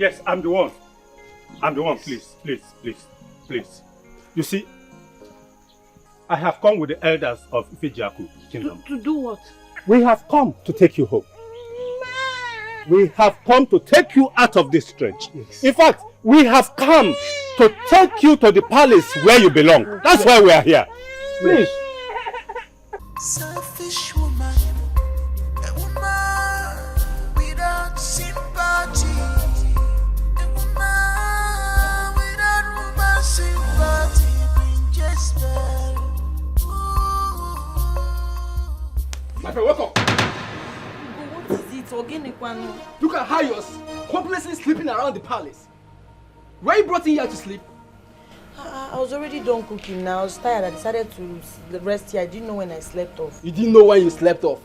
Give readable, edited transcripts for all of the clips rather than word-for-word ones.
Yes, I'm the one. I'm the one. Please, please, please, please. You see, I have come with the elders of Ifejaku Kingdom. To do what? We have come to take you home. We have come to take you out of this stretch. Yes. In fact, we have come to take you to the palace where you belong. That's why we are here. Please. Selfish woman, a woman without sympathy, a woman without woman sympathy, bring Jezebel. My friend, welcome. What is it? Look at how you're hopelessly sleeping around the palace. Were you brought in here to sleep? I was already done cooking now. I was tired. I decided to rest here. I didn't know when I slept off. You didn't know when you slept off.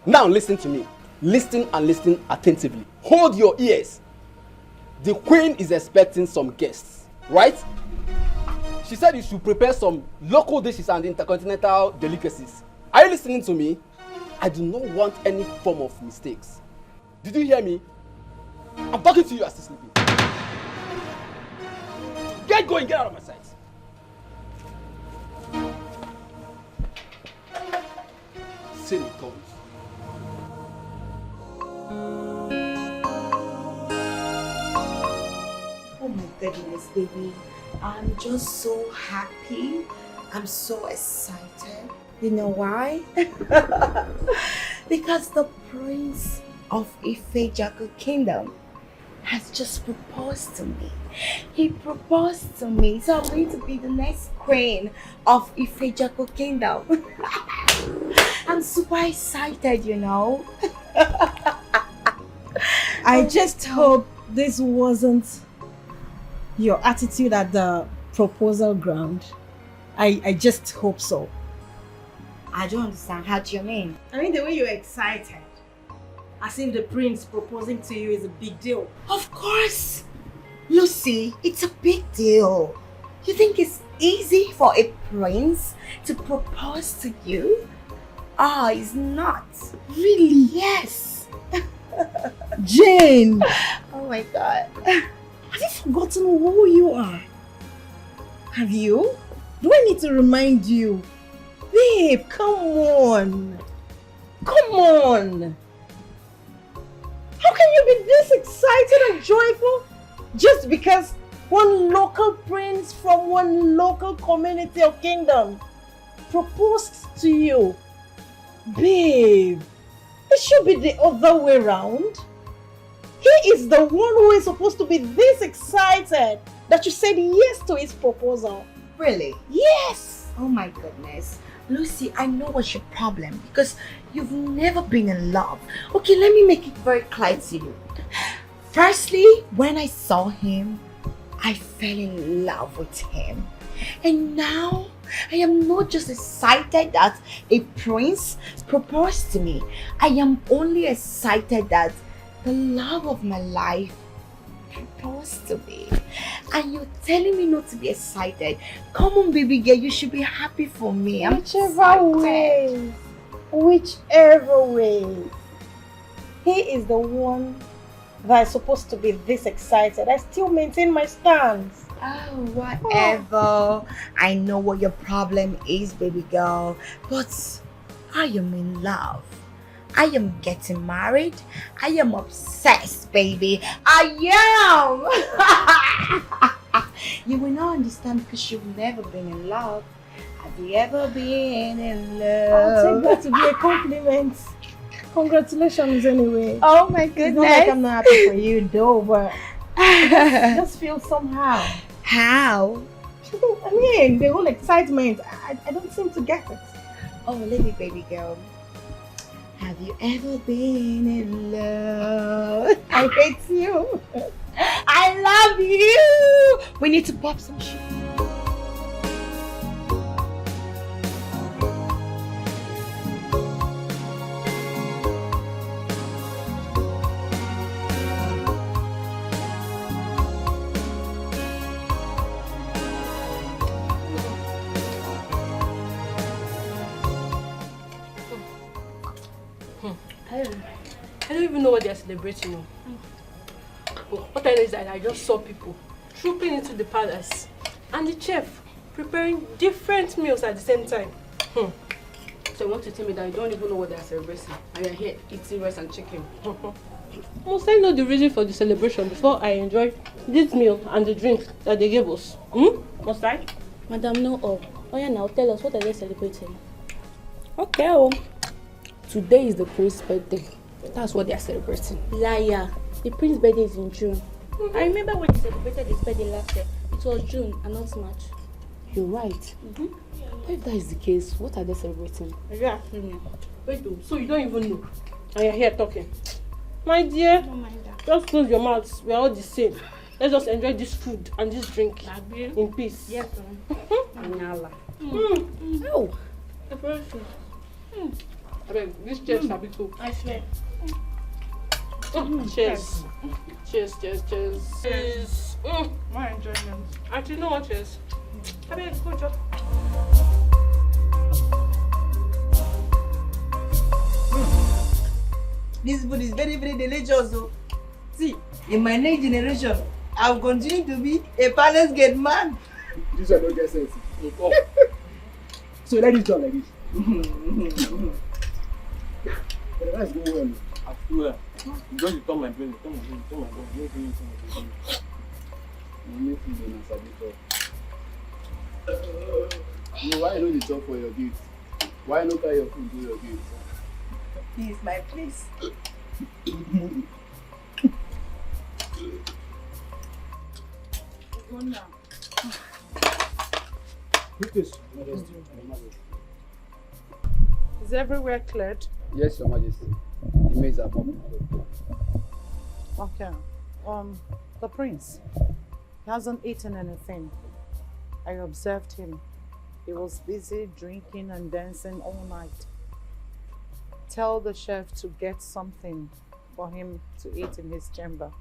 Now listen to me. Listen and listen attentively. Hold your ears. The queen is expecting some guests, right? She said you should prepare some local dishes and intercontinental delicacies. Are you listening to me? I do not want any form of mistakes. Did you hear me? I'm talking to you as you're sleeping. Get going, get out of my sight. Silly guns. Oh my goodness, baby. I'm just so happy. I'm so excited. You know why? Because the prince of Ifejaku Kingdom has just proposed to me. He proposed to me, so I'm going to be the next queen of Ifejaku Kingdom. I'm super excited, you know. I just hope this wasn't your attitude at the proposal ground. I just hope so. I don't understand. How do you mean? I mean the way you're excited. As if the prince proposing to you is a big deal. Of course! Lucy, it's a big deal. You think it's easy for a prince to propose to you? Ah, it's not. Really? Yes. Jane! Oh my god. Have you forgotten who you are? Have you? Do I need to remind you? Babe, come on. Come on. How can you be this excited and joyful just because one local prince from one local community or kingdom proposed to you? Babe, it should be the other way around. He is the one who is supposed to be this excited that you said yes to his proposal. Really? Yes! Oh my goodness. Lucy, I know what's your problem because you've never been in love. Okay, let me make it very clear to you. Firstly, when I saw him, I fell in love with him. And now, I am not just excited that a prince proposed to me. I am only excited that the love of my life proposed to me. And you're telling me not to be excited. Come on, baby girl, you should be happy for me. Whichever way. He is the one that is supposed to be this excited. I still maintain my stance. Oh, whatever. I know what your problem is, baby girl. But I am in love. I am getting married. I am obsessed, baby. I am. You will not understand because you've never been in love. Have you ever been in love? I'll take that to be a compliment. Congratulations anyway. Oh my goodness. It's not like I'm not happy for you though, but I just feel somehow. How? I mean, the whole excitement, I don't seem to get it. Oh, lady, baby girl. Have you ever been in love? I hate you. I love you. We need to pop some shit. I don't even know what they're celebrating. But what I know is that I just saw people trooping into the palace and the chef preparing different meals at the same time. So you want to tell me that you don't even know what they are celebrating and you're here eating rice and chicken? Must I know the reason for the celebration before I enjoy this meal and the drink that they gave us? Must I? Madam, no. Oh yeah, now tell us, what are they celebrating? Okay, oh. Today is the prince's birthday. That's what they are celebrating. Liar. The prince's birthday is in June. I remember when he celebrated his birthday last year. It was June and not March. You're right. But if that is the case, what are they celebrating? Yeah. Wait, so you don't even know? And you're here talking. My dear, Don't mind that. just close your mouths. We are all the same. Let's just enjoy this food and this drink in peace. Yes, Anyala. Oh. The first food. I mean, this chairs are big too. I swear. Cheers. Cheers. Cheers. More enjoyment. Actually, no one cheers. I mean, good job. This food is very, very delicious. Oh. See, in my next generation, I'll continue to be a palace gate man. This one don't get sense. So let it done like this. But that's going well. I swear. Because you turn my brain, turn my brain. No, why you know the talk for your gifts? Why not carry your food to your gifts? This is my place. Go now. Is everywhere cleared? Yes, Your Majesty. The maids are coming. Okay. The prince. He hasn't eaten anything. I observed him. He was busy drinking and dancing all night. Tell the chef to get something for him to eat in his chamber.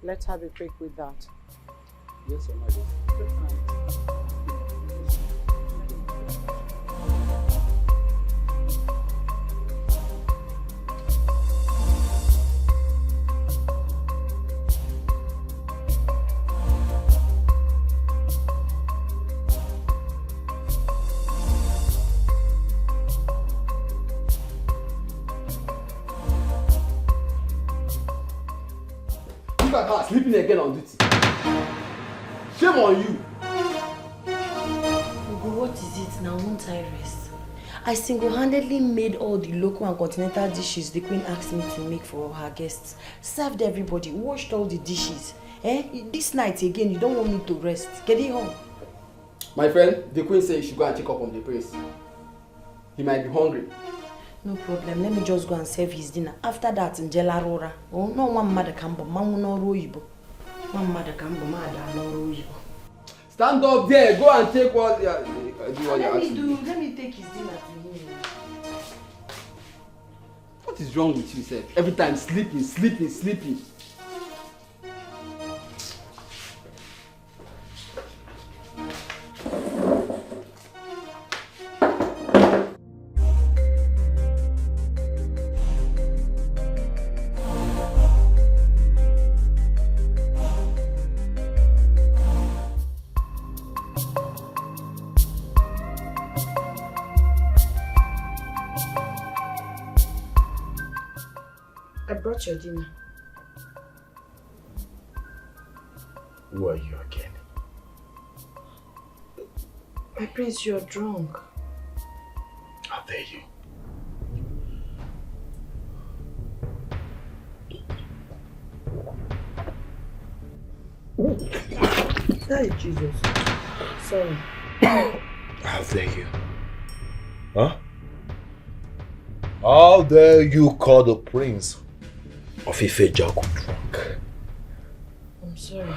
Let her be quick with that. Yes, Your Majesty. Good night. Look at her sleeping again on duty. Shame on you. Ugo, what is it now? Won't I rest? I single-handedly made all the local and continental dishes the queen asked me to make for her guests. Served everybody, washed all the dishes. This night again, you don't want me to rest. Get it home. My friend, the queen said you should go and check up on the prince. He might be hungry. No problem. Let me just go and serve his dinner. After that, Njela Rora. Oh, no one mother can but man no roibo. One mother can but mother no roibo. Stand up there. Go and take what you are asking. Let me take his dinner to him. What is wrong with you, sir? Every time sleeping. I brought your dinner. Who are you again? My prince, you're drunk. How dare you? That is Jesus. Sorry. How dare you? Huh? How dare you call the prince of Ife Jaku drunk? I'm sorry.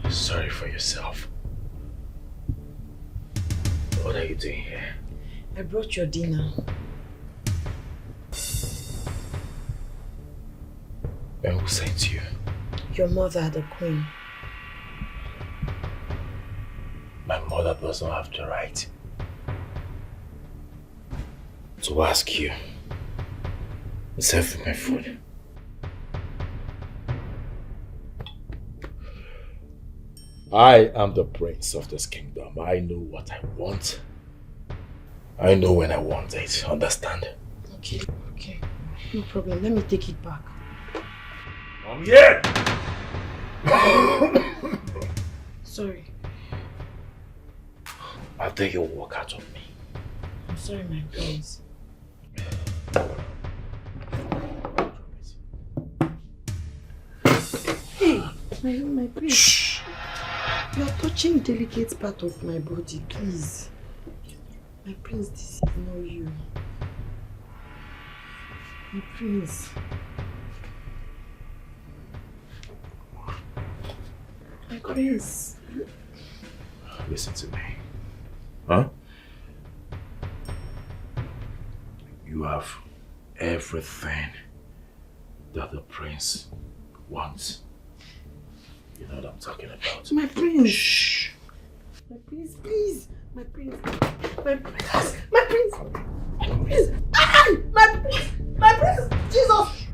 Sorry for yourself. What are you doing here? I brought your dinner. And who sent you? Your mother, the queen. My mother does not have the right to ask you to serve my food. I am the prince of this kingdom. I know what I want. I know when I want it. Understand? Okay. No problem. Let me take it back. I'm here! Sorry. I think you'll walk out of me. I'm sorry, my prince. Hey, my prince. Shh. You are touching delicate part of my body, please. My prince, this is not you. My prince. My prince. Listen to me. Huh? You have everything that the prince wants. You know what I'm talking about. My prince. Shh. My prince, please. My prince. My prince. My prince. My prince. Ah! My prince. My prince. Jesus.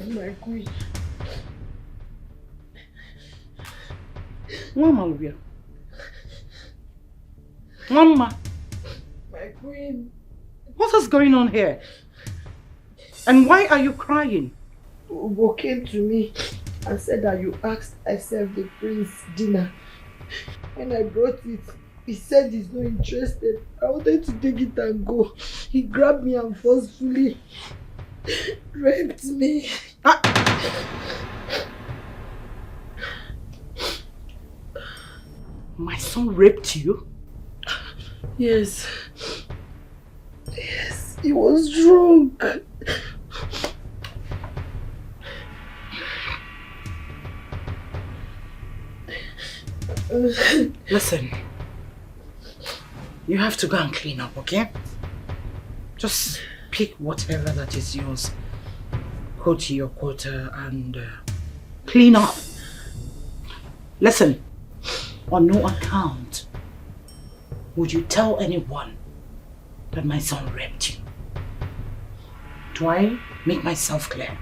My queen. Mama, Olivia. Mama. My queen. What is going on here? And why are you crying? Ugo came to me and said that you asked I serve the prince dinner. When I brought it, he said he's not interested. I wanted to take it and go. He grabbed me and forcefully raped me. My son raped you? Yes. Yes, he was drunk. Listen, you have to go and clean up, okay? Just pick whatever that is yours, go to your quarter and clean up. Listen, on no account would you tell anyone that my son raped you. Do I make myself clear?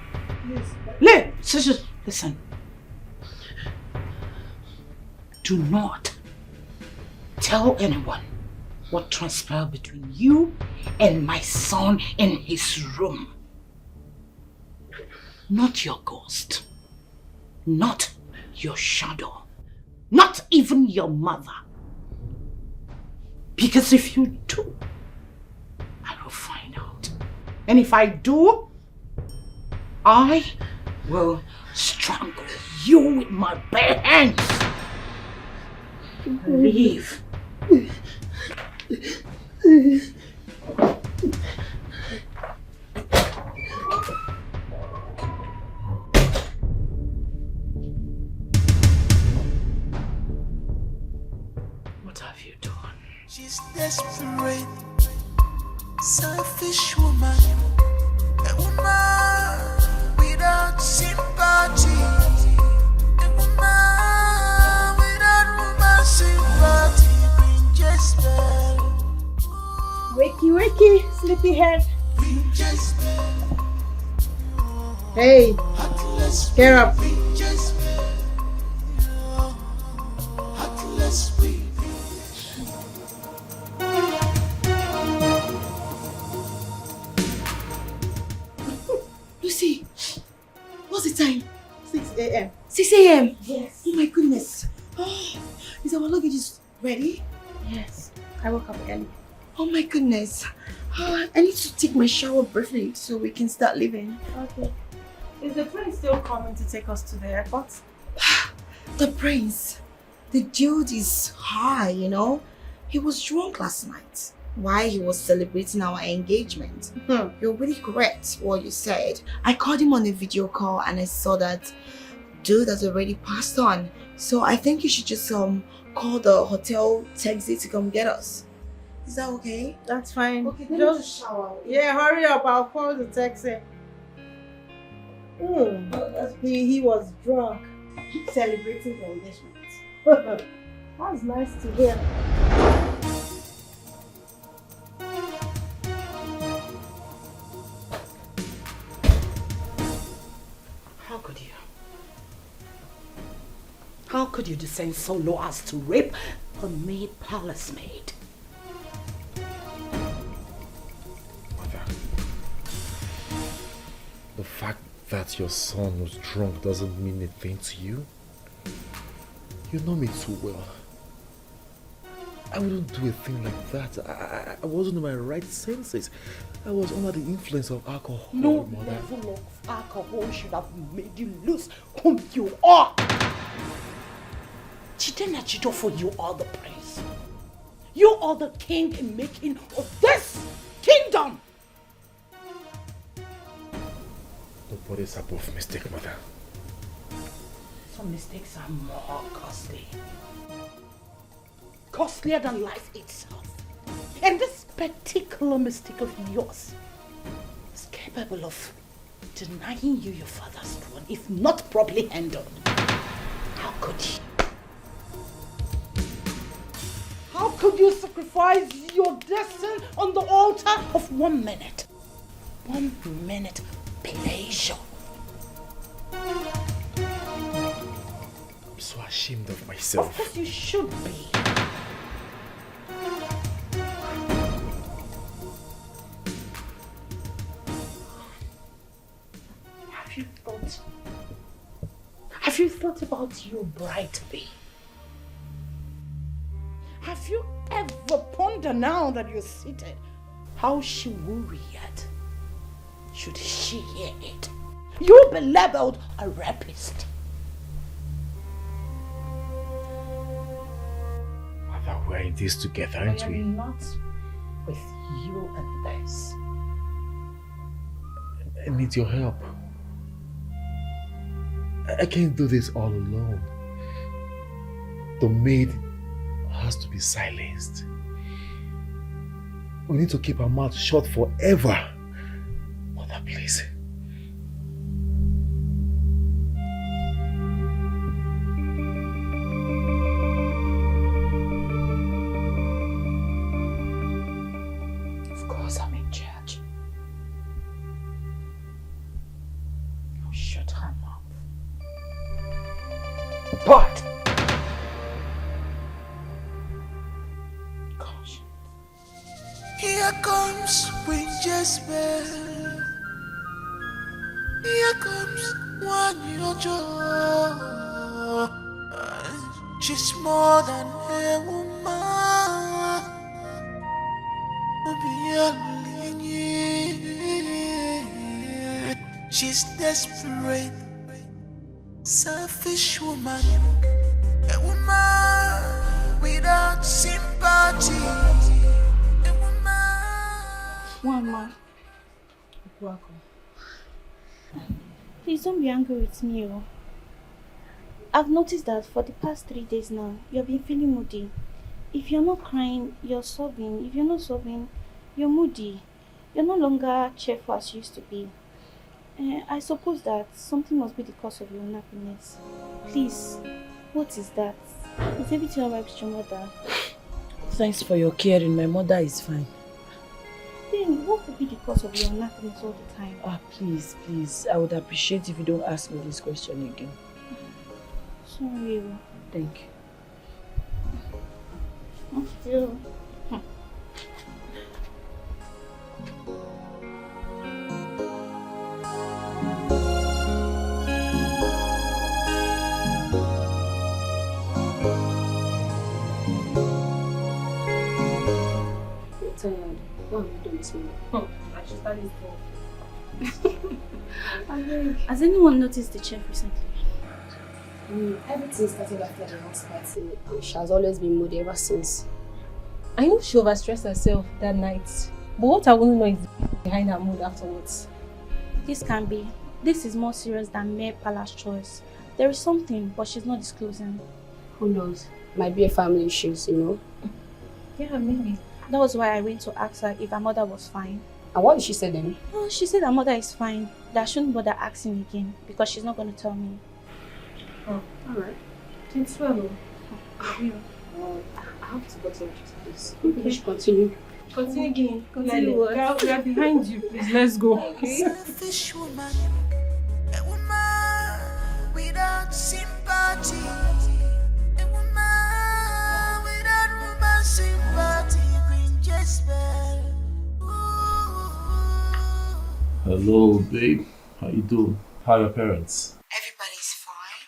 Yes. Listen. Do not tell anyone what transpired between you and my son in his room. Not your ghost. Not your shadow. Not even your mother. Because if you do, I will find out. And if I do, I will strangle you with my bare hands. Leave. What have you done? She's desperate, selfish woman, a woman without sympathy, a woman without woman sympathy. Bring Jezebel, Wakey, sleepyhead. bring Jezebel, Hey, heartless, get up. bring Jezebel, heartless baby. Lucy, what's the time? 6 a.m. 6 a.m. Yes. Oh my goodness. Oh, is our luggage ready? Yes. I woke up early. Oh my goodness. I need to take my shower briefly so we can start leaving. Okay. Is the prince still coming to take us to the airport? The prince, the dude is high, you know. He was drunk last night while he was celebrating our engagement. You're really correct what you said. I called him on a video call and I saw that dude has already passed on. So I think you should just call the hotel taxi to come get us. Is that okay? That's fine. Okay, then Just shower. yeah, hurry up. I'll call the taxi. He was drunk celebrating the engagement. That's nice to hear. How could you? How could you descend so low as to rape a maid palace maid? Mother, the fact that your son was drunk doesn't mean a thing to you. You know me too well. I wouldn't do a thing like that. I wasn't in my right senses. I was under the influence of alcohol, No Mother. level of alcohol should have made you lose whom you are. Chidena Chidofo, you are the prince. You are the king in making of this kingdom. Nobody's above mistake, Mother. Some mistakes are more costly. Costlier than life itself. And this particular mistake of yours is capable of denying you your father's throne if not properly handled. How could you? How could you sacrifice your destiny on the altar of 1 minute? 1 minute pleasure. I'm so ashamed of myself. Of course you should be. Have you thought about your bride-to-be? Have you ever pondered now that you're seated how she will react should she hear it? You'll be labeled a rapist. Mother, we're in this together, aren't I we? am not with you in this. I need your help. I can't do this all alone. The maid has to be silenced. We need to keep our mouth shut forever. Mother, please. Of course I'm in charge. I'll shut her mouth. But caution. Here comes Queen Jezebel. Here comes one Yojo. She's more than a woman. She's desperate, selfish woman. A woman without sympathy. A woman. Mama, please don't be angry with me. Oh. I've noticed that for the past 3 days now, you've been feeling moody. If you're not crying, you're sobbing. If you're not sobbing, you're moody. You're no longer cheerful as you used to be. I suppose that something must be the cause of your unhappiness. Please, what is that? Is everything alright with your mother? Thanks for your caring. My mother is fine. Then what could be the cause of your unhappiness all the time? Please. I would appreciate if you don't ask me this question again. Sorry. Thank you. Still. What am I doing this morning? I should start this Has anyone noticed the chef recently? Everything started after the last party. She has always been moody ever since. I know she overstressed herself that night. But what I want to know is behind her mood afterwards. This can be. This is more serious than mere palace choice. There is something, but she's not disclosing. Who knows? Might be a family issues, you know. Yeah, maybe. That was why I went to ask her if her mother was fine. And what did she say then? Oh, she said her mother is fine. That I shouldn't bother asking again because she's not going to tell me. Oh, alright. It's well. I have to go to the place. Okay. We should continue. Continue, Guinea. Continue what? We are behind you. Please, let's go. Okay? Selfish woman, a woman without sympathy, a woman without woman sympathy, Queen Jezebel. Hello, babe. How you doing? How are your parents? Everybody's fine.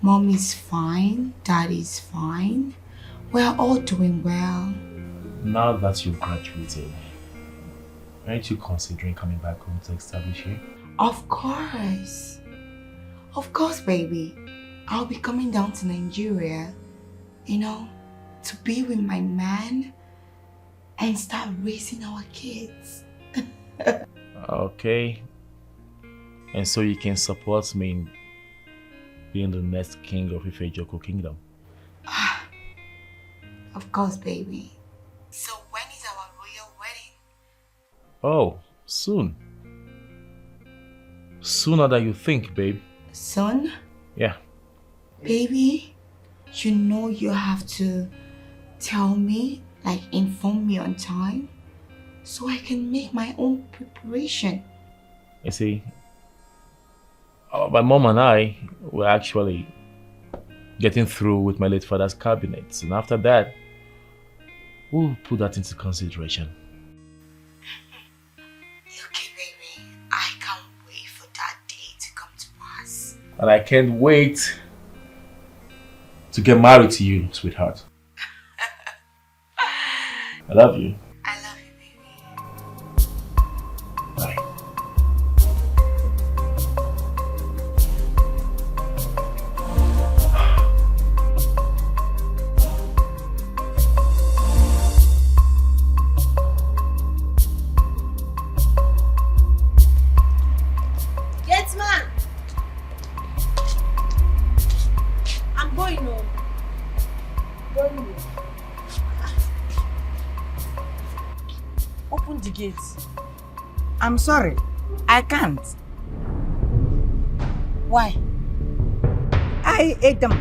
Mommy's fine. Daddy's fine. We're all doing well. Now that you've graduated, aren't you considering coming back home to establish here? Of course. Of course, baby. I'll be coming down to Nigeria, to be with my man and start raising our kids. Okay. And so you can support me in being the next king of Ifejoko Kingdom? Of course, baby. So when is our royal wedding? Oh, soon. Sooner than you think, babe. Soon? Yeah. Baby, you have to tell me, inform me on time, so I can make my own preparation. You see, my mom and I were actually getting through with my late father's cabinets, and after that, we'll put that into consideration. Okay, baby, I can't wait for that day to come to pass. And I can't wait to get married to you, sweetheart. I love you. I love you, baby. Bye. Gateman! I'm going home. Open the gate. I'm sorry. I can't. Why? I ate them.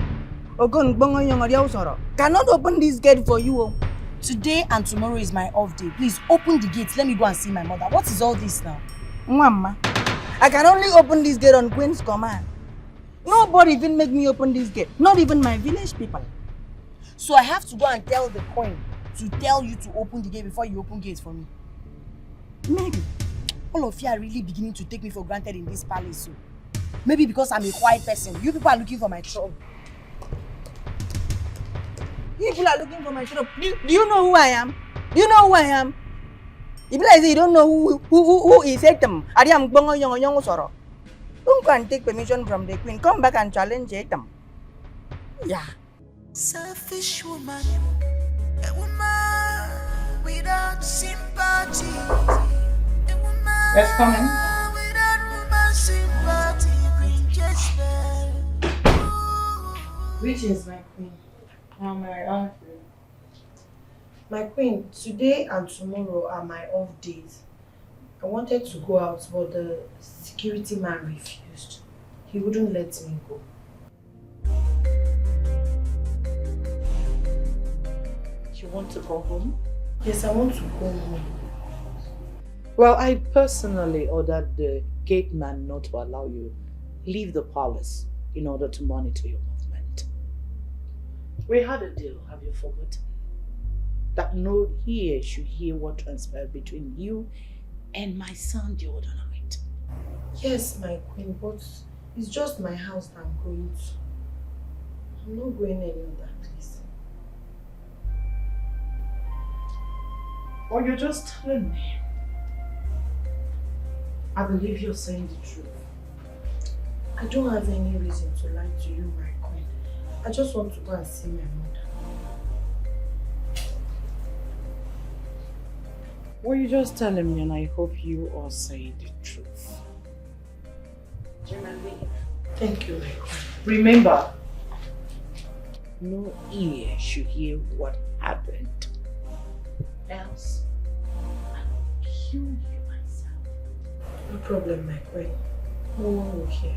Cannot open this gate for you. Today and tomorrow is my off day. Please open the gate. Let me go and see my mother. What is all this now? Mama, I can only open this gate on Queen's command. Nobody even make me open this gate. Not even my village people. So I have to go and tell the queen to tell you to open the gate before you open gates for me. Maybe. All of you are really beginning to take me for granted in this palace. So maybe because I'm a quiet person. You people are looking for my trouble. People are looking for my trouble. Do you know who I am? Do you know who I am? If you don't know who is Etam, don't go and take permission from the queen. Come back and challenge Etam. Yeah. Selfish woman, a woman without sympathy, a woman Let's come in. without woman sympathy, Queen Jezebel. Which is my queen? My queen, today and tomorrow are my off days. I wanted to go out, but the security man refused. He wouldn't let me go. You want to go home? Yes, I want to go home. Well, I personally ordered the gate man not to allow you leave the palace in order to monitor your movement. We had a deal, have you forgotten? That no ear should hear what transpired between you and my son the other night. Yes, my queen, but it's just my house that I'm going to. I'm not going any other place. Or you're just telling me. I believe you're saying the truth. I don't have any reason to lie to you, my queen. I just want to go and see my mother. Well, you're just telling me, and I hope you are saying the truth. Thank you, my queen. Remember, no ear should hear what happened. Else, I will kill you myself. No problem, my queen. No one will hear.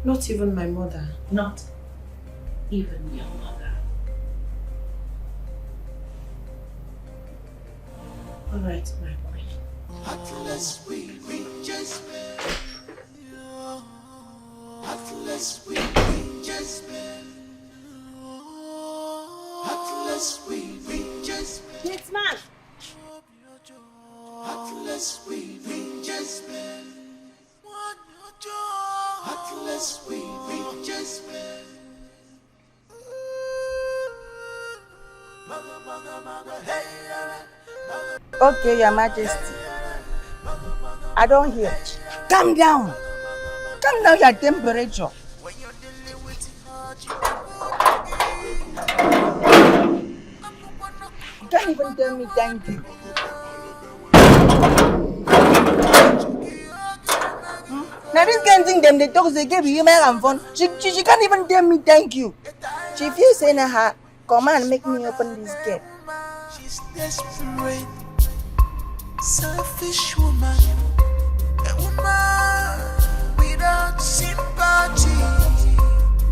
Not even my mother. Not even your mother. All right, my queen. Atlas we Jezebel. Atlas we Jezebel. Atlas we Jezebel. Yes, man. Atlas we Jezebel. Atlas we Jezebel. Okay, Your Majesty. I don't hear. Calm down. Calm down your temperature. You can't even tell me thank you. Now this kind of thing them they talk they give you and fun. She can't even tell me thank you. She feels saying her come and make me open this gate. She's desperate, selfish woman, a woman without sympathy,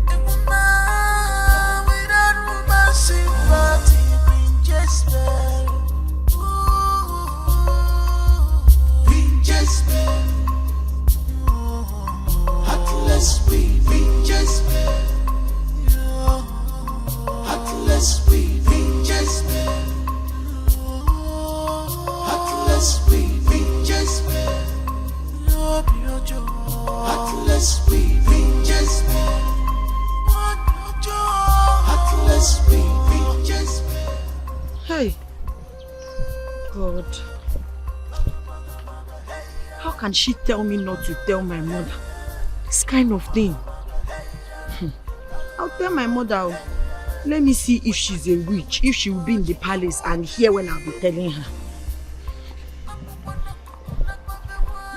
a woman without woman sympathy. Bring Jezebel, bring Jezebel. Atlas we bring Jezebel. Atlas we bring Jezebel. Atlas we bring Jezebel. Atlas we bring Jezebel. Atlas we bring Jezebel. Hey. God. How can she tell me not to tell my mother? This kind of thing. I'll tell my mother. Let me see if she's a witch, if she will be in the palace and hear when I'll be telling her.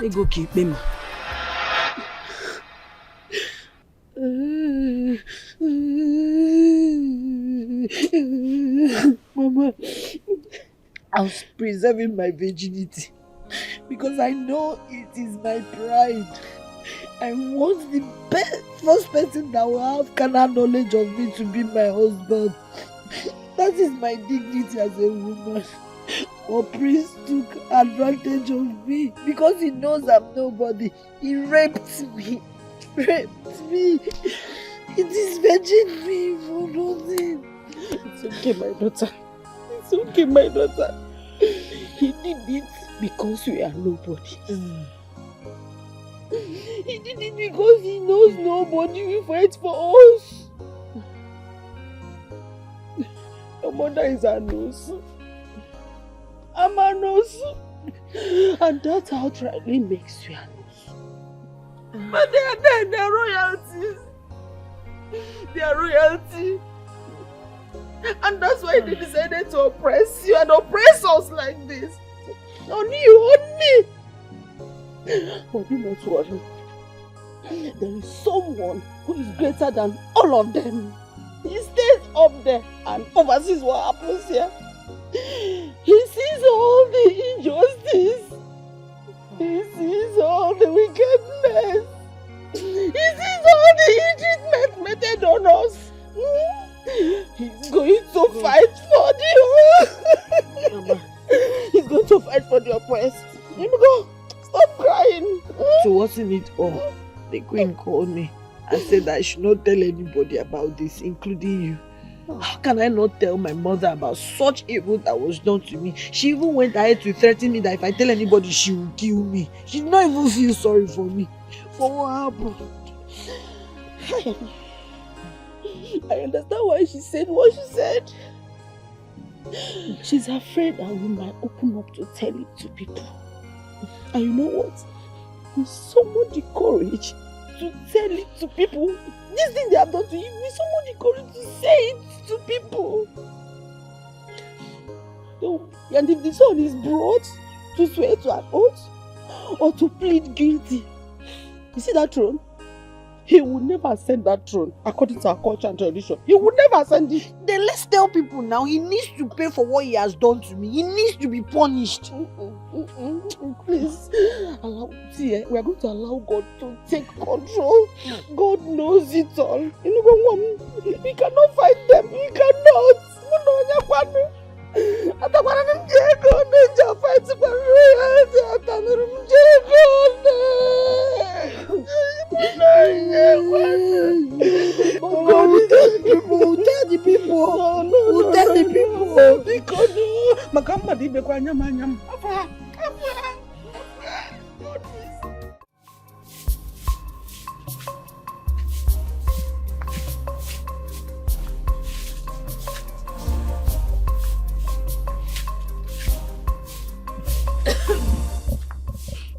They go keep them. Mama, I was preserving my virginity because I know it is my pride. I want the first person that will have carnal knowledge of me to be my husband. That is my dignity as a woman. But Prince took advantage of me because he knows I'm nobody. He raped me. Raped me. He disvirgined me for nothing. It's okay, my daughter. It's okay, my daughter. He did it because we are nobody. He did it because he knows nobody will fight for us. Your mother is a nurse. I'm a nurse. And that outrightly makes you a nurse. But they are royalties. They are royalty. And that's why they decided to oppress you and oppress us like this. On you, on me. But do not worry. There is someone who is greater than all of them. He stays up there and oversees what happens here. He sees all the injustice. He sees all the wickedness. He sees all the ill-treatment meted on us. He's going to fight for the Mama. He's going to fight for the oppressed. Let me go. Stop crying. To worsen it all, the queen called me and said that I should not tell anybody about this, including you. How can I not tell my mother about such evil that was done to me? She even went ahead to threaten me that if I tell anybody, she will kill me. She did not even feel sorry for me. For what happened? I understand why she said what she said. She's afraid that we might open up to tell it to people. And you know what? With someone the courage to tell it to people, this thing they have done to you, with someone the courage to say it to people. And if the son is brought to swear to an oath or to plead guilty, you see that throne? He would never send that throne according to our culture and tradition. He would never send it. Then let's tell people now he needs to pay for what he has done to me. He needs to be punished. Please, we are going to allow God to take control. God knows it all. We cannot fight them. We cannot. Fight Who tell the people? Because no. Makamba di bekwa nyam.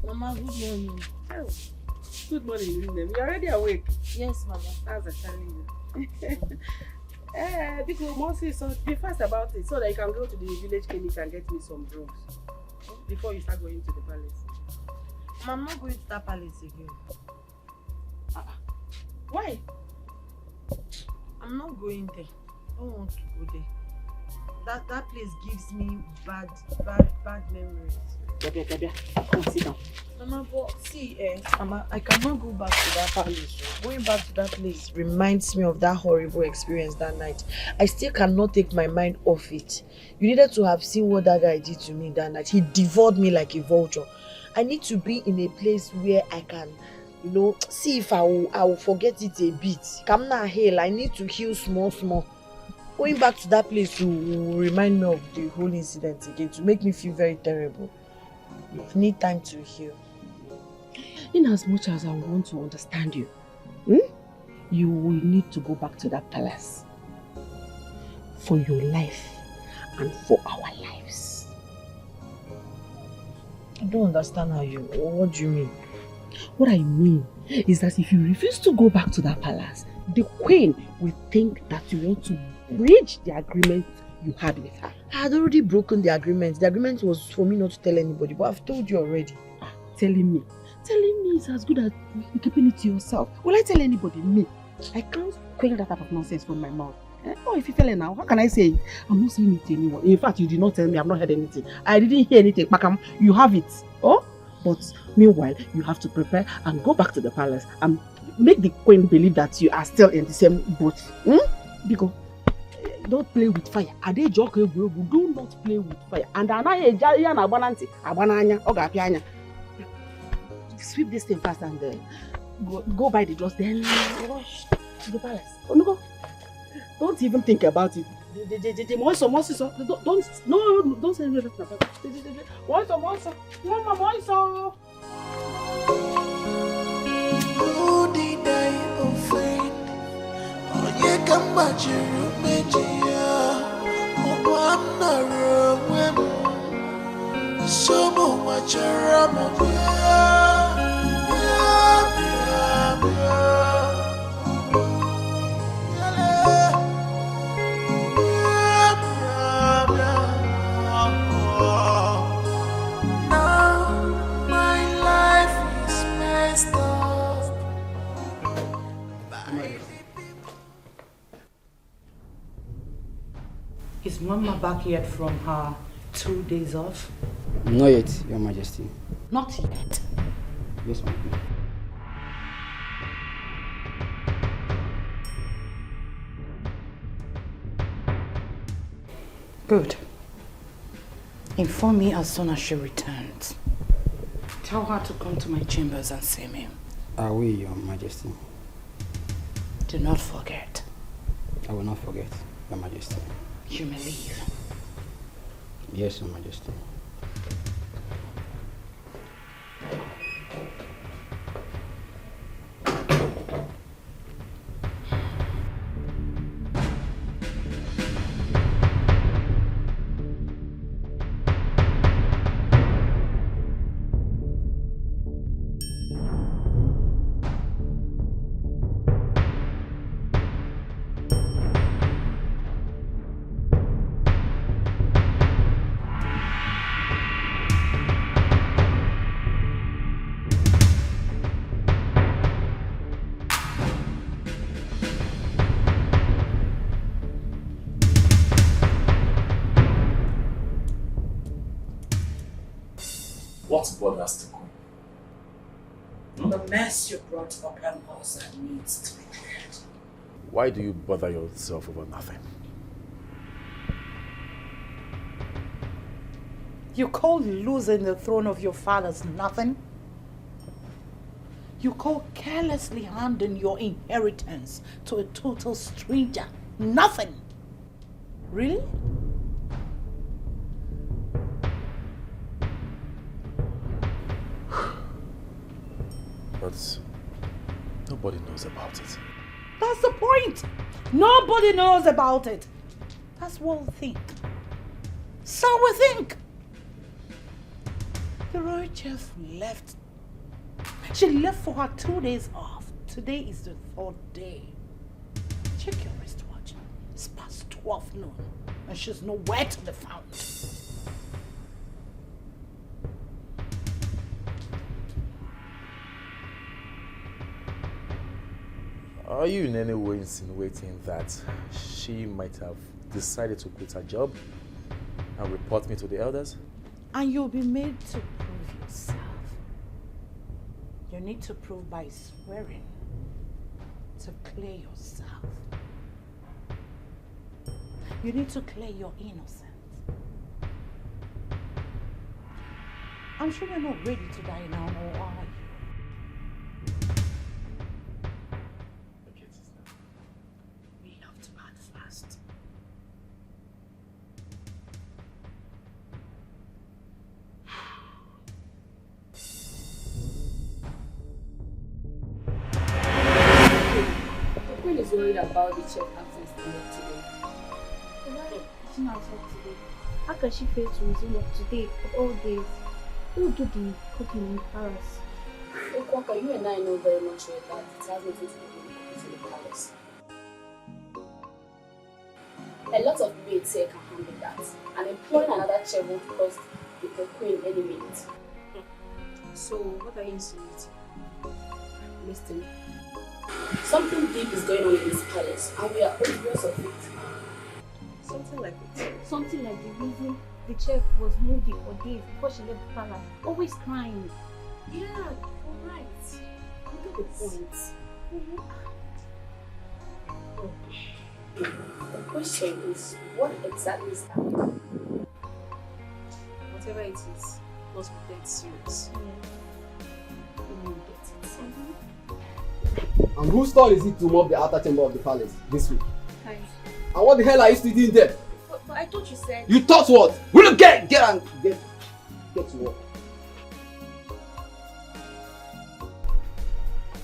Mama, good morning. Oh, good morning, Neva. You're already awake. Yes, Mama. That's a challenge. Because Moses, so be fast about it so that you can go to the village clinic and get me some drugs before you start going to the palace. Mama, I'm not going to that palace again. Why? I'm not going there. I don't want to go there. That place gives me bad memories. Come sit down. Mama, but see, Mama, I cannot go back to that palace. Going back to that place reminds me of that horrible experience that night. I still cannot take my mind off it. You needed to have seen what that guy did to me that night. He devoured me like a vulture. I need to be in a place where I can, see if I will forget it a bit. Come now, hell, I need to heal small. Going back to that place will remind me of the whole incident again, to make me feel very terrible. I need time to heal. In as much as I want to understand you, you will need to go back to that palace for your life and for our lives. I don't understand what do you mean? What I mean is that if you refuse to go back to that palace, the queen will think that you want to breach the agreement you had with her. I had already broken the agreement. The agreement was for me not to tell anybody, but I've told you already. Telling me is as good as keeping it to yourself. Will I tell anybody? Me? I can't quell that type of nonsense from my mouth. Oh, if you fell now, how can I say it? I'm not saying it to anyone. In fact, you did not tell me. I've not heard anything. I didn't hear anything. Pakam, you have it. Oh? But meanwhile, you have to prepare and go back to the palace and make the queen believe that you are still in the same boat. Because don't play with fire. Do not play with fire. And sweep this thing fast and go by the doors, then rush to the palace. Oh, no, don't even think about it. Don't say anything about Is Mama back yet from her 2 days off? Not yet, Your Majesty. Not yet? Yes, ma'am. Good. Inform me as soon as she returns. Tell her to come to my chambers and see me. I will, Your Majesty. Do not forget. I will not forget, Your Majesty. You may leave. Yes, Your Majesty. What bothers the queen? The mess you brought upon us that needs to be cleared. Why do you bother yourself over nothing? You call losing the throne of your fathers nothing? You call carelessly handing your inheritance to a total stranger nothing? Really? But nobody knows about it. That's the point. Nobody knows about it. That's what we think. So we think. The royal chef left. She left for her 2 days off. Today is the 3rd day. Check your wristwatch. It's past 12 noon. And she's nowhere to be found. Are you in any way insinuating that she might have decided to quit her job and report me to the elders? And you'll be made to prove yourself. You need to prove by swearing to clear yourself. You need to clear your innocence. I'm sure you're not ready to die now, or are you? We have to act fast. The queen is worried about the chef absence today. Why is she not up today? How can she fail to resume work today of all days? Who will do the cooking in Paris? Okwaka, you and I know very much well that it has nothing to do with cooking in the palace. A lot of maids here can handle that, and employing another chef won't cost the queen any minute. So, what are you insinuating? Listen. Something deep is going on in this palace, and we are oblivious of it. Something like it. Something like the reason the chef was moody for days before she left the palace. Always crying. Yeah, you're right. Look at the point. The question is, what exactly is happening? Whatever it is, must be dead serious. We will get it. And whose turn is it to mop the outer chamber of the palace this week? Hi. And what the hell are you still doing there? But I thought you said... You thought what? Will you get to work?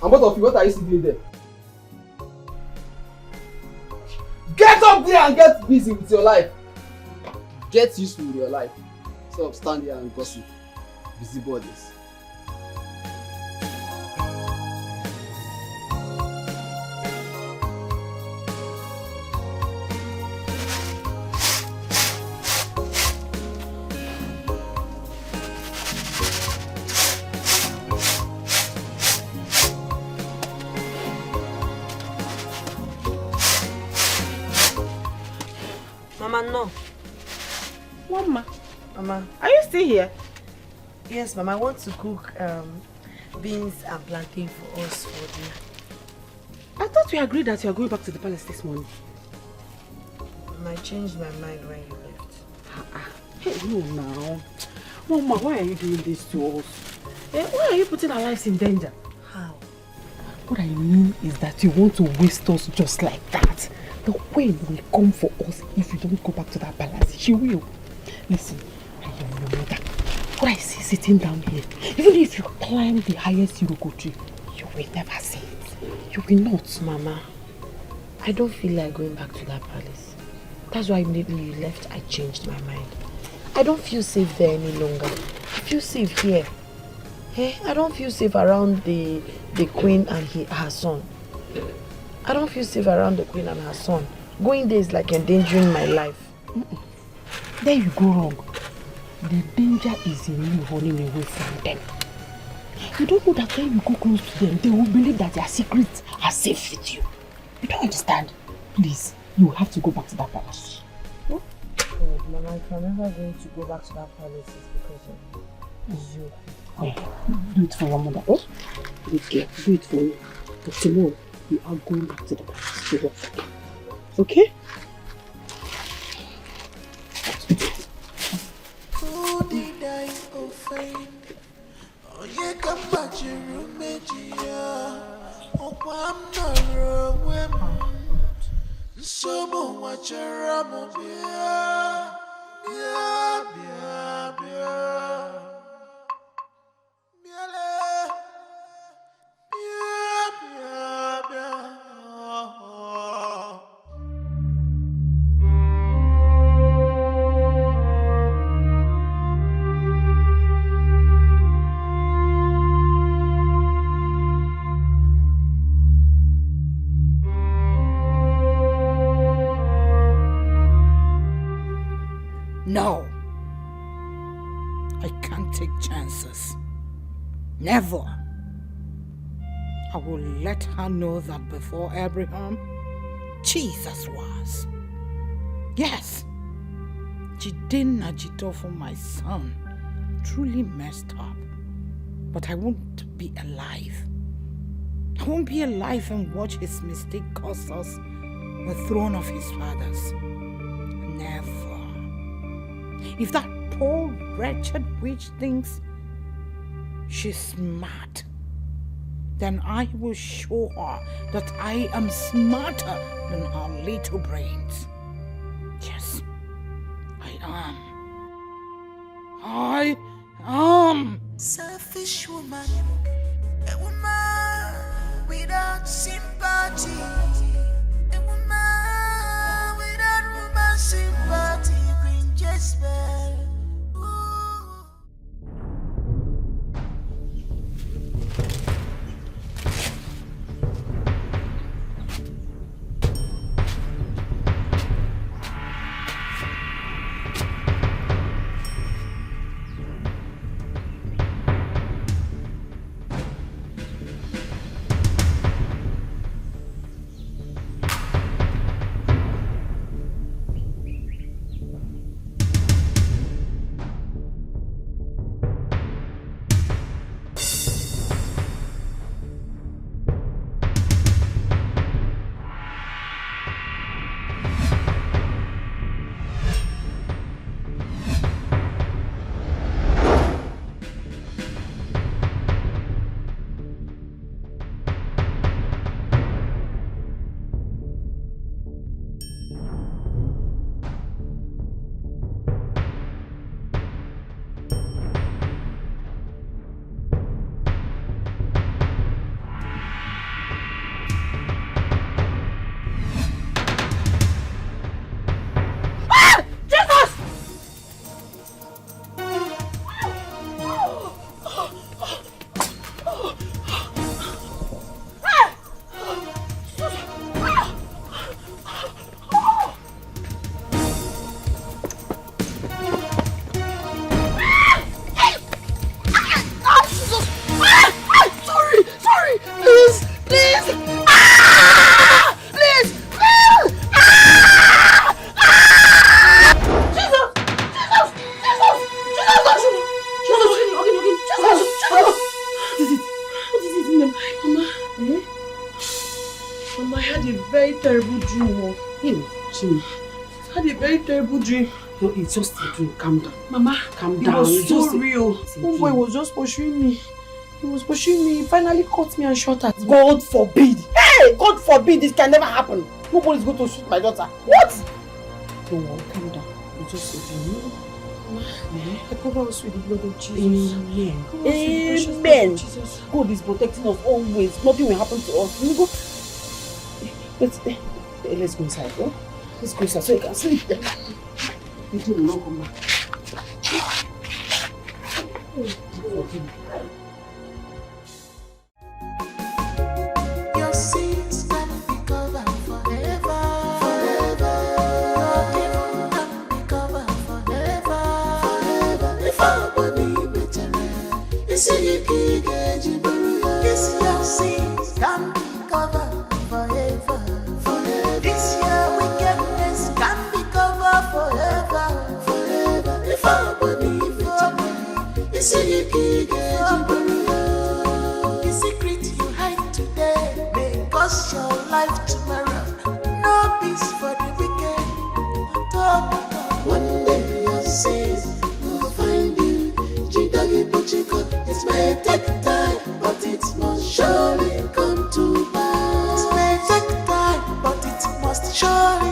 And both of you, what are you still doing there? Get up there and get busy with your life. Get useful with your life. Instead of stand here and gossip. Busybodies. Mama, no. Mama. Mama, are you still here? Yes, Mama, I want to cook beans and plantain for us for dinner. I thought we agreed that you are going back to the palace this morning. Mama, I changed my mind when you left. Hey, no now. Mama, why are you doing this to us? Why are you putting our lives in danger? How? What I mean is that you want to waste us just like that. The queen will come for us if you don't go back to that palace. She will. Listen, I am your mother. What I see sitting down here, even if you climb the highest Iroko tree, you will never see it. You will not. Mama, I don't feel like going back to that palace. That's why immediately you left, I changed my mind. I don't feel safe there any longer. I feel safe here. I don't feel safe around the queen and her son. I don't feel safe around the queen and her son. Going there is like endangering my life. There you go wrong. The danger is in you running away from them. You don't know that when you go close to them, they will believe that their secrets are safe with you. You don't understand? Please, you have to go back to that palace. Oh, Mama, if I'm never going to go back to that palace, it's because of you. Do it for your mother. Oh, okay, do it for me. But tomorrow, you are going back to the palace. Okay? Someone watch a ramo, bia, bia, bia, bia. Biale, bia, bia, bia. No. I can't take chances. Never. I will let her know that before Abraham, Jesus was. Yes. Jide Najito for my son truly messed up. But I won't be alive. I won't be alive and watch his mistake cost us the throne of his fathers. Never. If that poor wretched witch thinks she's smart, then I will show her that I am smarter than her little brains. Yes, I am. I am. Selfish woman, a woman without sympathy, a woman without woman sympathy, Queen Jezebel. Terrible dream. No, it's just a dream. Calm down. Mama, calm down. It was so just real. One boy was just pursuing me. He was pursuing me. He finally caught me and shot at me. God forbid. Hey, God forbid. This can never happen. Nobody's going to shoot my daughter. What? Don't worry, calm down. It's just a dream. I cover us with the blood of Jesus. Amen. Amen. Jesus. God is protecting us always. Nothing will happen to us. We go. Let's go inside. Huh? Let's go inside so you can sleep there. You will not come back. Your sins can be covered forever, forever. Your guilt can be covered forever, forever. If I believe it, it's a key JEZEBEL. Your sins can be covered forever, forever. This your wickedness can be covered forever, forever. If I believe it, it's a key JEZEBEL. The secret you hide today may cost your life tomorrow. No peace for the wicked. One day your sins will find you. It may take time, but it must surely come to pass. It may take time, but it must surely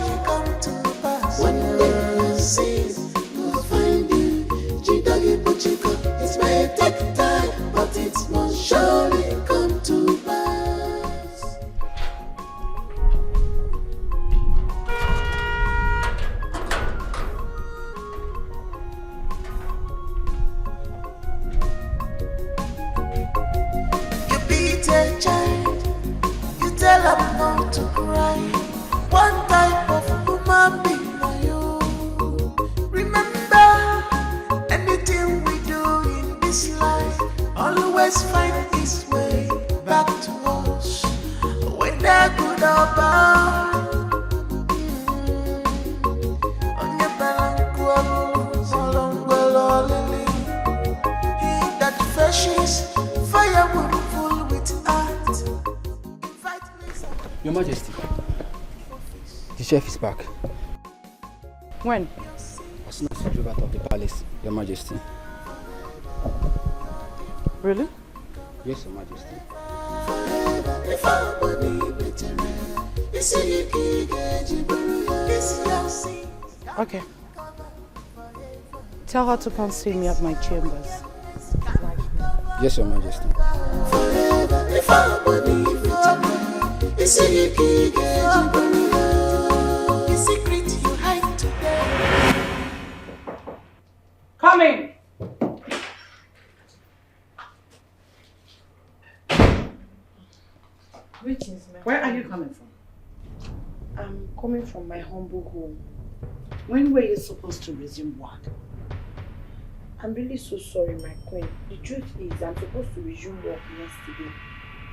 Your Majesty, the chef is back. When? As soon as he drove out of the palace, Your Majesty. Really? Yes, Your Majesty. Okay. Tell her to come see me at my chambers. Yes, Your Majesty. Coming! Greetings, ma'am. Where are you coming from? I'm coming from my humble home. When were you supposed to resume work? I'm really so sorry, my queen. The truth is, I'm supposed to resume work yesterday.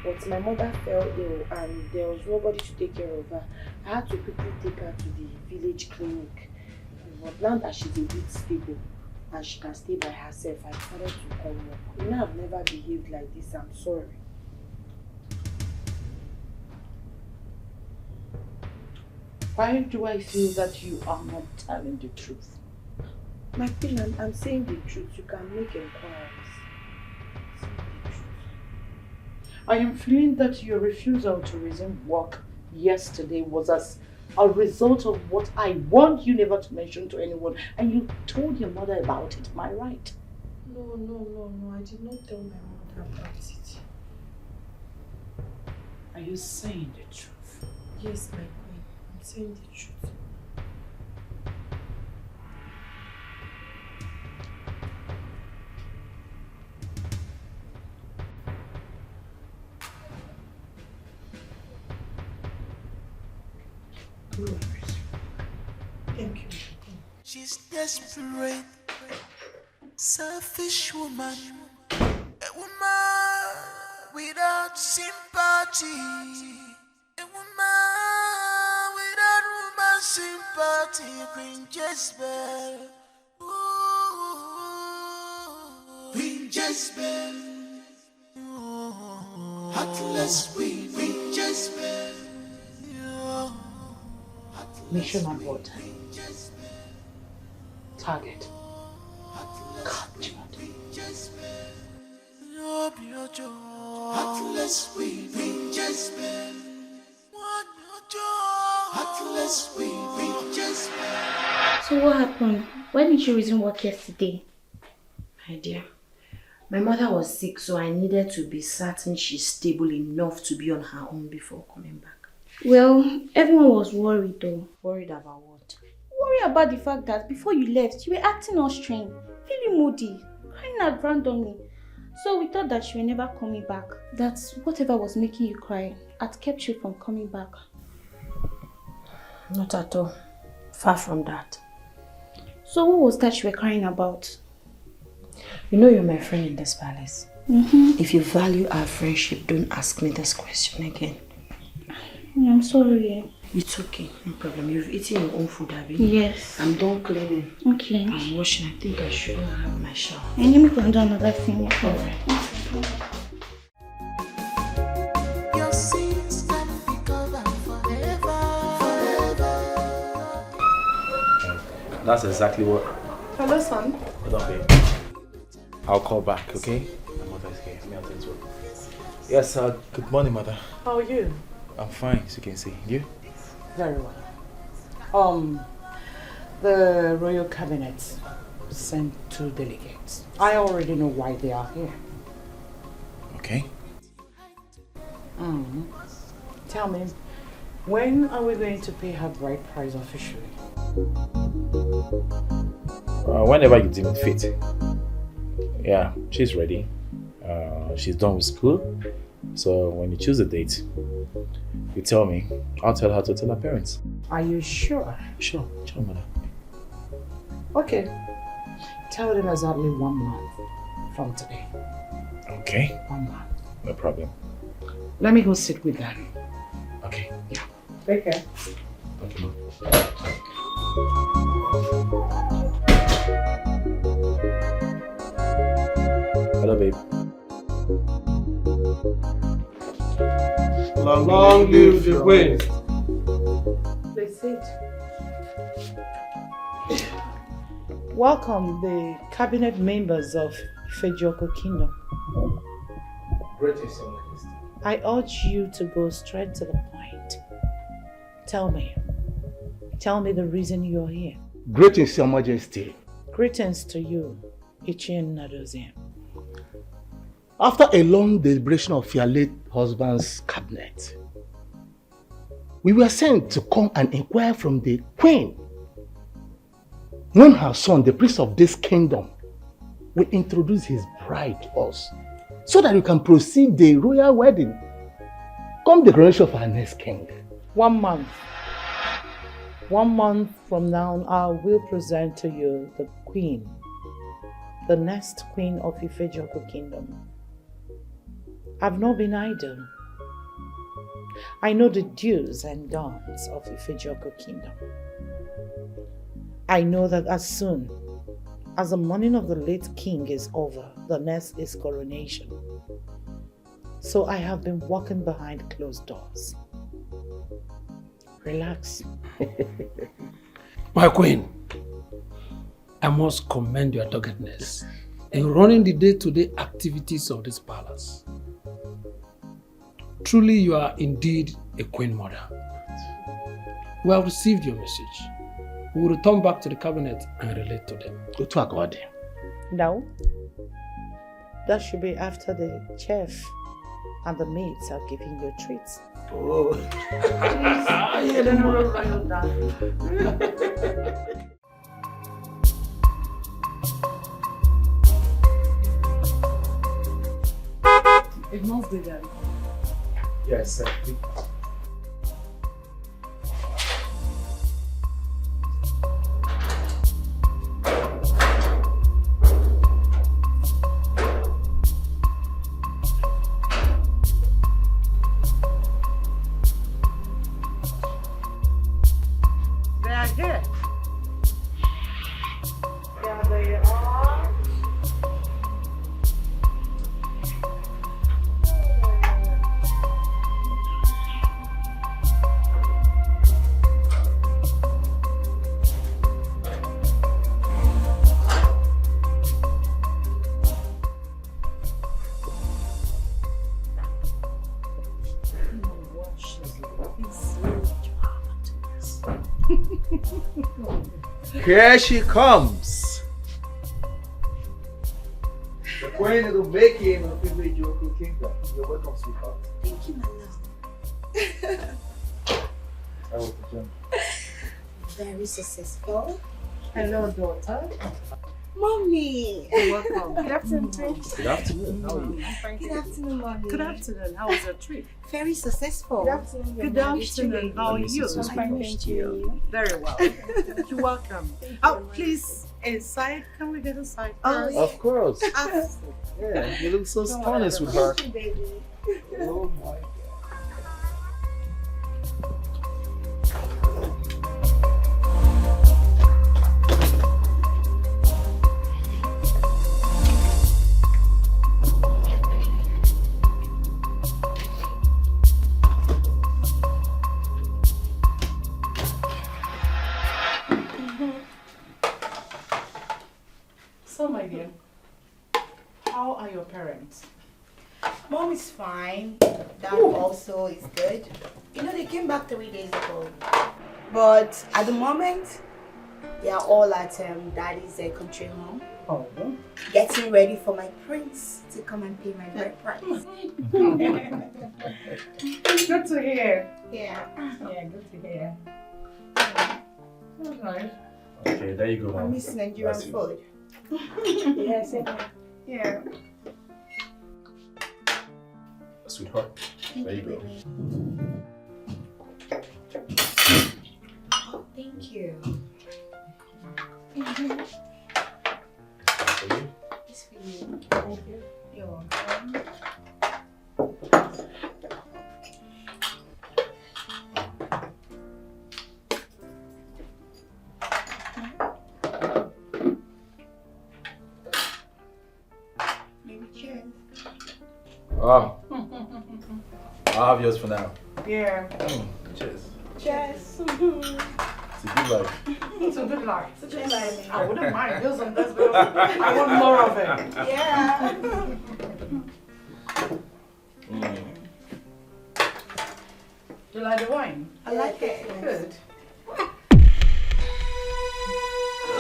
But my mother fell ill and there was nobody to take care of her. I had to quickly take her to the village clinic. But now that she's a bit stable and she can stay by herself, I decided to come work. You know, I've never behaved like this. I'm sorry. Why do I feel that you are not telling the truth? My queen, I'm saying the truth. You can make inquiries. I am feeling that your refusal to resume work yesterday was as a result of what I warned you never to mention to anyone, and you told your mother about it. Am I right? No. I did not tell my mother about it. Are you saying the truth? Yes, my queen. I'm saying the truth. Thank you. She's desperate, selfish woman, a woman without sympathy, a woman without woman sympathy, Queen Jezebel, Queen Jezebel, heartless Queen Jezebel. Mission abort. Target captured. Heartless Queen Jezebel. Heartless Queen Jezebel. So what happened? When did you resume work yesterday? My dear, my mother was sick, so I needed to be certain she's stable enough to be on her own before coming back. Well, everyone was worried though. Worried about what? Worried about the fact that before you left, you were acting all strange, feeling moody, crying out randomly. So we thought that you were never coming back. That whatever was making you cry had kept you from coming back. Not at all. Far from that. So what was that you were crying about? You know you're my friend in this palace. Mm-hmm. If you value our friendship, don't ask me this question again. I'm sorry. It's okay, no problem. You've eaten your own food, Abby. Yes. I'm done cleaning. Okay. I'm washing. I think I should have my shower. And let me go and do another thing. Alright. Your sins can be covered forever. That's exactly what. Hello, son. Hold on, babe. I'll call back, okay? My mother is here. Me and things work. Yes, good morning, mother. How are you? I'm fine, as you can see. You? Very well. The Royal Cabinet sent 2 delegates. I already know why they are here. Okay. Tell me, when are we going to pay her bride price officially? Whenever you deem it fit. Yeah, she's ready. She's done with school. So when you choose a date, you tell me. I'll tell her to tell her parents. Are you sure? Sure, mother. Okay. Tell them exactly 1 month from today. Okay. 1 month. No problem. Let me go sit with them. Okay. Yeah. Take care. Okay, Mom. Hello, babe. Long live the Queen. Please sit. Welcome the cabinet members of Ifejoko Kingdom. Greetings, Your Majesty. I urge you to go straight to the point. Tell me the reason you're here. Greetings, Your Majesty. Greetings to you, Ichin Nadozie. After a long deliberation of your late husband's cabinet, we were sent to come and inquire from the Queen when her son, the prince of this kingdom, will introduce his bride to us so that we can proceed the royal wedding come the coronation of our next king. 1 month. 1 month from now, I will present to you the Queen, the next Queen of Ifejoko Kingdom. I've not been idle. I know the do's and don'ts of Ifejoko Kingdom. I know that as soon as the mourning of the late king is over, the next is coronation. So I have been walking behind closed doors. Relax. My queen, I must commend your doggedness in running the day-to-day activities of this palace. Truly, you are indeed a queen mother. We have received your message. We will return back to the cabinet and relate to them. Go to God. No. That should be after the chef and the maids have given you treats. Oh. It must be done. Yes, sir. They are here. There they are. Here she comes. The queen of the making of Ifejoko Kingdom. You're welcome, sweetheart. Thank you, my love. I was the gem. Very successful. Hello, daughter. Mommy. You're welcome. Good afternoon, Prince. Good afternoon. How are you? Good afternoon, Mommy. Good afternoon. How was your trip? Very successful. Good afternoon. Good afternoon. How are you? Fine, thank you. Very well. You're welcome. Please, inside. Can we get inside? Oh, Of course. Ah, Yeah, you look so stunning, sweetheart. thank you, baby. Oh my God. So, my dear, how are your parents? Mom is fine. Dad also is good. You know, they came back 3 days ago. But at the moment, they are all at Daddy's country home. Oh. Getting ready for my prince to come and pay my bride price. Good to hear. Yeah. Yeah, good to hear. That's nice. Okay, there you go, I Mom. miss Nigerian That's it. food. Yes, yeah. Sweetheart, there you go. Oh, thank you. For you? It's for you. Thank you. You're welcome. Maybe cheers. Ah, I'll have yours for now. Yeah. Cheers. Cheers. It's a good life. It's a good life. It's a good life. I wouldn't mind. There's some best, but I want more of it. Yeah. You like the wine? I like it. Good.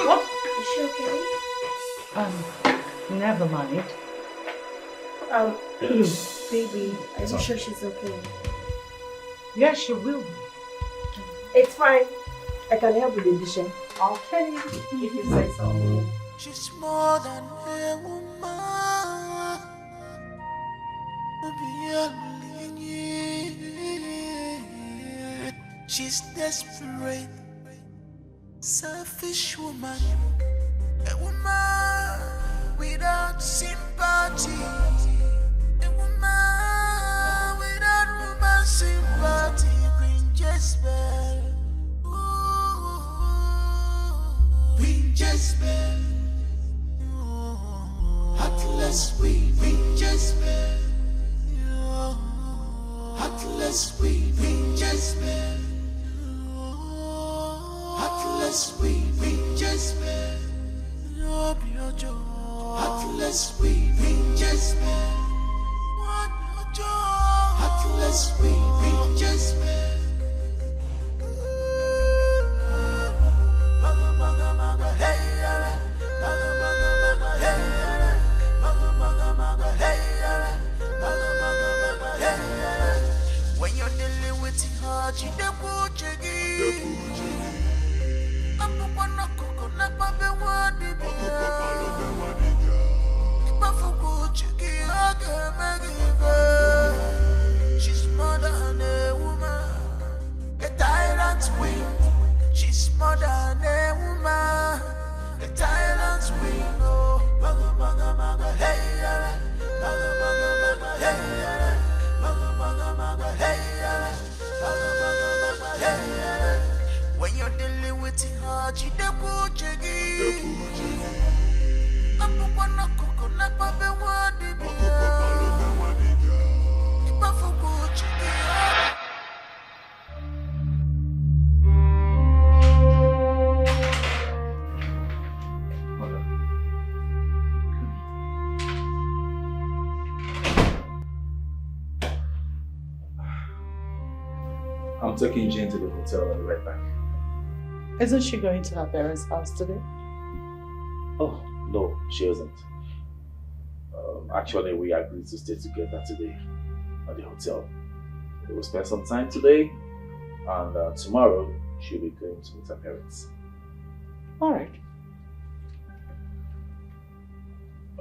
What? Is she okay? Never mind. Baby, are you sure she's okay? Yes, she will be. It's fine. I can help with the dishes. Okay, if you say so. She's more than a woman. She's desperate, selfish woman. A woman without sympathy. A woman without woman sympathy. Queen Jezebel. Queen Jezebel. Heartless Queen Jezebel. Heartless Queen Jezebel. Heartless Queen Jezebel. Heartless Queen Jezebel. Heartless Queen Jezebel. When you're dealing with it hard, you don't put your she's more than a woman, a tyrant queen. She's more than a woman, a tyrant queen. Oh, maga maga maga, hey, maga maga maga, hey, maga maga maga, hey, maga maga maga, hey. When you're dealing with it hard, you don't put your I'm taking Jane to the hotel. I'll be right back. Isn't she going to her parents' house today? Oh, no, she isn't. Actually, we agreed to stay together today at the hotel. We will spend some time today, and tomorrow she'll be going to meet her parents. All right.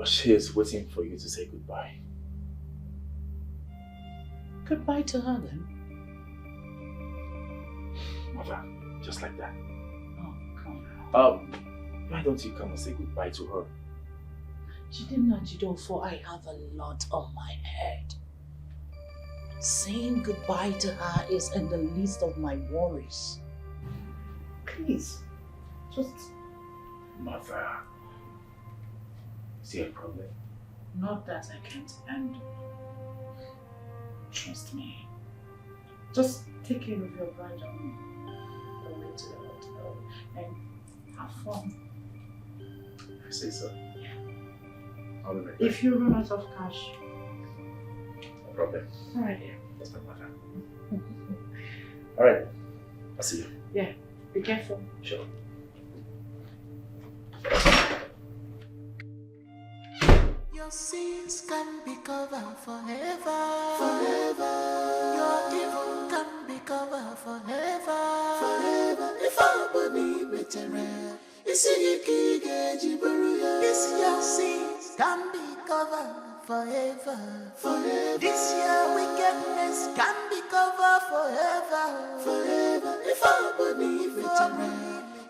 She is waiting for you to say goodbye. Goodbye to her then. Mother, just like that. Oh, come on. Why don't you come and say goodbye to her? For I have a lot on my head. Saying goodbye to her is in the list of my worries. Please, just... Mother, is there a problem? Not that I can't handle. Trust me. Just take care of your brother. Go away to the hotel and have fun. I say so. Yeah. I'll be right back. If you run out of cash. No problem. Alright. Yeah, that's my mother. Alright, I'll see you. Yeah, be careful. Sure. Your sins can be covered forever. Forever. Your evil can be covered forever. Forever. If I believe it, it's your sins can be covered forever. Forever. This year wickedness can be covered forever. Forever. If I believe it,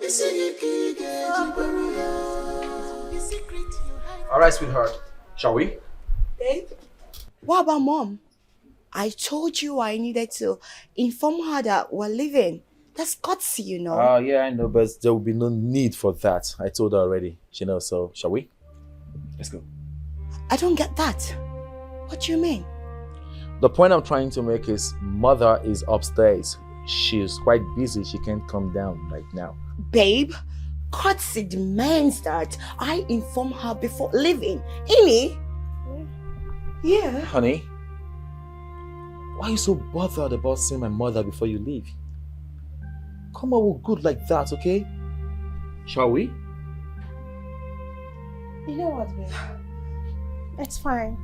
it's All right, sweetheart. Shall we? Babe, what about Mom? I told you I needed to inform her that we're leaving. That's gutsy, you know. Yeah, I know, but there will be no need for that. I told her already. She knows, so shall we? Let's go. I don't get that. What do you mean? The point I'm trying to make is mother is upstairs. She's quite busy. She can't come down right now. Babe, courtesy demands that I inform her before leaving. Inni? Yeah. Honey, why are you so bothered about seeing my mother before you leave? Come on, we're good like that, okay? Shall we? You know what, babe? It's fine.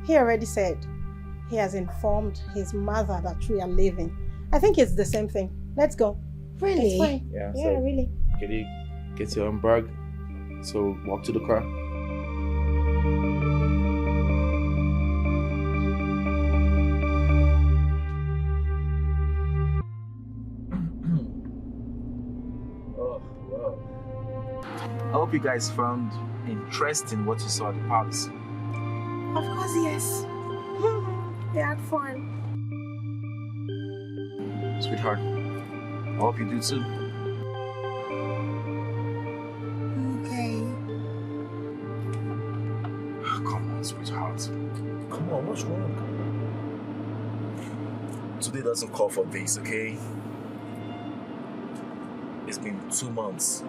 He already said he has informed his mother that we are leaving. I think it's the same thing. Let's go. Really? It's fine. Yeah, Yeah, so really. Can you get your own bag? So walk to the car. Oh, wow. I hope you guys found interesting what you saw at the palace. Of course, yes. We had fun. Sweetheart, I hope you do too. Okay. Come on, sweetheart. Come on, what's wrong? Today doesn't call for this, okay? It's been 2 months.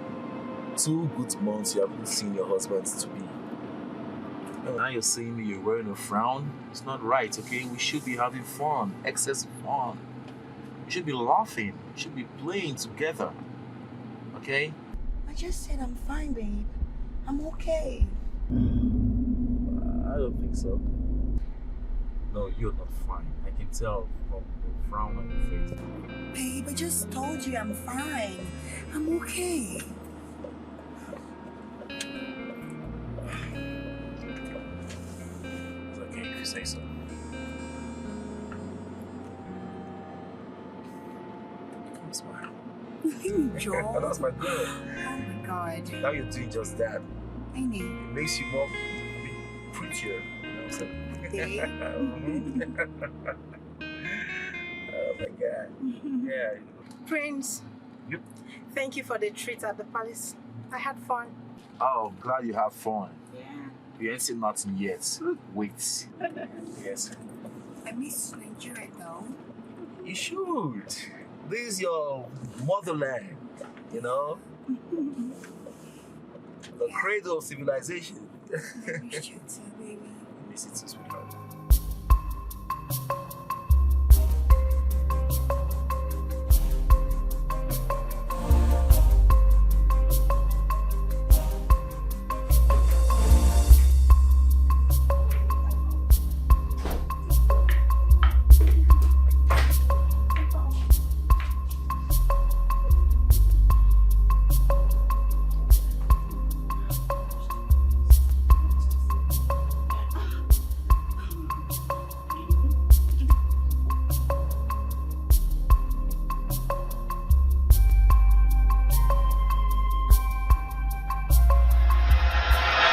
2 good months you haven't seen your husband to be. And now you're saying me you're wearing a frown? It's not right, okay? We should be having fun, excess fun. We should be laughing. We should be playing together. Okay? I just said I'm fine, babe. I'm okay. I don't think so. No, you're not fine. I can tell from the frown on your face. Babe, I just told you I'm fine. I'm okay. It's okay if you say so. Come smile. Joel. That's my girl. Oh my God. Now you're doing just that. I know. It makes you more prettier. You know what I'm saying? Oh my God. Yeah. Prince. Yep. Thank you for the treat at the palace. I had fun. Oh, glad you have fun. Yeah. You ain't seen nothing yet. Wait. Yes. I miss Nigeria though. You should. This is your motherland, you know? The cradle of civilization. I miss you too, baby. I miss it too, sweetheart.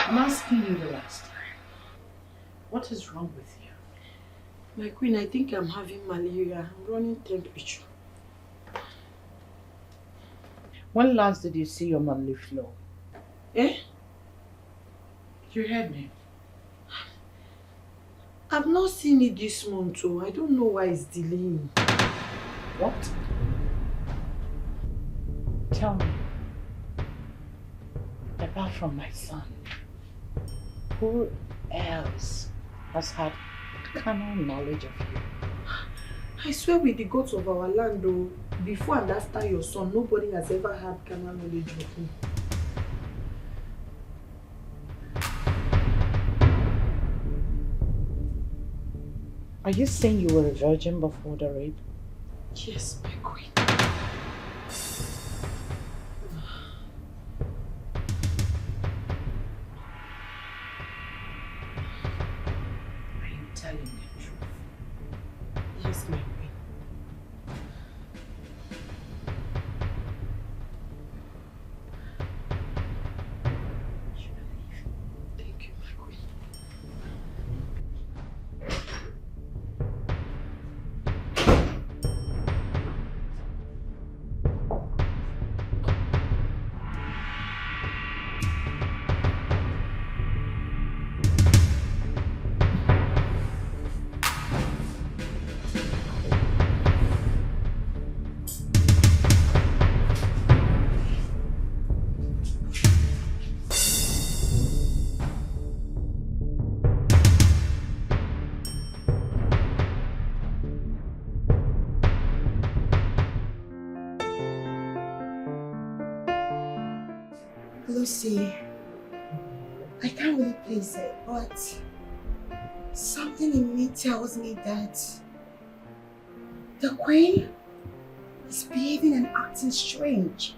I'm asking you the last time. What is wrong with you? My queen, I think I'm having malaria. I'm running temperature. When last did you see your monthly flow? Eh? You heard me. I've not seen it this month, so I don't know why it's delaying. What? Tell me. Apart from my son, who else has had carnal knowledge of you? I swear with the gods of our land, though, before and after your son, nobody has ever had carnal knowledge of him. Are you saying you were a virgin before the rape? Yes, my queen. Are you telling the truth? Yes, my queen. Thank you, my queen. Lucy, I can't really place it, but something in me tells me that the Queen is behaving and acting strange.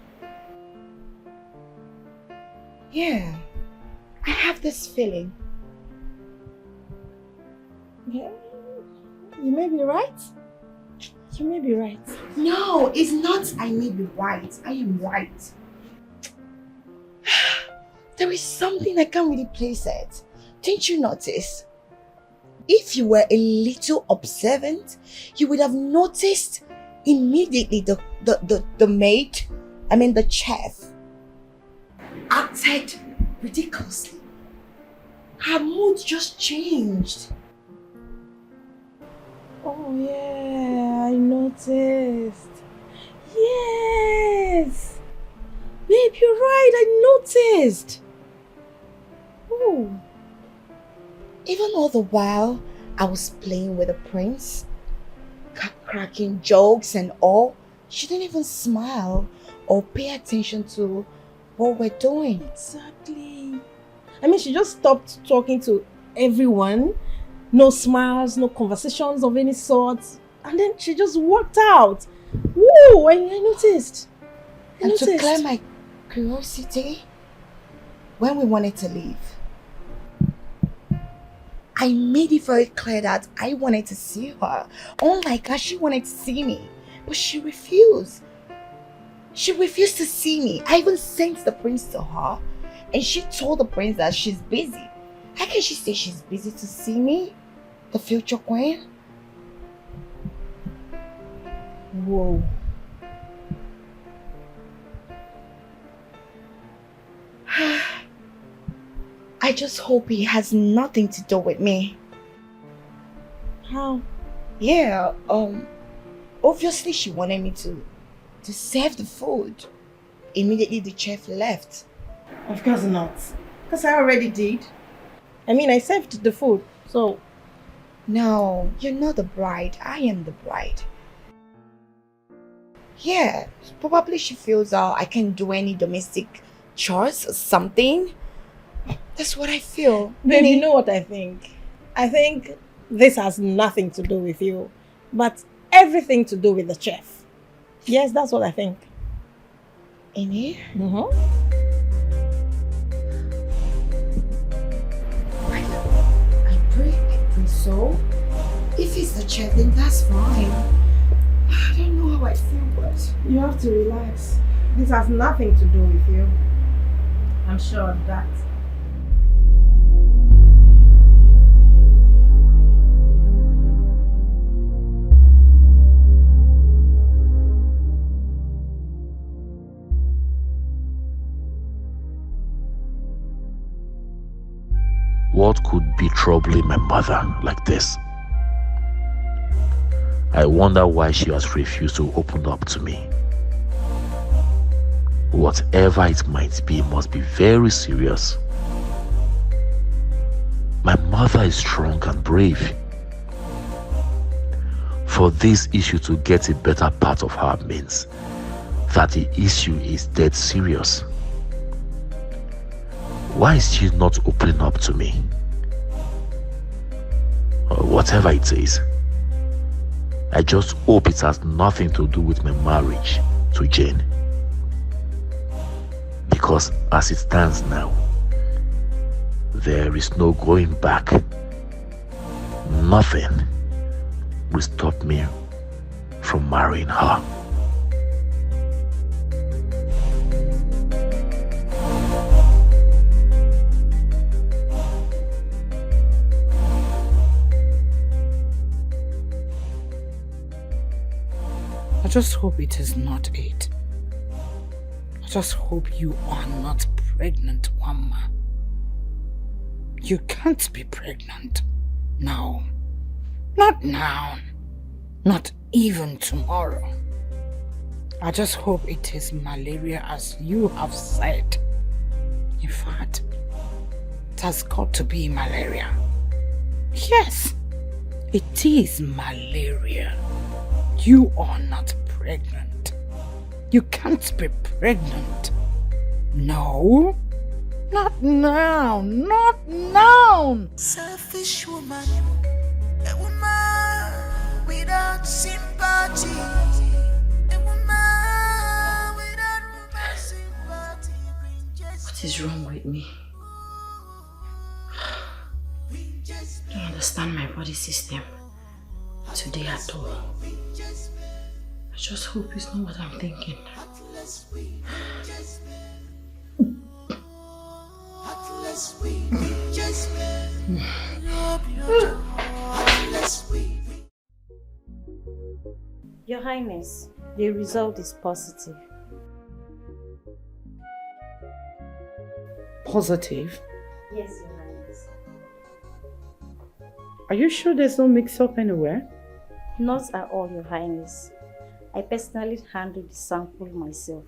Yeah, I have this feeling. Yeah, you may be right. You may be right. No, it's not I may be right. I am right. There is something I can't really place it. Didn't you notice? If you were a little observant, you would have noticed immediately the maid, the chef, acted ridiculously. Her mood just changed. Oh yeah, I noticed. Yes! Babe, you're right, I noticed. Oh. Even all the while I was playing with the prince, cracking jokes and all, she didn't even smile or pay attention to what we're doing. Exactly. She just stopped talking to everyone. No smiles, no conversations of any sort. And then she just walked out. Woo! I noticed. And to clear my curiosity, when we wanted to leave, I made it very clear that I wanted to see her. Unlike her, she wanted to see me. But she refused. She refused to see me. I even sent the prince to her. And she told the prince that she's busy. How can she say she's busy to see me? The future queen? Whoa. I just hope it has nothing to do with me. How? Yeah, obviously she wanted me to serve the food. Immediately the chef left. Of course not. Because I already did. I served the food, so... No, you're not the bride. I am the bride. Yeah, probably she feels I can't do any domestic chores or something. That's what I feel. Babe, you know what I think? I think this has nothing to do with you, but everything to do with the chef. Yes, that's what I think. Amy? Mm-hmm. So, if it's the chef, then that's fine. I don't know how I feel, but... You have to relax. This has nothing to do with you. I'm sure of that. What could be troubling my mother like this? I wonder why she has refused to open up to me. Whatever it might be must be very serious. My mother is strong and brave. For this issue to get a better part of her means that the issue is dead serious. Why is she not opening up to me? Or whatever it is, I just hope it has nothing to do with my marriage to Jane. Because as it stands now, there is no going back. Nothing will stop me from marrying her. I just hope it is not it. I just hope you are not pregnant, Mama. You can't be pregnant. No. Not now. Not even tomorrow. I just hope it is malaria as you have said. In fact, it has got to be malaria. Yes, it is malaria. You are not pregnant. You can't be pregnant. No. Not now, not now. Selfish woman, a woman without sympathy. A woman without woman sympathy. What is wrong with me? I don't understand my body system today at all. I just hope it's not what I'm thinking. Your Highness, the result is positive. Positive? Yes, Your Highness. Are you sure there's no mix-up anywhere? Not at all, Your Highness. I personally handled the sample myself.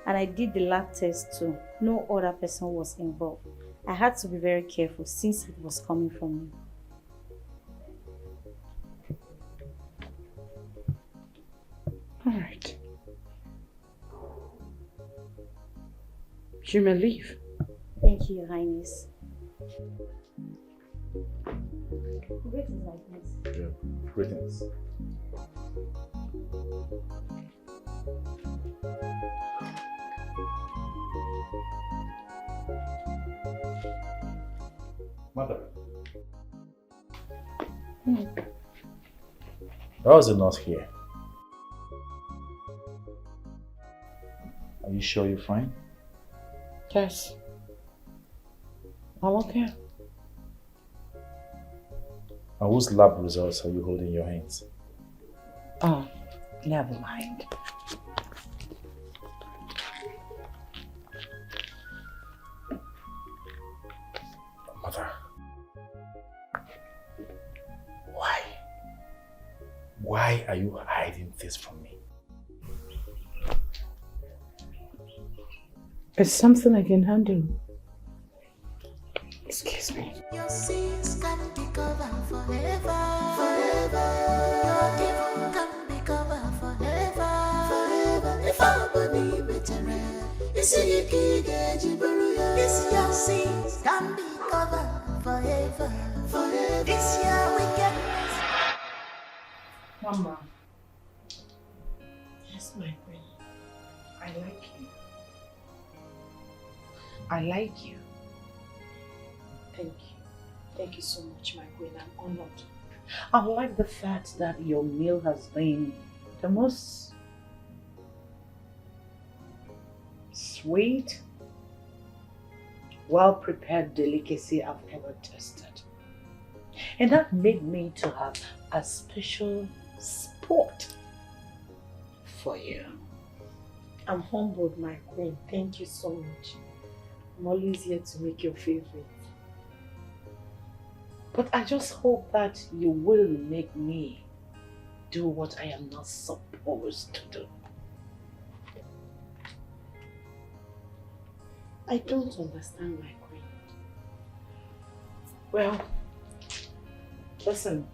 And I did the lab test too. No other person was involved. I had to be very careful since it was coming from me. All right. You may leave. Thank you, Your Highness. Greetings, Highness. Yeah, greetings. Mother. How is it not here? Are you sure you're fine? Yes. I'm okay. And whose lab results are you holding in your hands? Oh, never mind. Mother. Why? Why are you hiding this from me? It's something I can handle. Excuse me. Your sins can be covered forever. Forever. Your evil can be covered forever. Forever. If I believe it, you see you can't get this your sins can be covered forever. Forever. This your wickedness. Mama. Yes, my queen. I like you. I like you. Thank you. Thank you so much, my queen. I'm honored. I like the fact that your meal has been the most sweet, well-prepared delicacy I've ever tasted. And that made me to have a special spot for you. I'm humbled, my queen. Thank you so much. I'm always here to make your favorite. But I just hope that you will make me do what I am not supposed to do. I don't understand, my queen. Well, listen.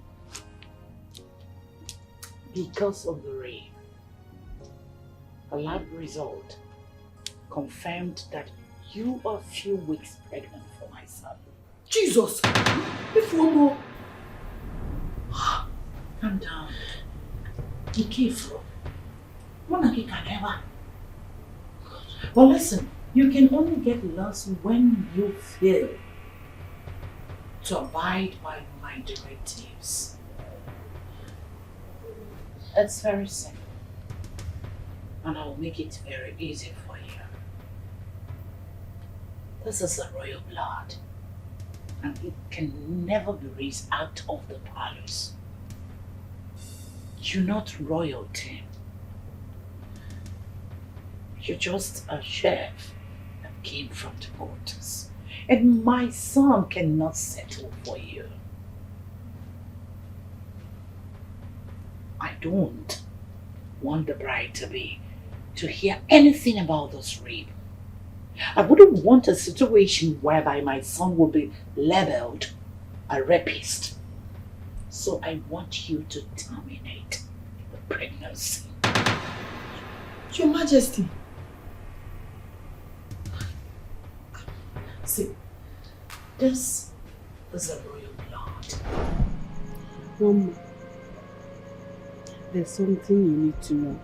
Because of the rain, the lab result confirmed that you are a few weeks pregnant for my son. Jesus! If one more. Calm down. Be careful. Well, listen, you can only get lost when you fail to abide by my directives. It's very simple, and I'll make it very easy for you. This is a royal blood, and it can never be raised out of the palace. You're not royalty. You're just a chef that came from the waters. And my son cannot settle for you. I don't want the bride to hear anything about this rape. I wouldn't want a situation whereby my son will be labeled a rapist. So I want you to terminate the pregnancy. Your Majesty. See, this is a royal blood. Mama, there's something you need to know.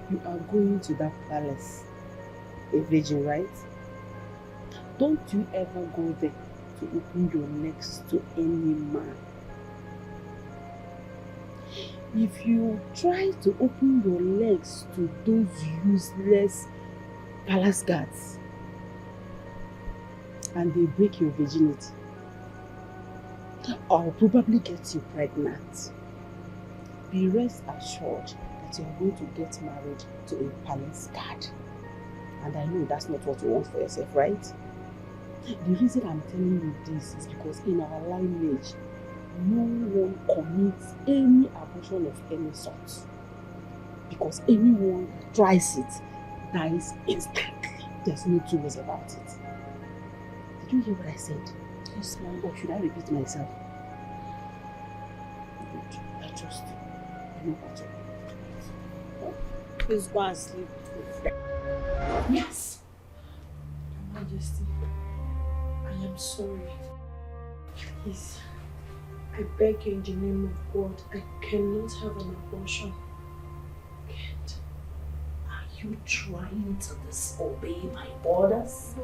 You are going to that palace, a virgin, right? Don't you ever go there to open your legs to any man. If you try to open your legs to those useless palace guards and they break your virginity, I'll probably get you pregnant. Be rest assured that you're going to get married to a palace guard. And I know that's not what you want for yourself, right? The reason I'm telling you this is because in our lineage, no one commits any abortion of any sort. Because anyone who tries it dies instantly. There's no two ways about it. Did you hear what I said? Yes, ma'am. Or should I repeat myself? Good. I trust you. I know what you're doing. Please go and sleep. Yes. Your Majesty, I am sorry. Please, I beg you in the name of God, I cannot have an abortion. Can't. Are you trying to disobey my orders?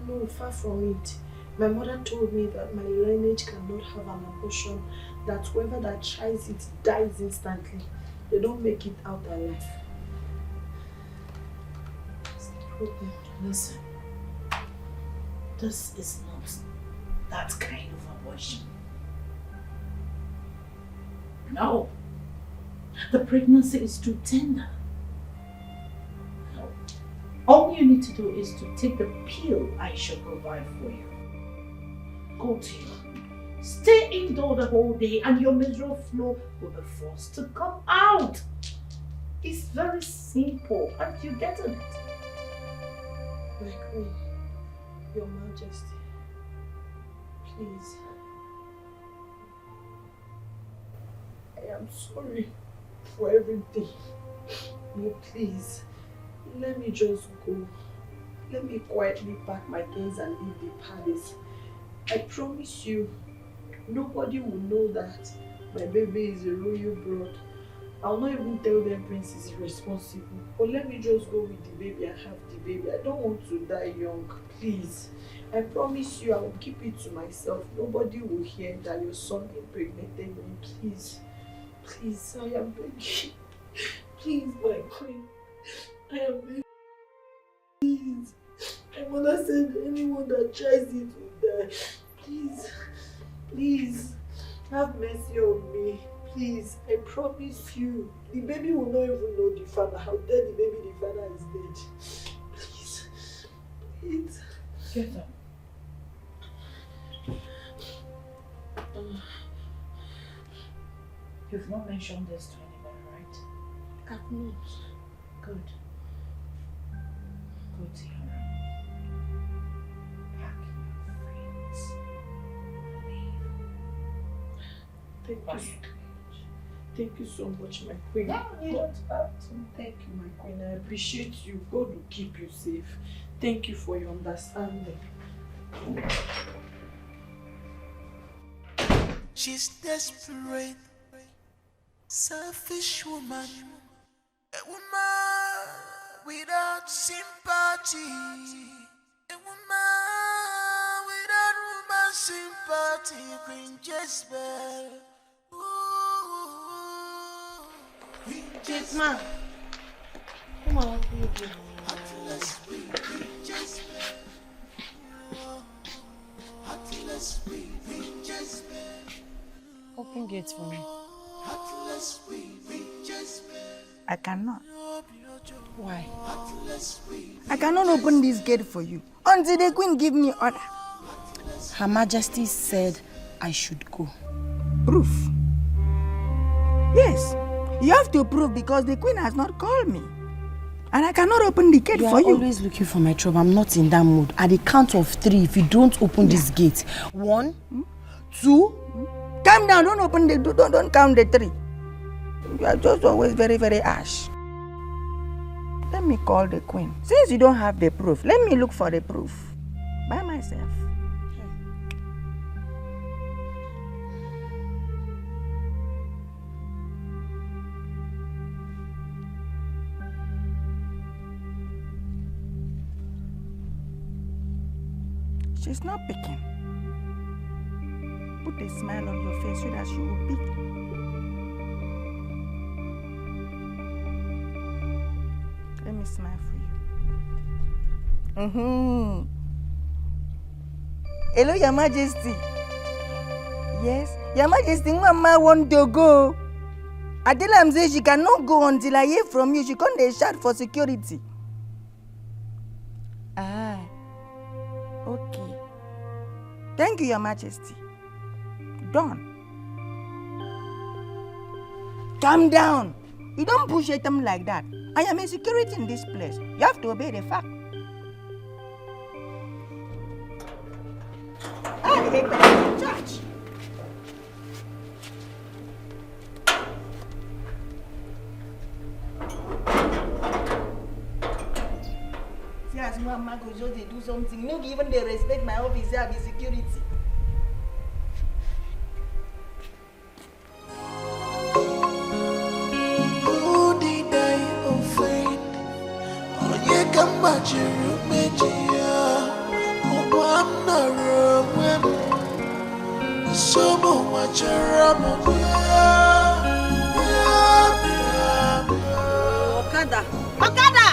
No, far from it. My mother told me that my lineage cannot have an abortion, that whoever that tries it dies instantly. They don't make it out alive. That's the problem. Listen, this is not that kind of abortion. No. The pregnancy is too tender. No. All you need to do is to take the pill I shall provide for you. Go to your room. Stay indoors the whole day and your menstrual flow will be forced to come out. It's very simple and you get it. My queen, your Majesty, please. I am sorry for everything. No, please, let me just go. Let me quietly pack my things and leave the palace. I promise you, nobody will know that my baby is a royal blood. I'll not even tell them Prince is irresponsible. But let me just go with the baby and have the baby. I don't want to die young, please. I promise you I will keep it to myself. Nobody will hear that your son impregnated me, please. Please, I am begging. Please, my queen. I am begging. Please. My mother said anyone that tries it will die. Please. Please. Have mercy on me. Please. I promise you. The baby will not even know the father. How dare the baby the father is dead. Please. Please. Get up. You've not mentioned this to anybody, right? I've not. Good. Go to your room. Pack your things. Leave. Thank you so much, my queen. No, you don't have to. Thank you, my queen. I appreciate you. God will keep you safe. Thank you for your understanding. She's desperate, selfish woman, a woman without sympathy, a woman without woman sympathy, Queen Jezebel. Queen Jezebel. Come on, what are you doing? Queen Jezebel. Queen Jezebel. Open gates for me. I cannot. Why? I cannot open this gate for you until the queen give me order. Her Majesty said I should go. Proof? Yes. You have to prove because the queen has not called me. And I cannot open the gate for you. You are always looking for my trouble. I'm not in that mood. At the count of 3, if you don't open this gate. 1, 2. Calm down. Don't open the door. Don't count the 3. You are just always very, very harsh. Let me call the queen. Since you don't have the proof, let me look for the proof by myself. She's not picking. Put a smile on your face so that she will pick. Let me smile for you. Hello, Your Majesty. Yes, Your Majesty, Mama want to go. Adela says she cannot go until I hear from you. She can't shout for security. Ah, okay. Thank you, Your Majesty. Done. Calm down. You don't push them like that. I am a security in this place. You have to obey the fact. I hate that church. See, as Mama goes, they do something. No, even they respect my office, they have security. Okada! Okada!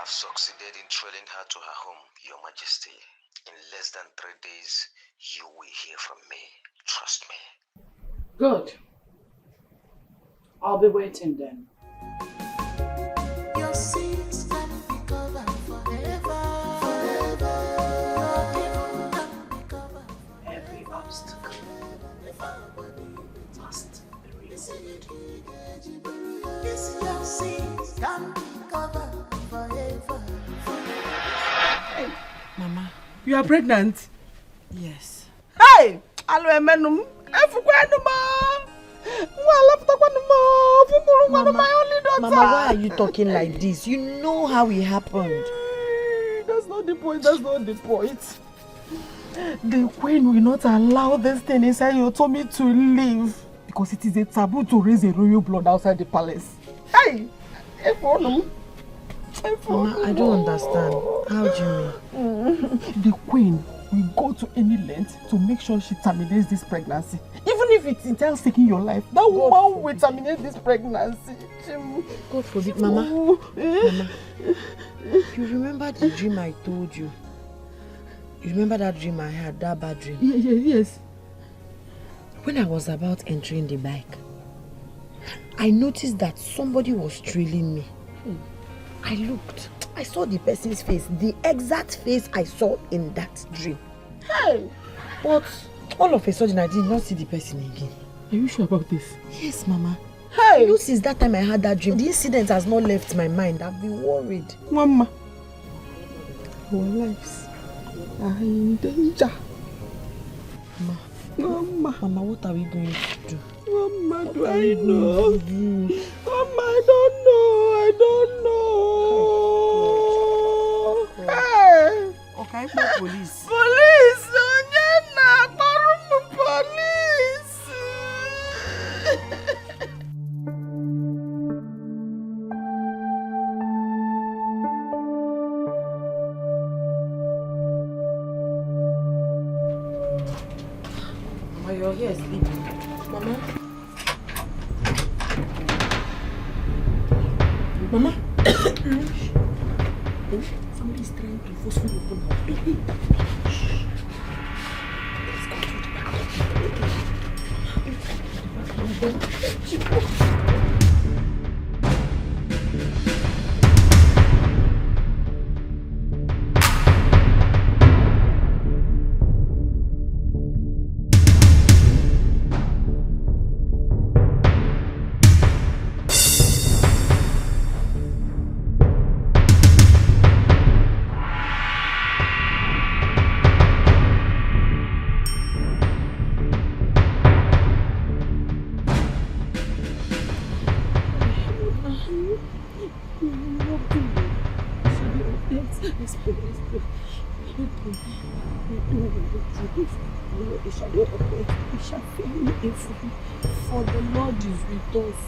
Succeeded in trailing her to her home, Your Majesty. In less than 3 days, you will hear from me. Trust me. Good. I'll be waiting then. Your sins can be covered forever. Every obstacle must be removed. Yes, your sins can be covered forever. Hey, Mama. You are pregnant? Yes. Hey! Mama, Mama, why are you talking like this? You know how it happened. That's not the point. That's not the point. The queen will not allow this thing inside your tummy to live because it is a taboo to raise a royal blood outside the palace. Hey! Mama, I don't understand. How do you mean? The queen will go to any length to make sure she terminates this pregnancy. Even if it entails taking your life, that woman will terminate this pregnancy. God forbid, Mama. Mama, you remember the dream I told you? You remember that dream I had, that bad dream? Yes. When I was about entering the bike, I noticed that somebody was trailing me. I looked. I saw the person's face, the exact face I saw in that dream. Hey! But all of a sudden, I did not see the person again. Are you sure about this? Yes, Mama. Hey! You know, since that time I had that dream, the incident has not left my mind. I've been worried. Mama, our lives are in danger. Mama, what are we going to do? Mama, do I know? Mama, I don't know. Hey! Okay, police. Police! Police! Mama, you're here sleeping. Mama? Mama? Somebody's trying to forcefully open our door. Let's go to the back. For the Lord is with us.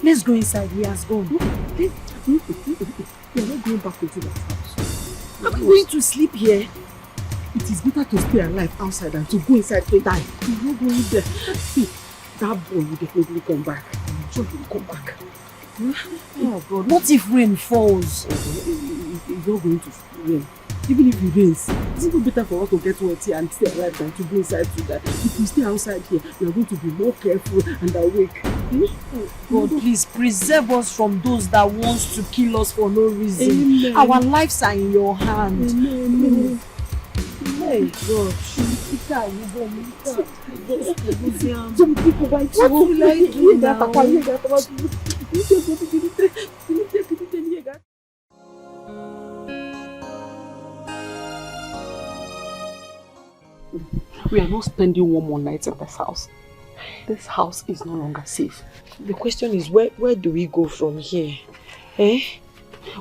Let's go inside. He has gone. We are not going back into that house. Are we going to sleep here? It is better to stay alive outside than to go inside to die. We are not going there. See, that boy will definitely come back. I'm sure he will come back. Oh God, what if rain falls? It's not going to rain. Even if it rains, it's even better for us to get wet and stay alive than to go inside to die. If we stay outside here, we are going to be more careful and awake. God, please preserve us from those that wants to kill us for no reason. Amen. Our lives are in your hand. Amen. Hey God. What will I do now? We are not spending one more night in this house. This house is no longer safe. The question is, where do we go from here? Eh?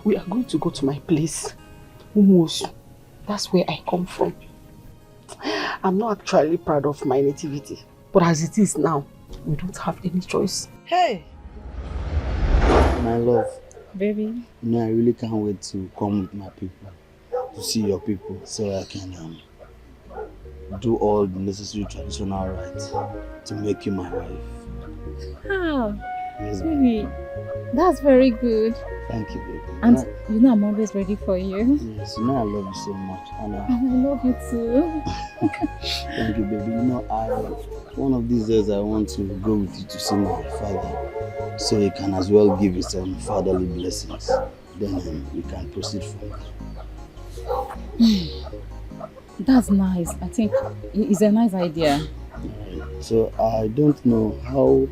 We are going to go to my place, Umuosu. That's where I come from. I'm not actually proud of my nativity, but as it is now, we don't have any choice. Hey! My love. Baby. You know, I really can't wait to come with my people, to see your people, so I can do all the necessary traditional rites to make you my wife. Ah, Yes, baby, that's very good. Thank you, baby. And you know I'm always ready for you. Yes, you know I love you so much. And I love you too. thank you, baby. You know, one of these days I want to go with you to see my father, so he can as well give you some fatherly blessings. Then we can proceed from there. That's nice. I think it's a nice idea. So I don't know, how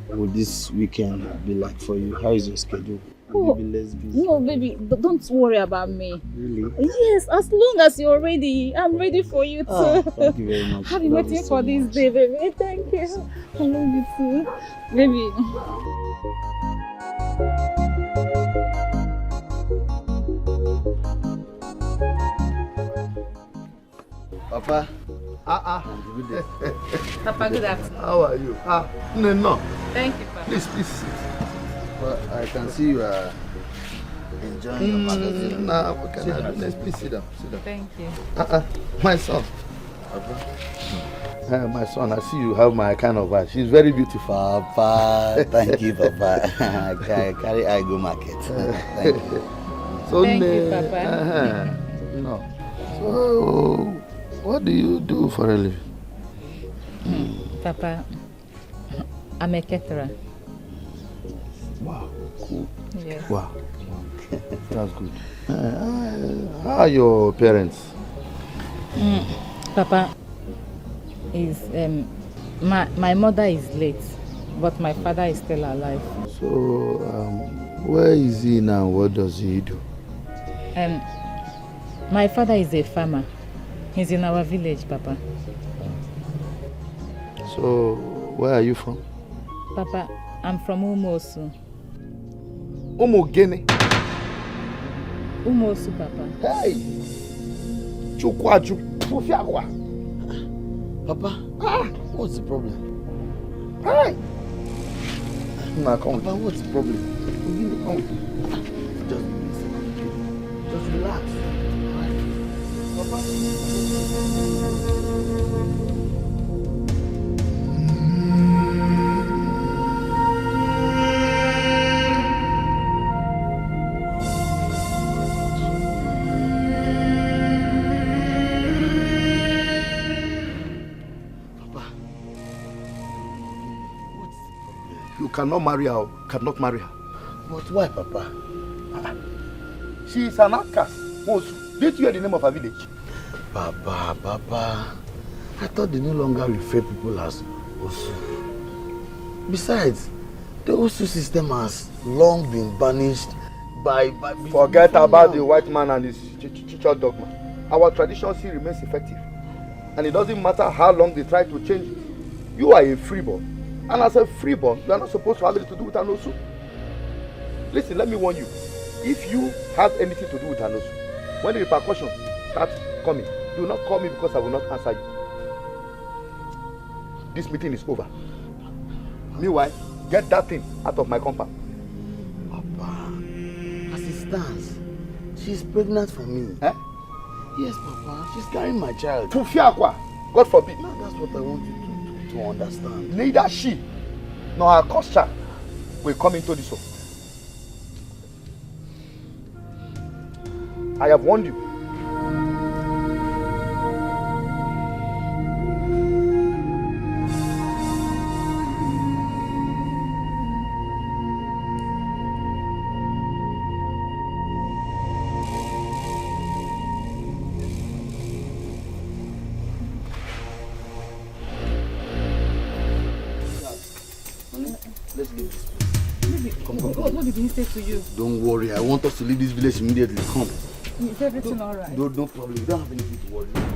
would this weekend be like for you? How is your schedule? Have you been less busy? No, baby, don't worry about me. Really? Yes, as long as you're ready, I'm ready for you too. Oh, thank you very much. I've been Love waiting you so for this much. day, baby. Thank you. I love you too. Baby. Papa. Papa, good afternoon. How are you? No. Thank you, Papa. Please sit. Well, I can see you are enjoying your magazine. Nah, what can I do next? Please sit down. Thank you. My son. Papa. My son, I see you have my kind of eye. She's very beautiful. Papa, thank you, Papa. Carry I go market. Thank you. So, Thank you, Papa. No. So, what do you do for a living? Papa, I'm a caterer. Wow, cool. Yes. Wow. That's good. How are your parents? Papa, my mother is late, but my father is still alive. So, where is he now? What does he do? My father is a farmer. He's in our village, Papa. So, where are you from? Papa, I'm from Umosu. Umogene. Umosu, Papa. Hey! Chukwaju. Pufiakwa. Papa, what's the problem? Hey! Nah, come. Papa, what's the problem? Just relax. You cannot marry her, cannot marry her. But why, Papa? She is an outcast. Did you hear the name of her village? Papa, I thought they no longer refer people as Osu. Besides, the Osu system has long been banished by Forget about the white man and his church dogma. Our tradition still remains effective. And it doesn't matter how long they try to change it. You are a freeborn. And as a freeborn, you are not supposed to have anything to do with an Osu. Listen, let me warn you. If you have anything to do with an Osu, when the repercussions start coming, do not call me because I will not answer you. This meeting is over. Meanwhile, get that thing out of my compound. Papa, as it stands, she's pregnant for me. Eh? Yes, Papa, she's carrying my child. Pufiakwa, God forbid. No, that's what I want you to understand. Neither she nor her cursed child will come into this home. I have warned you. Let's leave this place. Baby, what did he say to you? Don't worry, I want us to leave this village immediately. Come. Is everything alright? No problem. You don't have anything to worry about.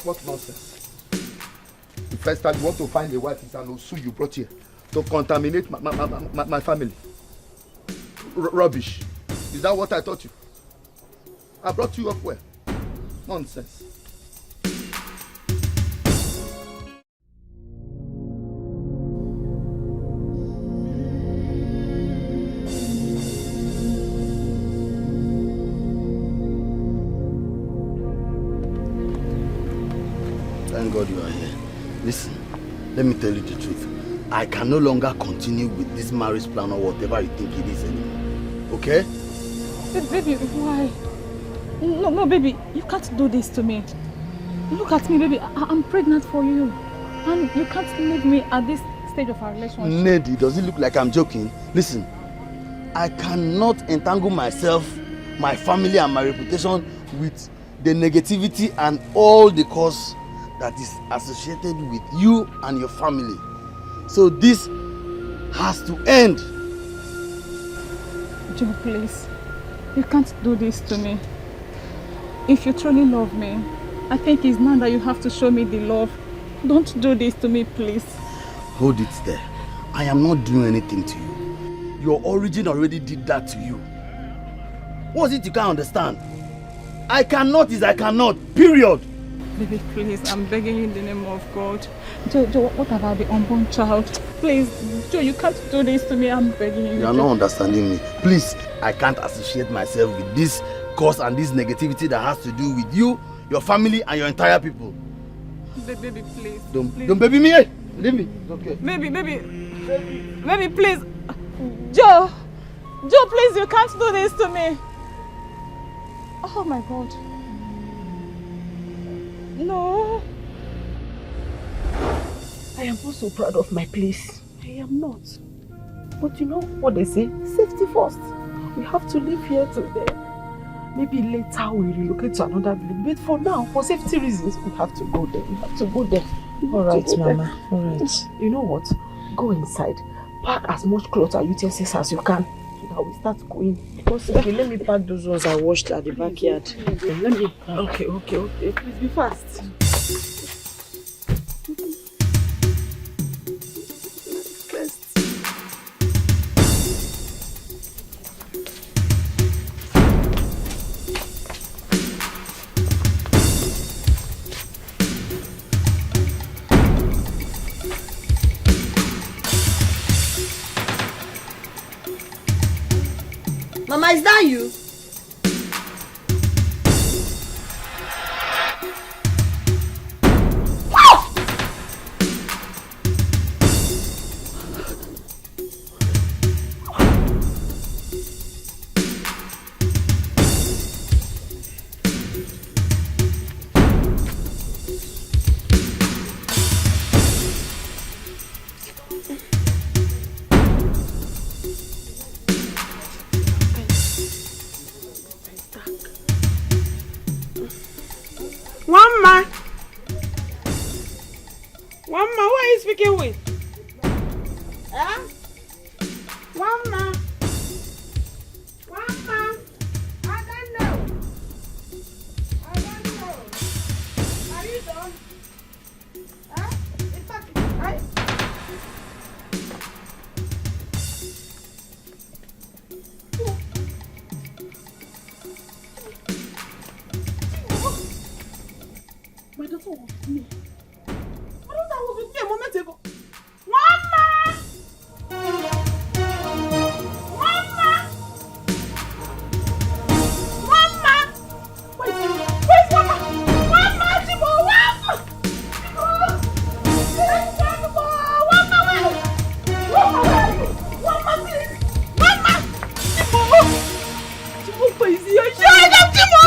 What nonsense? The first time you want to find a wife is an Osu you brought here to contaminate my family. Rubbish. Is that what I taught you? I brought you up well. Nonsense. Thank God you are here. Listen, let me tell you the truth. I can no longer continue with this marriage plan or whatever you think it is anymore. Okay? Baby, why? No, baby, you can't do this to me. Look at me, baby. I'm pregnant for you. And you can't leave me at this stage of our relationship. Ned, does it look like I'm joking? Listen, I cannot entangle myself my family and my reputation with the negativity and all the cause that is associated with you and your family. So this has to end. Joe, please. You can't do this to me. If you truly love me, I think it's now that you have to show me the love. Don't do this to me, please. Hold it there. I am not doing anything to you. Your origin already did that to you. What's it you can't understand? I cannot is I cannot. Period. Baby, please, I'm begging you in the name of God. Joe, what about the unborn child? Please, Joe, you can't do this to me. I'm begging you. You are not understanding me. Please, I can't associate myself with this cause and this negativity that has to do with you, your family, and your entire people. Baby, please. Don't baby me. Leave me. It's okay. Baby, please. Joe, please, you can't do this to me. Oh my God. No. I am not so proud of my place. I am not. But you know what they say? Safety first. We have to live here today. Maybe later we relocate to another village. But for now, for safety reasons, we have to go there. We have to go there. Alright, Mama. Alright. You know what? Go inside. Pack as much clothes and utensils as you can. So that we start going. Okay, let me pack those ones I washed at the backyard. Let me. Okay. Please be fast. Mama, is that you? Mama, who are you speaking with? Huh? Mama. Mama. I don't know. Are you done? Huh? It's okay, right? My daughter was with me. My daughter was with me a moment ago. Mama! Mama! Mama! Where's Mama? Mama! Chibo! Mama! Chibo! Chibo! Mama, where? Mama, where are you? Mama, please! Mama! Chibo! Chibo, please! Shut up, Chibo!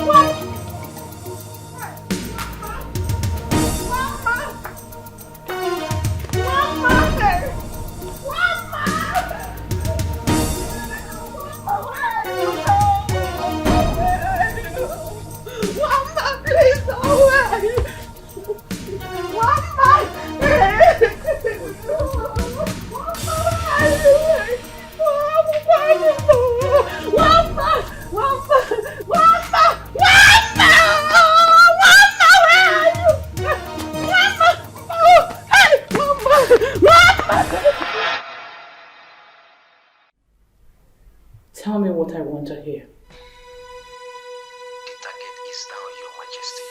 Mama! Tell me what I want to hear. The target is now Your Majesty.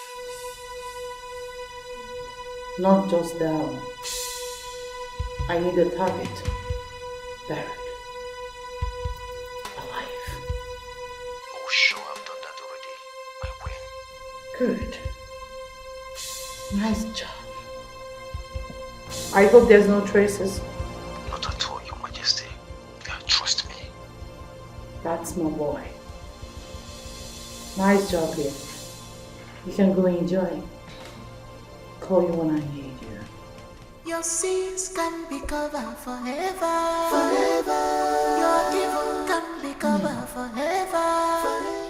Not just down. I need a target. Buried. Alive. Oh, sure, I've done that already, my queen. Good. Nice job. I hope there's no traces. Not at all, Your Majesty. Trust me. That's my boy. Nice job here. You can go enjoy. Call you when I need you. Your sins can be covered forever. Forever. Your evil can be covered forever. Forever.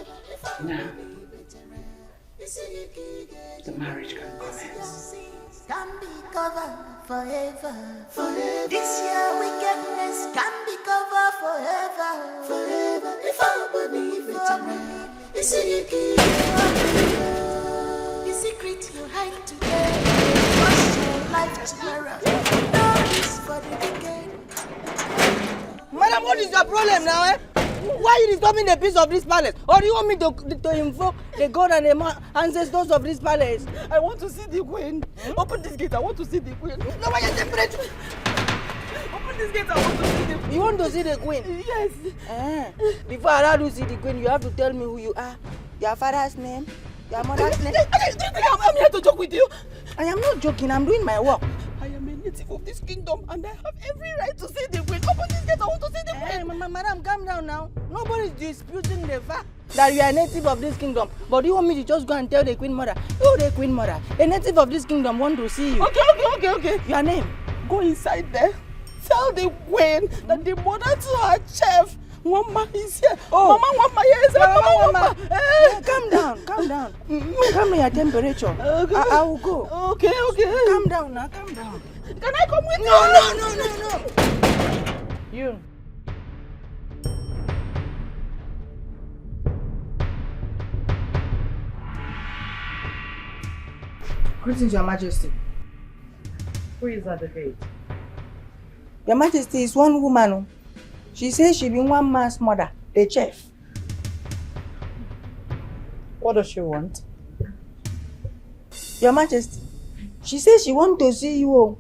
Now, the marriage can commence. Can be covered forever. This year wickedness can be covered forever. If I believe it, the secret you hide today, what's your life tomorrow? No is for the wicked. Madam, what is your problem now, eh? Why are you disturbing the peace of this palace? Or do you want me to invoke the god and the ancestors of this palace? I want to see the queen. Open this gate, I want to see the queen. No, why are you temperature? Open this gate, I want to see the queen. You want to see the queen? Yes. Before I allow you to see the queen, you have to tell me who you are. Your father's name, your mother's name. Do you think I'm here to joke with you? I am not joking, I'm doing my work. I am a native of this kingdom and I have every right to see the queen. Open this gate, I want to see the queen. Madam, calm down now. Nobody is disputing the fact that you are a native of this kingdom. But you want me to just go and tell the queen mother? Oh, the queen mother. A native of this kingdom want to see you. Okay. Your name? Go inside there. Tell the queen that the mother to her chef, Wamba is here. Oh. Mama Wamba is here. Mama. Calm down. Calm down your temperature. Okay. I will go. Okay. Calm down now, calm down. Can I come with you? No. You. Greetings, Your Majesty. Who is at the gate? Your Majesty is one woman. She says she be one man's mother, the chef. What does she want? Your Majesty, she says she want to see you.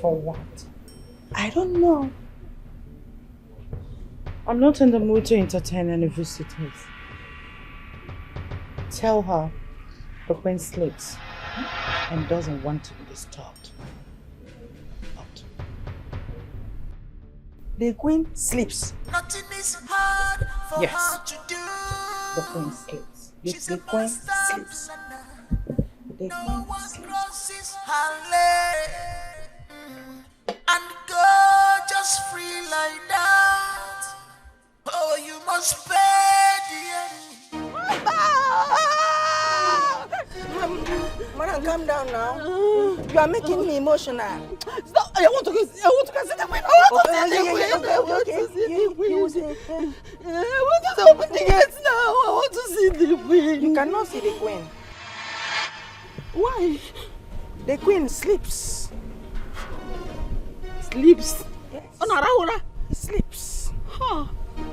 For what? I don't know. I'm not in the mood to entertain any visitors. Tell her the queen sleeps and doesn't want to be disturbed. The queen sleeps. Nothing is hard for Yes. her to do. The queen sleeps. Yes, the queen sleeps. The No queen one sleeps. crosses her leg and go just free like that. Oh, you must pay the Madam, calm down now. You are making me emotional. Stop. I want to go see the queen. I want to see the queen. I want to see the queen. I want to open the gates now. I want to see the queen. You cannot see the queen. Why? The queen sleeps. Sleeps? Yes. Onara. Sleeps. Huh.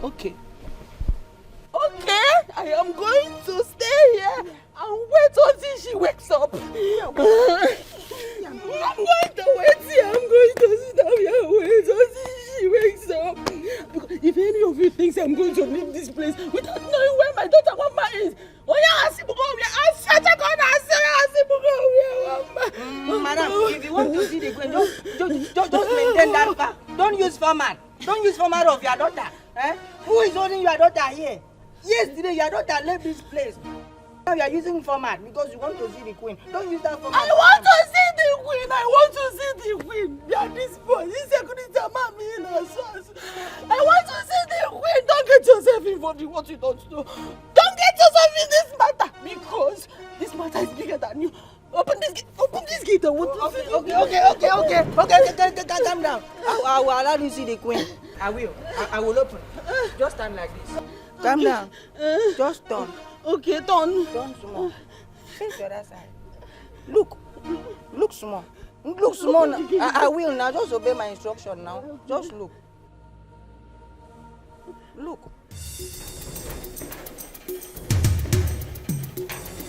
Okay, I am going to stay here and wait until she wakes up. I'm going to wait here. I'm going to sit down here and wait until she wakes up. Because if any of you thinks I'm going to leave this place without knowing where my daughter Wamba is, Madam, if you want to see the queen, just maintain that fact. Don't use format. Don't use format of your daughter. Who is holding your daughter here? Yesterday, your daughter left this place. Now you are using format because you want to see the queen. Don't use that format. I want to see the queen. I want to see the queen. They are this boy. This security man me in a source. I want to see the queen. Don't get yourself involved in what you don't know. Don't get yourself in this matter because this matter is bigger than you. Open this gate. I want to see the queen. Okay, calm down. I will allow you to see the queen. I will open. Just stand like this. Calm down. Just turn. Okay, turn. Turn small. Face the other side. Look small. Look small now. I will now. Just obey my instruction now. Just look. Look.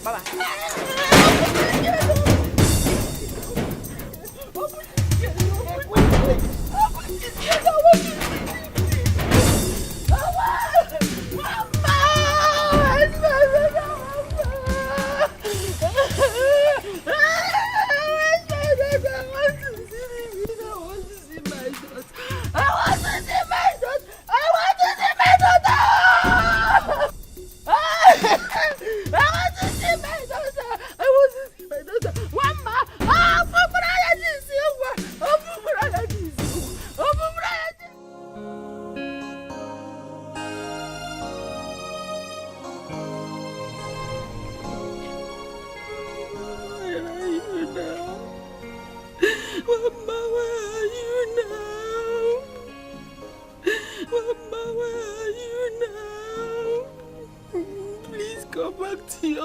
Baba. I want to see my daughter.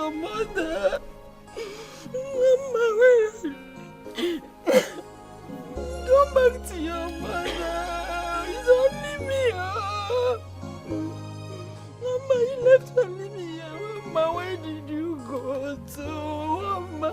your mother. Mama, where are you? Come back to your mother. It's only me. Mama, you left only me. Mama, where did you go to? Mama.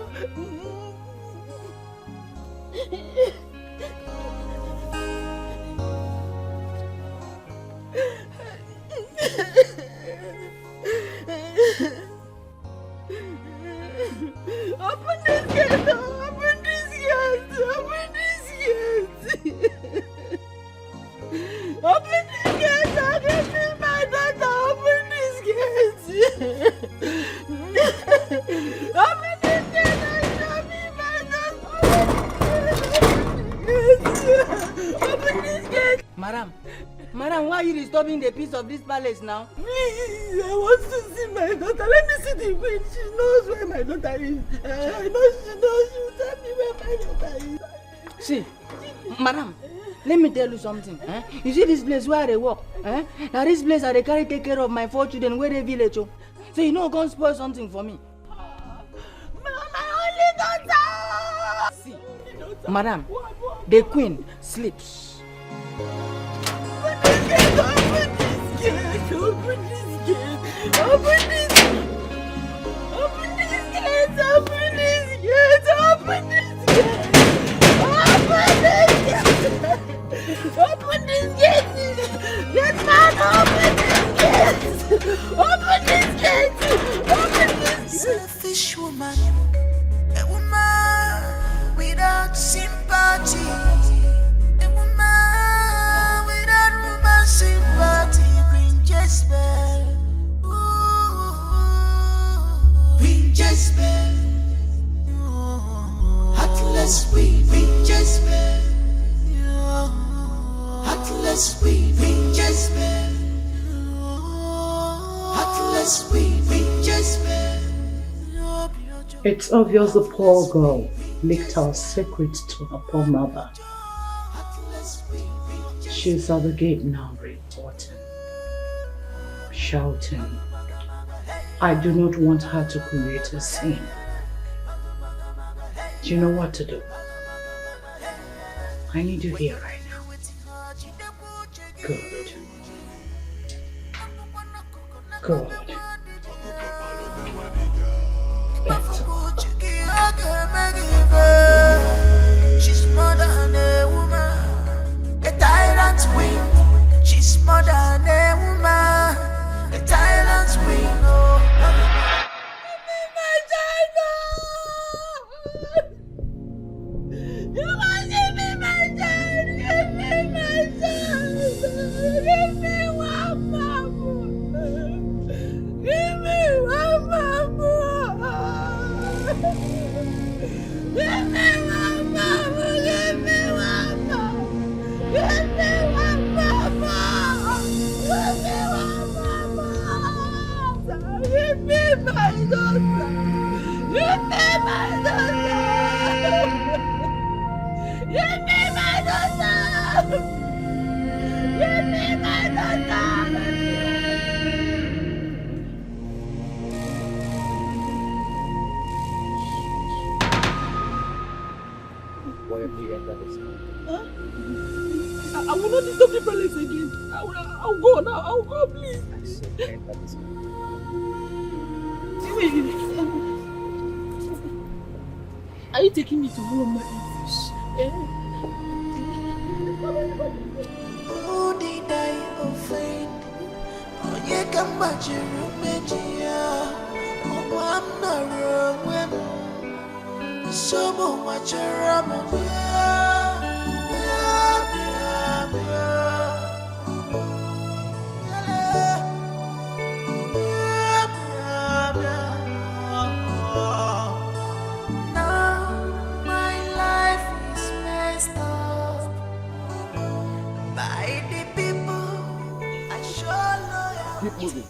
Open this gate! Open this gate! Open this gate! Open this gate! I can see my daughter! Open this gate! Open this gate! I can see my daughter! Open this gate! Madam, why are you disturbing the peace of this palace now? Please, I want to see my daughter. Let me see the queen. She knows where my daughter is. I know she knows. She will tell me where my daughter is. See, madam, let me tell you something. You see this place where they work? Now this place I carry take care of my 4 children where they village. So you know, go spoil something for me. My only daughter. See, madam, the queen sleeps. Open this gate! Open this gate! Open this gate! Open this gate! Open this gate! Open this gate! Open this gate! Get back! Open this gate! Open this gate! Open this gate! Selfish woman, a woman without sympathy, a woman without woman sympathy, Queen Jezebel, Queen Jezebel, heartless Queen Jezebel, heartless Queen Jezebel, heartless Queen Jezebel. It's obvious the poor girl leaked our secret to her poor mother. She's at the gate now, reporting, shouting. I do not want her to create a scene. Do you know what to do? I need you here right now. Good. Good. She's more than a woman, a tyrant queen. She's more than a woman, a tyrant queen. Oh, You must give me my child! Give me my child! Give me one mama! Give me one mama! Give me one mama! Give me one mama! Give me one mama! Give me one mama! Give me my daughter! Give me my daughter! Give me my daughter! Give me my daughter! Why have you entered this house? I will not disturb the palace again. I'll go now. I'll go, please. I said enter this house. Are you taking me to one of my uncles? who did I offend? Oh, you can match your roommate. Oh, I'm not wrong with so much around me. Keep moving.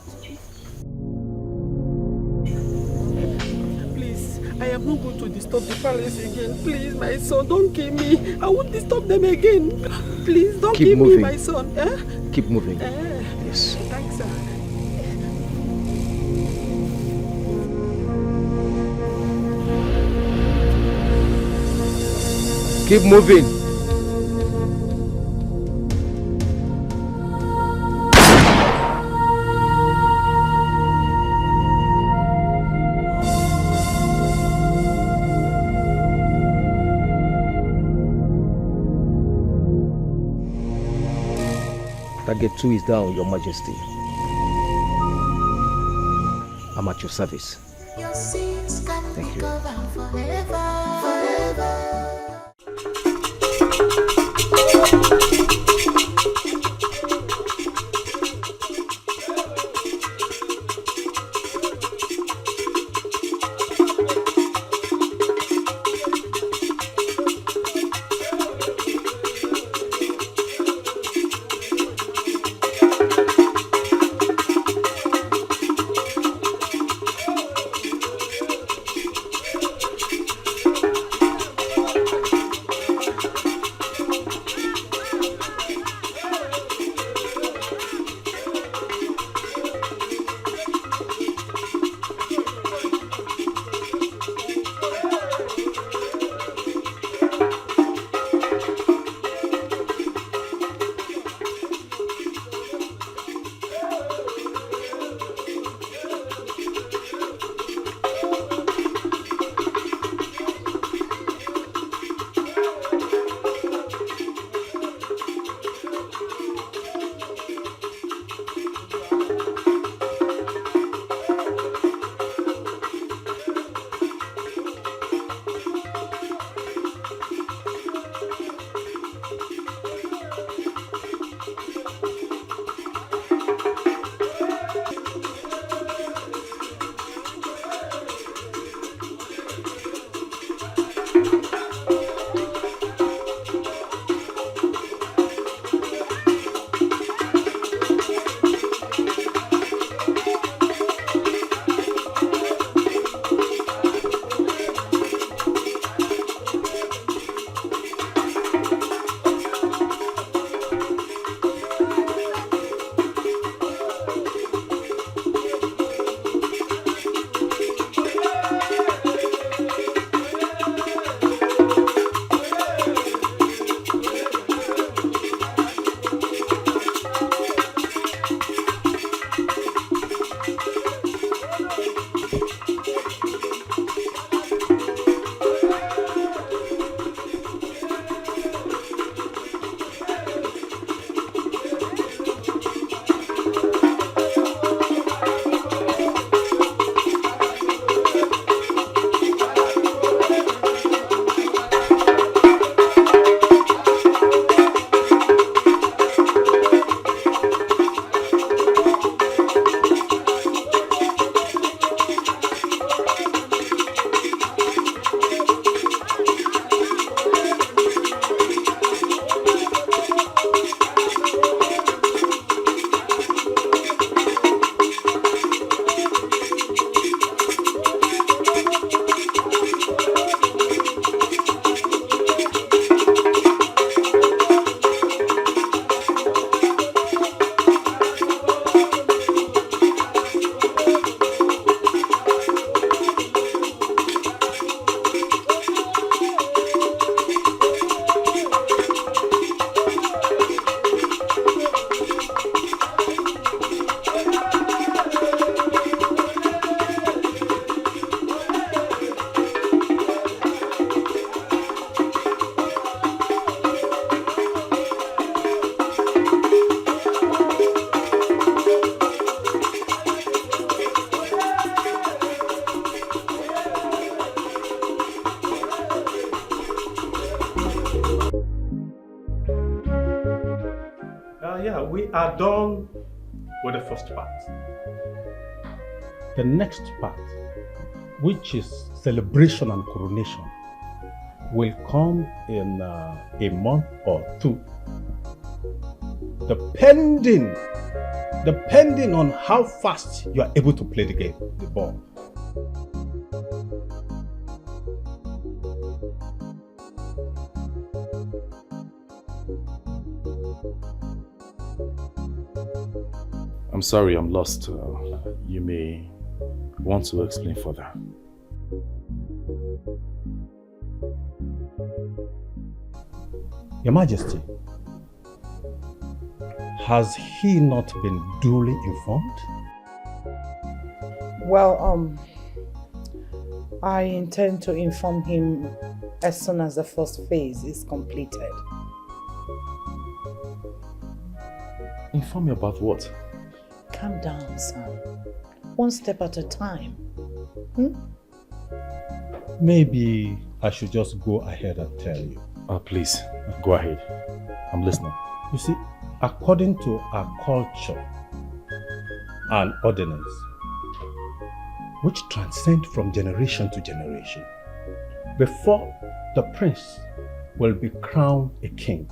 Please, I am not going to disturb the palace again. Please, my son, don't kill me. I won't disturb them again. Please, don't kill me, my son. Keep moving. Yes. Thanks, sir. Keep moving. Target 2 is down, Your Majesty. I'm at your service. Your sins can Thank be you. covered forever, forever. Yeah, we are done with the first part. The next part, which is celebration and coronation, will come in a month or two. Depending on how fast you are able to play the game, the ball. I'm sorry, I'm lost. You may want to explain further. Your Majesty, has he not been duly informed? Well, I intend to inform him as soon as the first phase is completed. Inform me about what? Calm down, son. One step at a time. Maybe I should just go ahead and tell you. Oh, please, go ahead. I'm listening. You see, according to our culture and ordinance, which transcend from generation to generation, before the prince will be crowned a king,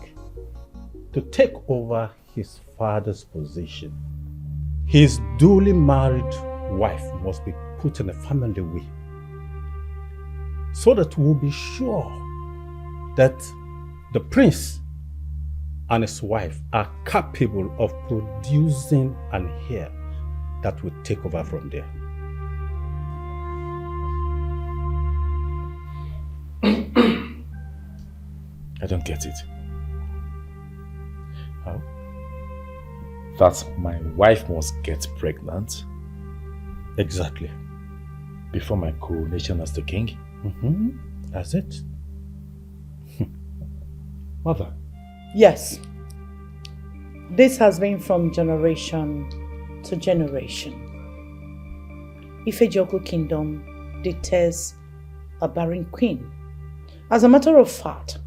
to take over his father's position, his duly married wife must be put in a family will, so that we'll be sure that the prince and his wife are capable of producing an heir that will take over from there. I don't get it. How? That my wife must get pregnant? Exactly. Before my coronation as the king? That's it. Mother. Yes. This has been from generation to generation. Ifejoko Kingdom deters a barren queen. As a matter of fact,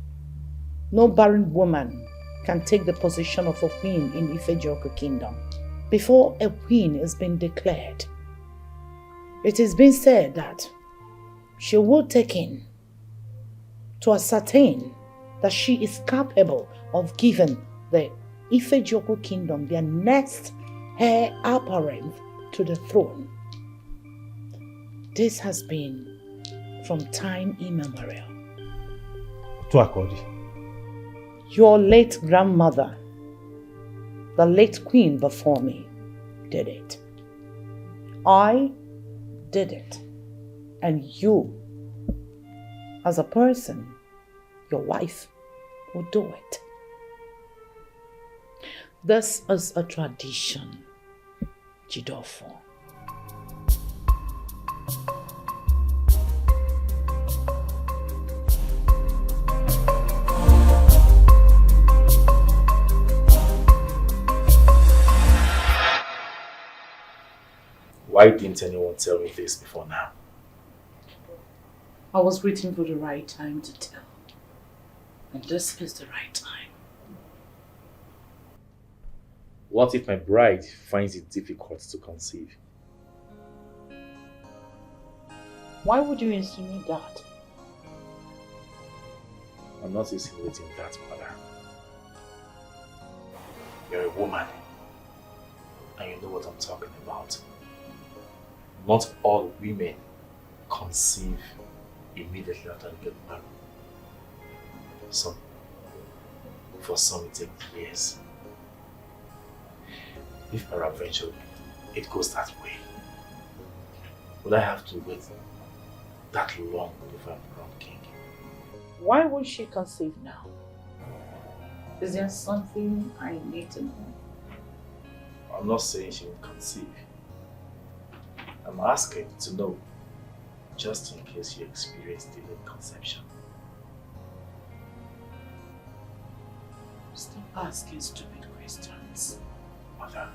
no barren woman can take the position of a queen in Ifejoko Kingdom. Before a queen has been declared, it has been said that she will take in to ascertain that she is capable of giving the Ifejoko Kingdom their next heir apparent to the throne. This has been from time immemorial. Tuakodi. Your late grandmother, the late queen before me, did it. I did it. And you, as a person, your wife, will do it. This is a tradition, Jidofo. Why didn't anyone tell me this before now? I was waiting for the right time to tell. And this is the right time. What if my bride finds it difficult to conceive? Why would you insinuate that? I'm not insinuating that, mother. You're a woman, and you know what I'm talking about. Not all women conceive immediately after they get married. For some it takes years. If peradventure it goes that way, would I have to wait that long before I'm crowned king? Why would she conceive now? Is there something I need to know? I'm not saying she will conceive. I'm asking to know, just in case you experience delayed conception. Stop asking stupid questions. Mother,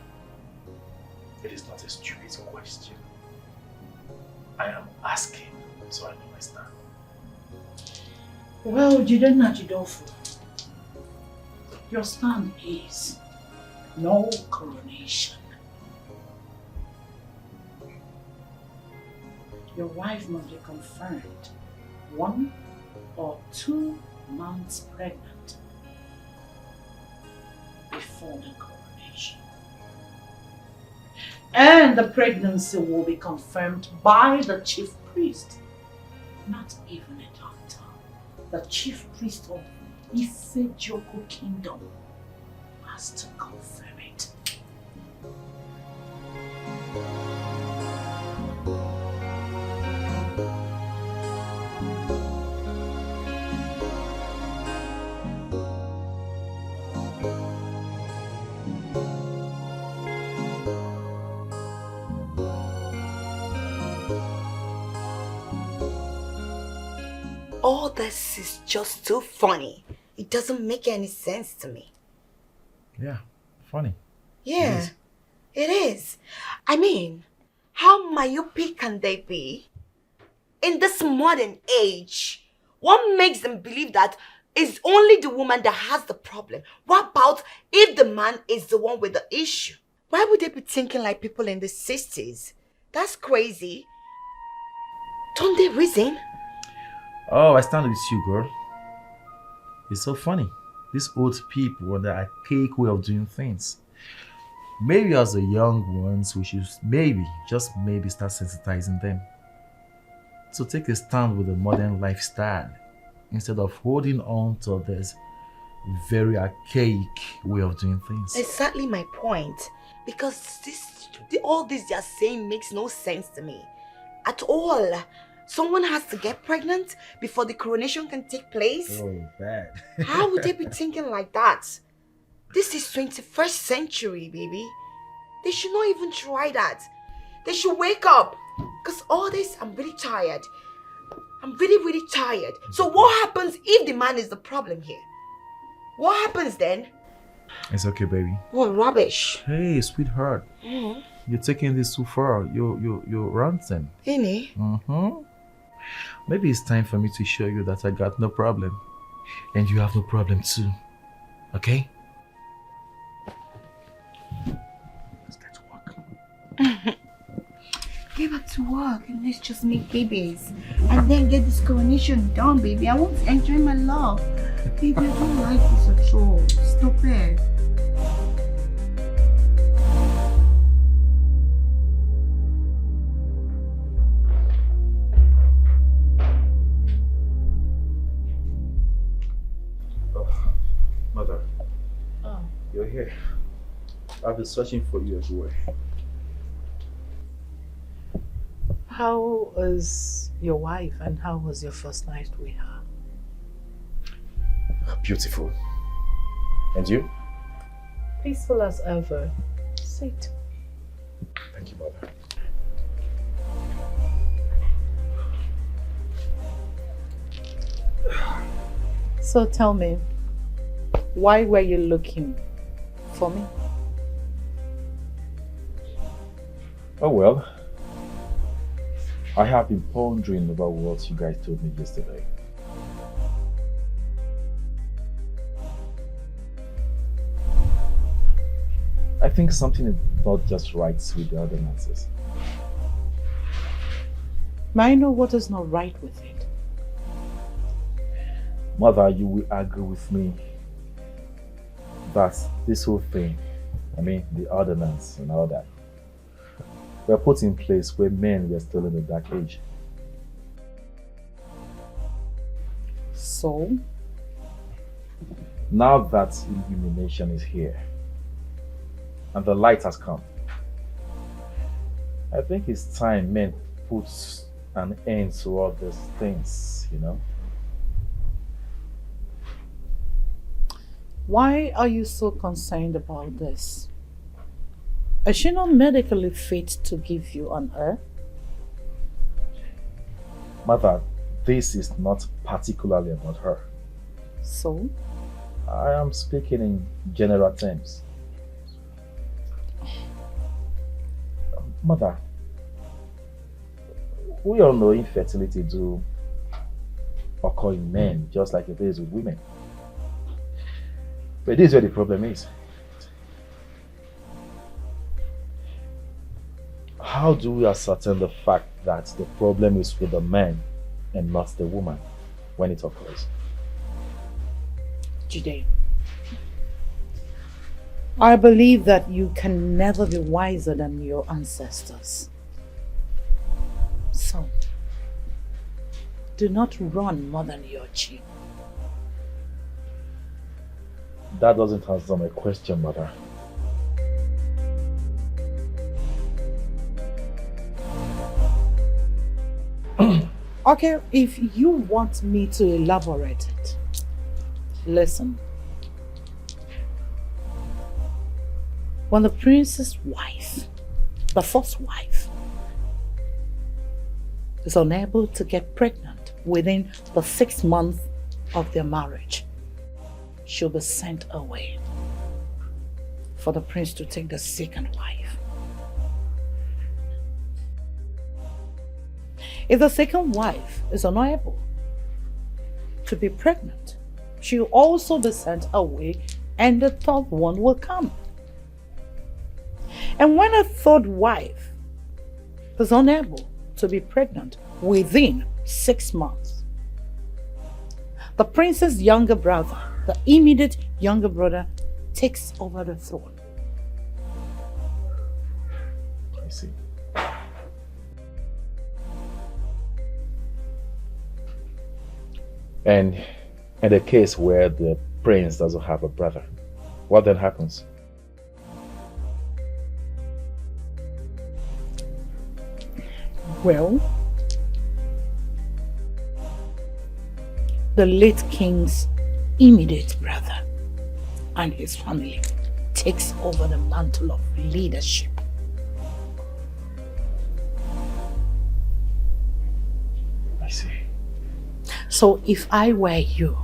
it is not a stupid question. I am asking so I know my stand. Well, Jidena Jidofu, your stand is no coronation. Your wife must be confirmed 1 or 2 months pregnant before the coronation. And the pregnancy will be confirmed by the chief priest, not even a doctor. The chief priest of Ifejoko Kingdom has to confirm it. this is just too funny. It doesn't make any sense to me. Yeah, funny. Yeah, it is. I mean, how myopic can they be? In this modern age, what makes them believe that it's only the woman that has the problem? What about if the man is the one with the issue? Why would they be thinking like people in the 60s? That's crazy. Don't they reason? Oh, I stand with you, girl. It's so funny. These old people with the archaic way of doing things. Maybe as the young ones, we should just maybe start sensitizing them. So take a stand with the modern lifestyle instead of holding on to this very archaic way of doing things. Exactly my point. Because all this they are saying makes no sense to me. At all. Someone has to get pregnant before the coronation can take place? Oh, bad. How would they be thinking like that? This is 21st century, baby. They should not even try that. They should wake up. Because all this, I'm really tired. I'm really, really tired. So what happens if the man is the problem here? What happens then? It's okay, baby. What rubbish. Hey, sweetheart. You're taking this too far. You're ranting. Any? Maybe it's time for me to show you that I got no problem. And you have no problem too. Okay? Let's get to work. Get back to work and let's just make babies. And then get this coronation done, baby. I want to enjoy my love. Baby, I don't like this at all. Stop it. Mother, you're here. I've been searching for you everywhere. How is your wife and how was your first night with her? Beautiful. And you? Peaceful as ever. Sit. Thank you, Mother. So tell me, why were you looking for me? Oh well, I have been pondering about what you guys told me yesterday. I think something is not just right with the other answers. May I know what is not right with it? Mother, you will agree with me that this whole thing, the ordinance and all that, were put in place where men were still in the dark age. So? Now that illumination is here and the light has come, I think it's time men put an end to all these things, Why are you so concerned about this? Is she not medically fit to give you an heir? Mother, this is not particularly about her. So? I am speaking in general terms. Mother, we all know infertility do occur in men just like it is with women. But this is where the problem is. How do we ascertain the fact that the problem is with the man and not the woman when it occurs? Jide, I believe that you can never be wiser than your ancestors. So, do not run more than your cheek. That doesn't answer my question, Mother. Okay, if you want me to elaborate it, listen. When the prince's wife, the first wife, is unable to get pregnant, within the 6 months of their marriage, she'll be sent away for the prince to take the second wife. If the second wife is unable to be pregnant, she'll also be sent away and the third one will come. And when a third wife is unable to be pregnant within 6 months, the prince's younger brother, the immediate younger brother, takes over the throne. I see. And in the case where the prince doesn't have a brother, what then happens? Well, the late king's immediate brother and his family takes over the mantle of leadership. I see. So if I were you,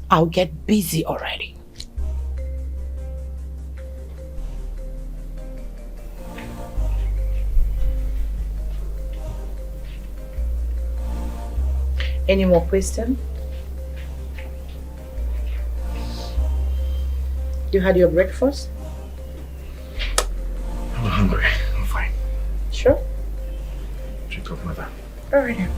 I'll get busy already. Any more questions? You had your breakfast? I'm hungry. I'm fine. Sure. Drink up, mother. All right.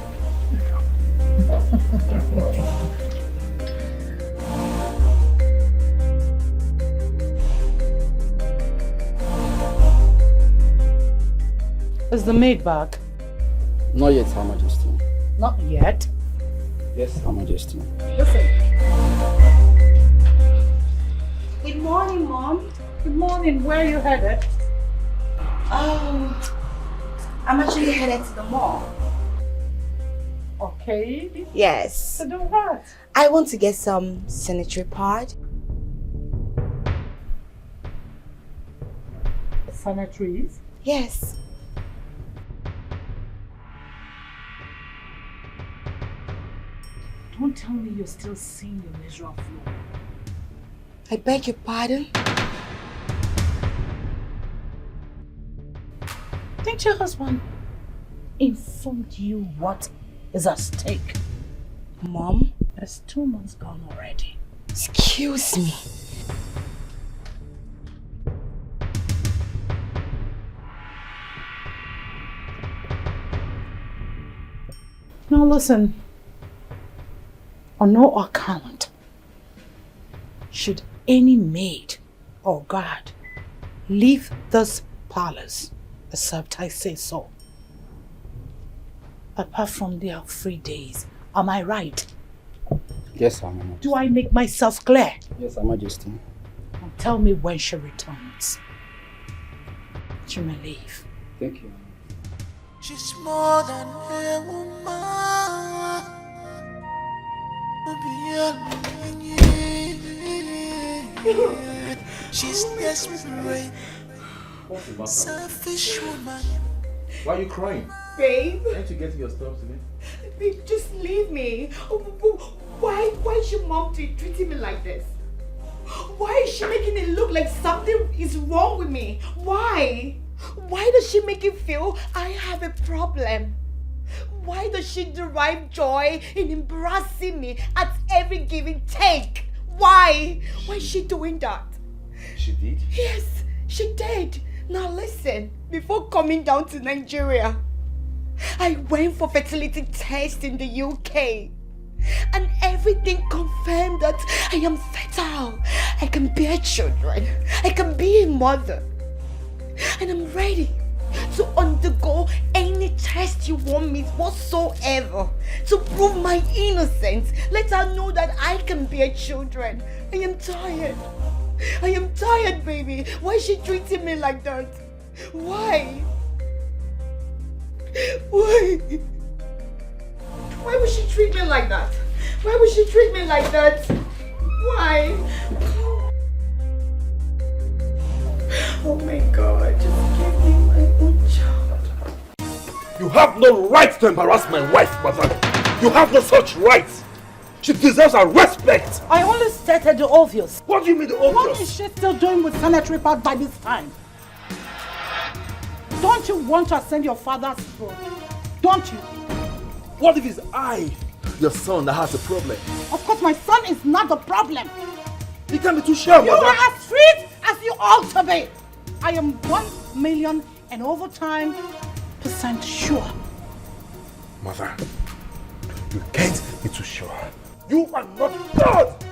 Is the maid back? Not yet, Her Majesty. Not yet. Yes, Her Majesty. Listen. Good morning, Mom. Good morning. Where are you headed? Oh, I'm actually headed to the mall. Okay. Yes. To do what? I want to get some sanitary pad. Sanitaries? Yes. Don't tell me you're still seeing your miserable floor. I beg your pardon? Didn't your husband informed you what is at stake? Mom? That's 2 months gone already. Excuse me. Now listen, on no account should any maid or guard leave this palace except I say so. Apart from their free days, am I right? Yes, Her Majesty. Do I make myself clear? Yes, Her Majesty. Now tell me when she returns. She may leave. Thank you. She's more than a woman. She's desperate, selfish woman. Why are you crying? Babe. Can't you get your stuff today? Babe, just leave me. Why is your mom treating me like this? Why is she making it look like something is wrong with me? Why? Why does she make it feel I have a problem? Why does she derive joy in embarrassing me at every given take? Why? Why is she doing that? She did? Yes, she did. Now listen, before coming down to Nigeria, I went for fertility tests in the UK. And everything confirmed that I am fertile. I can bear children. I can be a mother. And I'm ready to undergo any test you want me whatsoever to prove my innocence. Let her know that I can bear children. I am tired. I am tired, baby. Why is she treating me like that? Why? Why? Why would she treat me like that? Why would she treat me like that? Why? Oh my God, just give me my own child. You have no right to embarrass my wife, mother. You have no such right. She deserves our respect. I only stated the obvious. What do you mean the obvious? What is she still doing with sanitary pad by this time? Don't you want to ascend your father's throne? Don't you? What if it's I, your son, that has a problem? Of course, my son is not the problem. You can't be too sure, You mother. are as sweet as you ought to be. I am 1,000,000 and over time % sure. Mother, you can't be too sure. You are not God!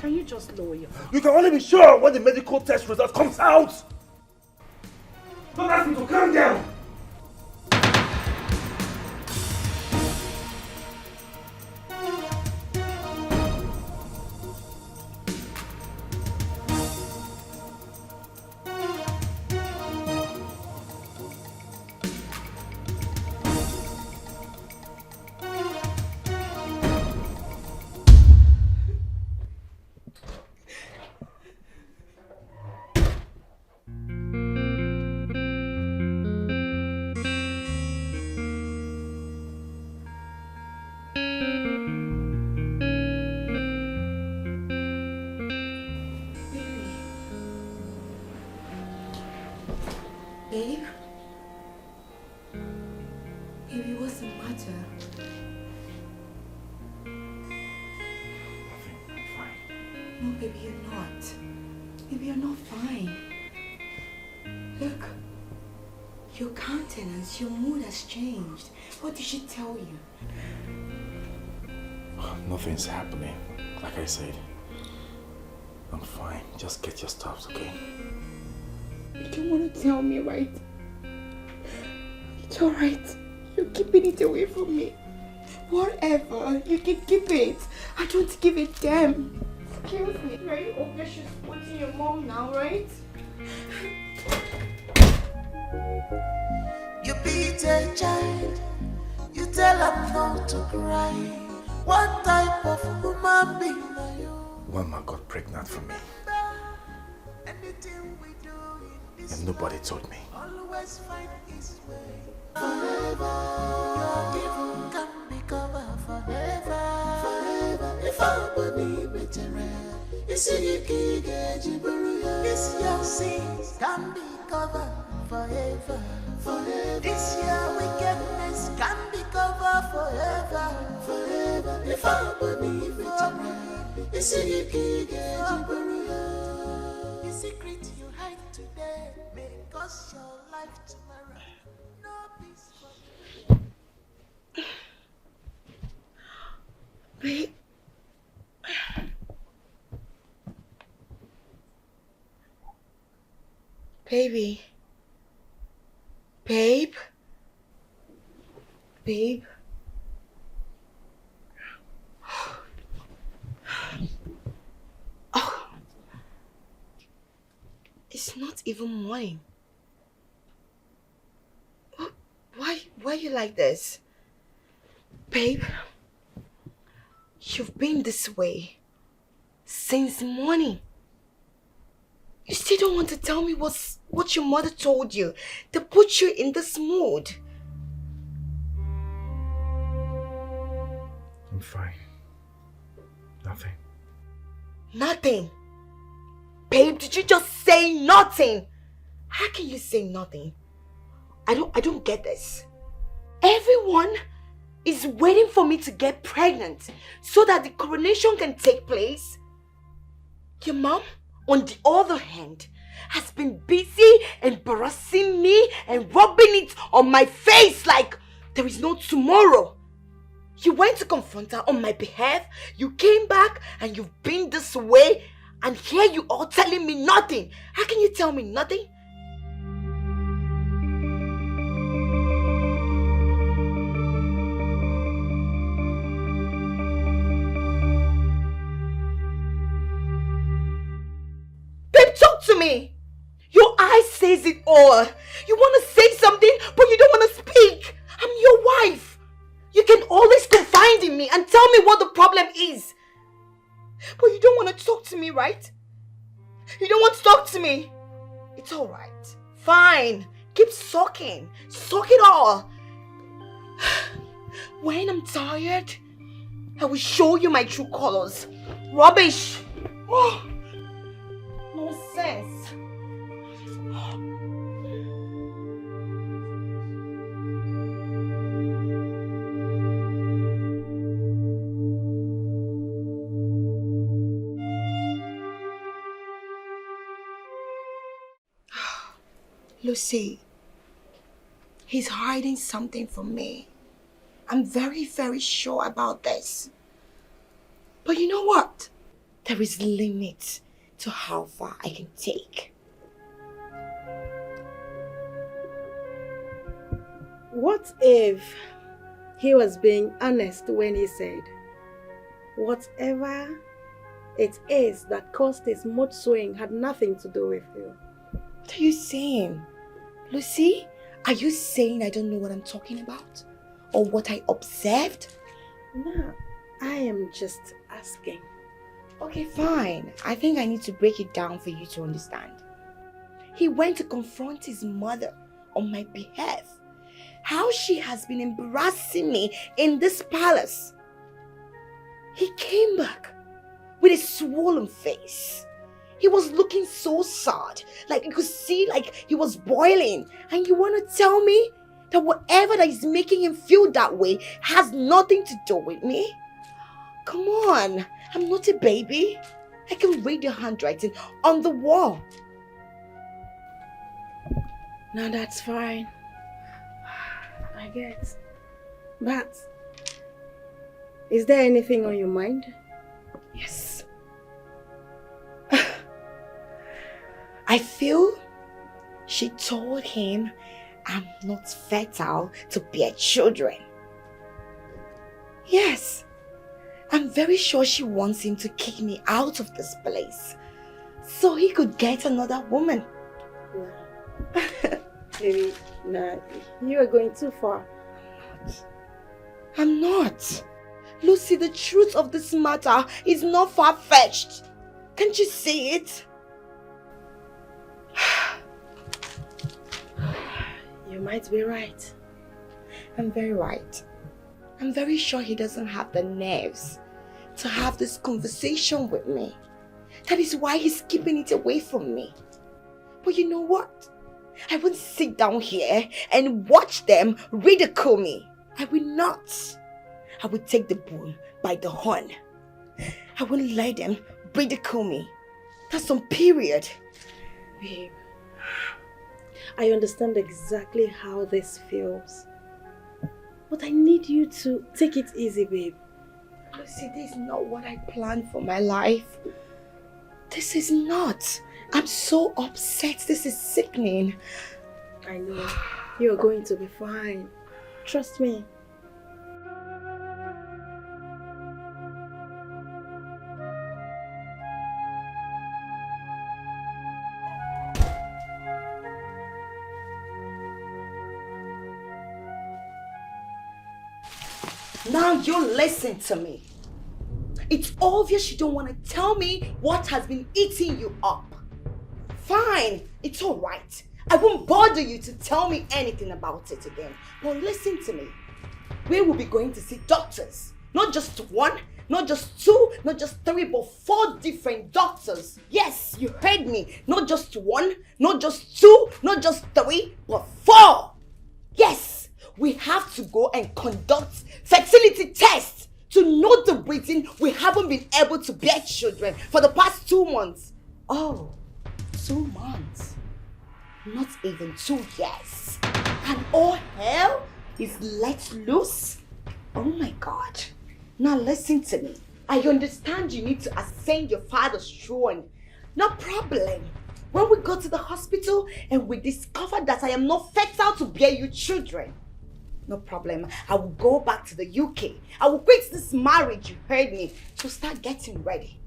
Can you just lower your voice? You can only be sure when the medical test result comes out! Don't ask me to calm down! Babe? Baby, what's the matter? Nothing, I'm fine. No, baby, you're not. Baby, you're not fine. Look, your countenance, your mood has changed. What did she tell you? Nothing's happening. Like I said, I'm fine. Just get your stuff, okay? You don't want to tell me, right? It's alright. You're keeping it away from me. Whatever, you can keep it. I don't give a damn. Excuse me. Very obvious she's putting your mom now, right? You beat a child, you tell her not to cry. What type of human being are you? One man got pregnant for me. And nobody told me. Always find his way. Forever, your evil can be covered forever. Forever, if I believe it, you see you can't get you. This your sins can be covered forever. Forever, this your wickedness can be covered forever. Forever, if I believe it, you see you can't get you. The secret you hide today may cost your life tomorrow. No peace for you. Babe. Baby. Babe. Babe. Oh. It's not even morning. Why are you like this? Babe, you've been this way since morning. You still don't want to tell me what your mother told you to put you in this mood. I'm fine. Nothing. Nothing? Babe, did you just say nothing? How can you say nothing? I don't get this. Everyone is waiting for me to get pregnant so that the coronation can take place. Your mom, on the other hand, has been busy embarrassing me and rubbing it on my face like there is no tomorrow. You went to confront her on my behalf, you came back and you've been this way, and here you are telling me nothing. How can you tell me nothing? Babe, talk to me. Your eyes says it all. You want to say something, but you don't want to speak. I'm your wife. You can always confide in me and tell me what the problem is. But you don't want to talk to me, right? You don't want to talk to me. It's alright. Fine. Keep sulking. Suck it all. When I'm tired, I will show you my true colors. Rubbish! Oh, nonsense. Lucy, he's hiding something from me. I'm very, very sure about this. But you know what? There is limit to how far I can take. What if he was being honest when he said, whatever it is that caused his mood swing had nothing to do with you? What are you saying? Lucy, are you saying I don't know what I'm talking about? Or what I observed? No, I am just asking. Okay, fine. I think I need to break it down for you to understand. He went to confront his mother on my behalf. How she has been embarrassing me in this palace. He came back with a swollen face. He was looking so sad. Like you could see like he was boiling. And you want to tell me that whatever that is making him feel that way has nothing to do with me? Come on. I'm not a baby. I can read your handwriting on the wall. Now that's fine. I get. But is there anything on your mind? Yes. I feel she told him I'm not fertile to bear children. Yes. I'm very sure she wants him to kick me out of this place so he could get another woman. Baby, nah, you are going too far. I'm not. Lucy, the truth of this matter is not far-fetched. Can't you see it? You might be right. I'm very right. I'm very sure he doesn't have the nerves to have this conversation with me. That is why he's keeping it away from me. But you know what? I won't sit down here and watch them ridicule me. I will not. I will take the bull by the horn. I won't let them ridicule me. That's on period. Babe, I understand exactly how this feels. But I need you to take it easy, babe. Lucy, this is not what I planned for my life. This is not. I'm so upset. This is sickening. I know. You're going to be fine. Trust me. Now you listen to me. It's obvious you don't want to tell me what has been eating you up. Fine, it's alright. I won't bother you to tell me anything about it again. But listen to me. We will be going to see doctors. Not just one, not just two, not just three, but 4 different doctors. Yes, you heard me. Not just one, not just two, not just 3, but 4. Yes, we have to go and conduct fertility tests to know the reason we haven't been able to bear children for the past 2 months. Oh, 2 months. Not even 2 years. And all hell is let loose. Oh my God. Now listen to me. I understand you need to ascend your father's throne. No problem. When we go to the hospital and we discover that I am not fertile to bear you children, no problem. I will go back to the UK. I will quit this marriage, you heard me, to start getting ready.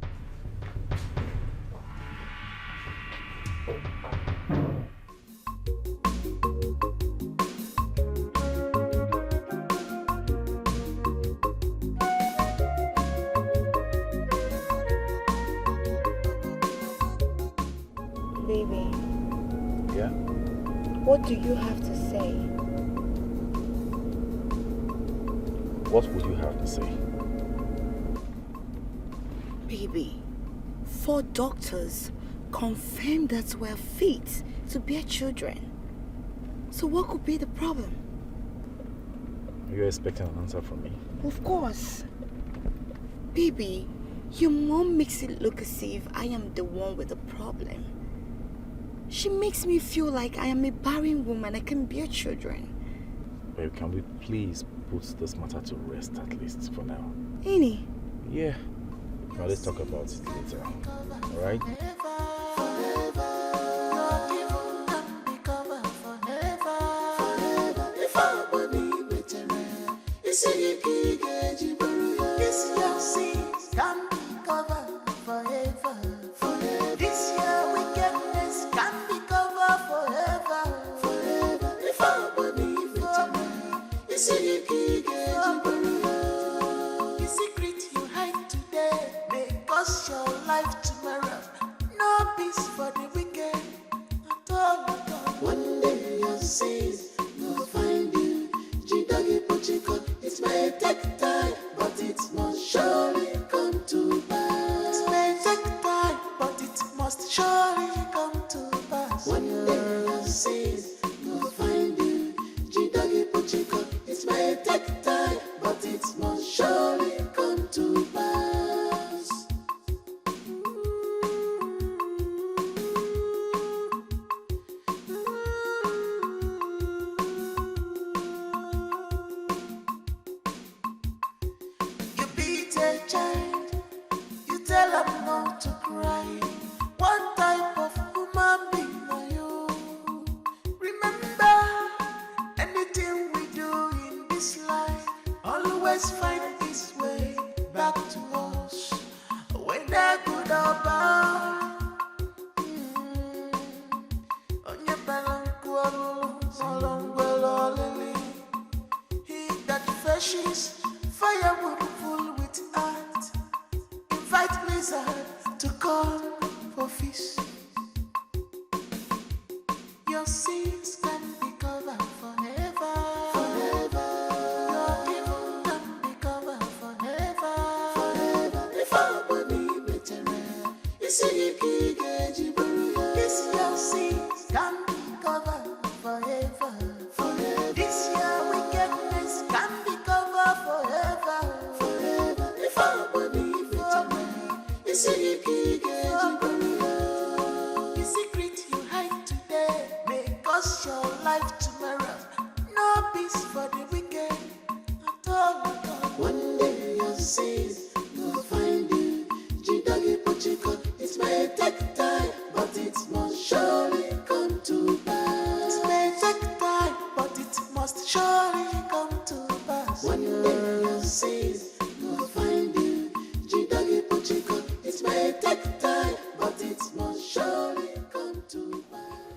Baby. Yeah? What do you have to say? What would you have to say? Baby, 4 doctors confirmed that we're fit to bear children. So what could be the problem? Are you expecting an answer from me? Of course. Baby, your mom makes it look as if I am the one with the problem. She makes me feel like I am a barren woman. I can bear children. Babe, can we please put this matter to rest at least for now? Any? Yeah. Now let's talk about it later. Alright?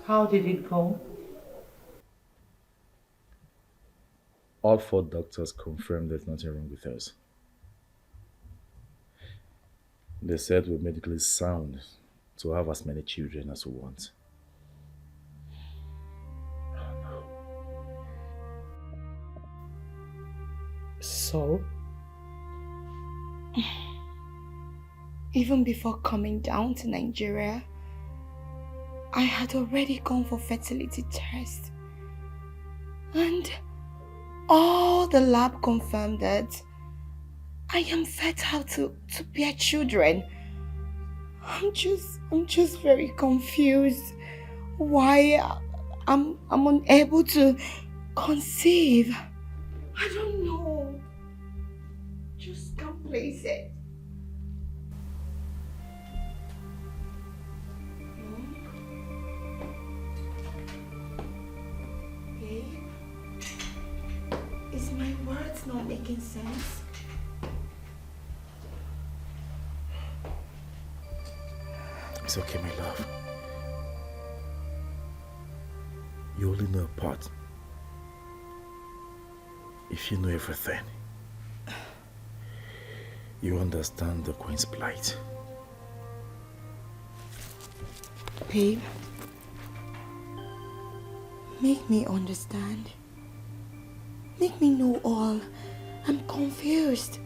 How did it go? All 4 doctors confirmed there's nothing wrong with us. They said we're medically sound to have as many children as we want. So? Even before coming down to Nigeria, I had already gone for fertility tests. And all the lab confirmed that I am fertile to bear children. I'm just very confused why I'm unable to conceive. I don't know. Just can't place it. Babe, is my words not making sense? It's okay, my love. You only know a part. If you know everything, you understand the Queen's plight. Babe, make me understand. Make me know all I'm confused.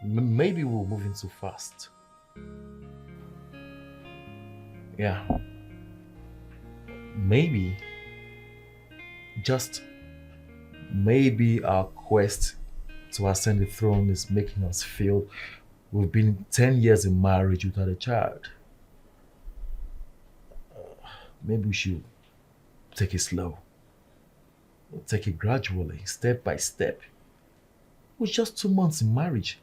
Maybe we're moving too fast. Yeah. Maybe, just maybe our quest to ascend the throne is making us feel we've been 10 years in marriage without a child. Maybe we should take it slow. Take it gradually, step by step. We're just 2 months in marriage.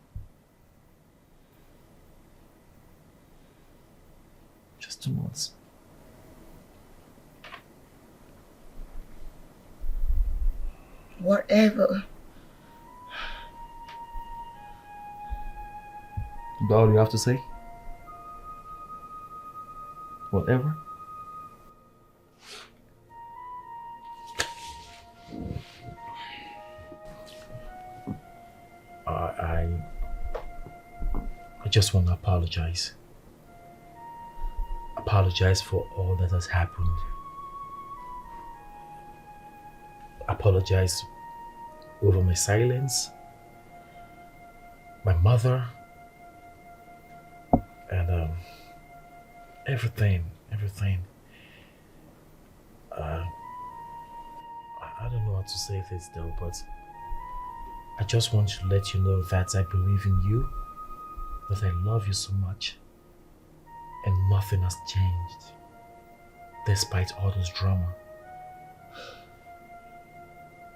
Just 2 months. Whatever. Is that all you have to say? Whatever? I just want to apologize. Apologize for all that has happened. Apologize over my silence, my mother, and everything. I don't know how to say this though, but I just want to let you know that I believe in you, that I love you so much, and nothing has changed, despite all this drama.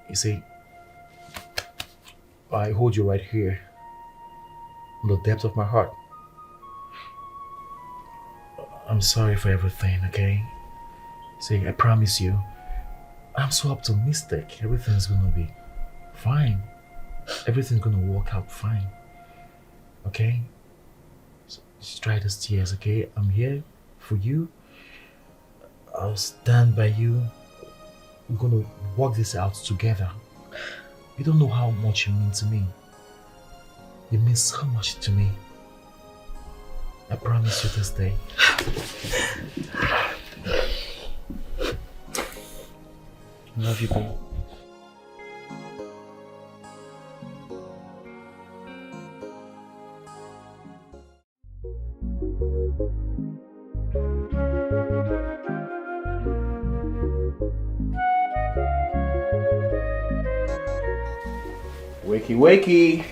You see, I hold you right here, in the depth of my heart. I'm sorry for everything, okay? See, I promise you, I'm so optimistic. Everything's gonna be fine. Everything's gonna work out fine. Okay? So just try these tears, okay? I'm here for you. I'll stand by you. We're gonna work this out together. You don't know how much you mean to me. You mean so much to me. I promise you this day. I love you, babe. Wakey, wakey.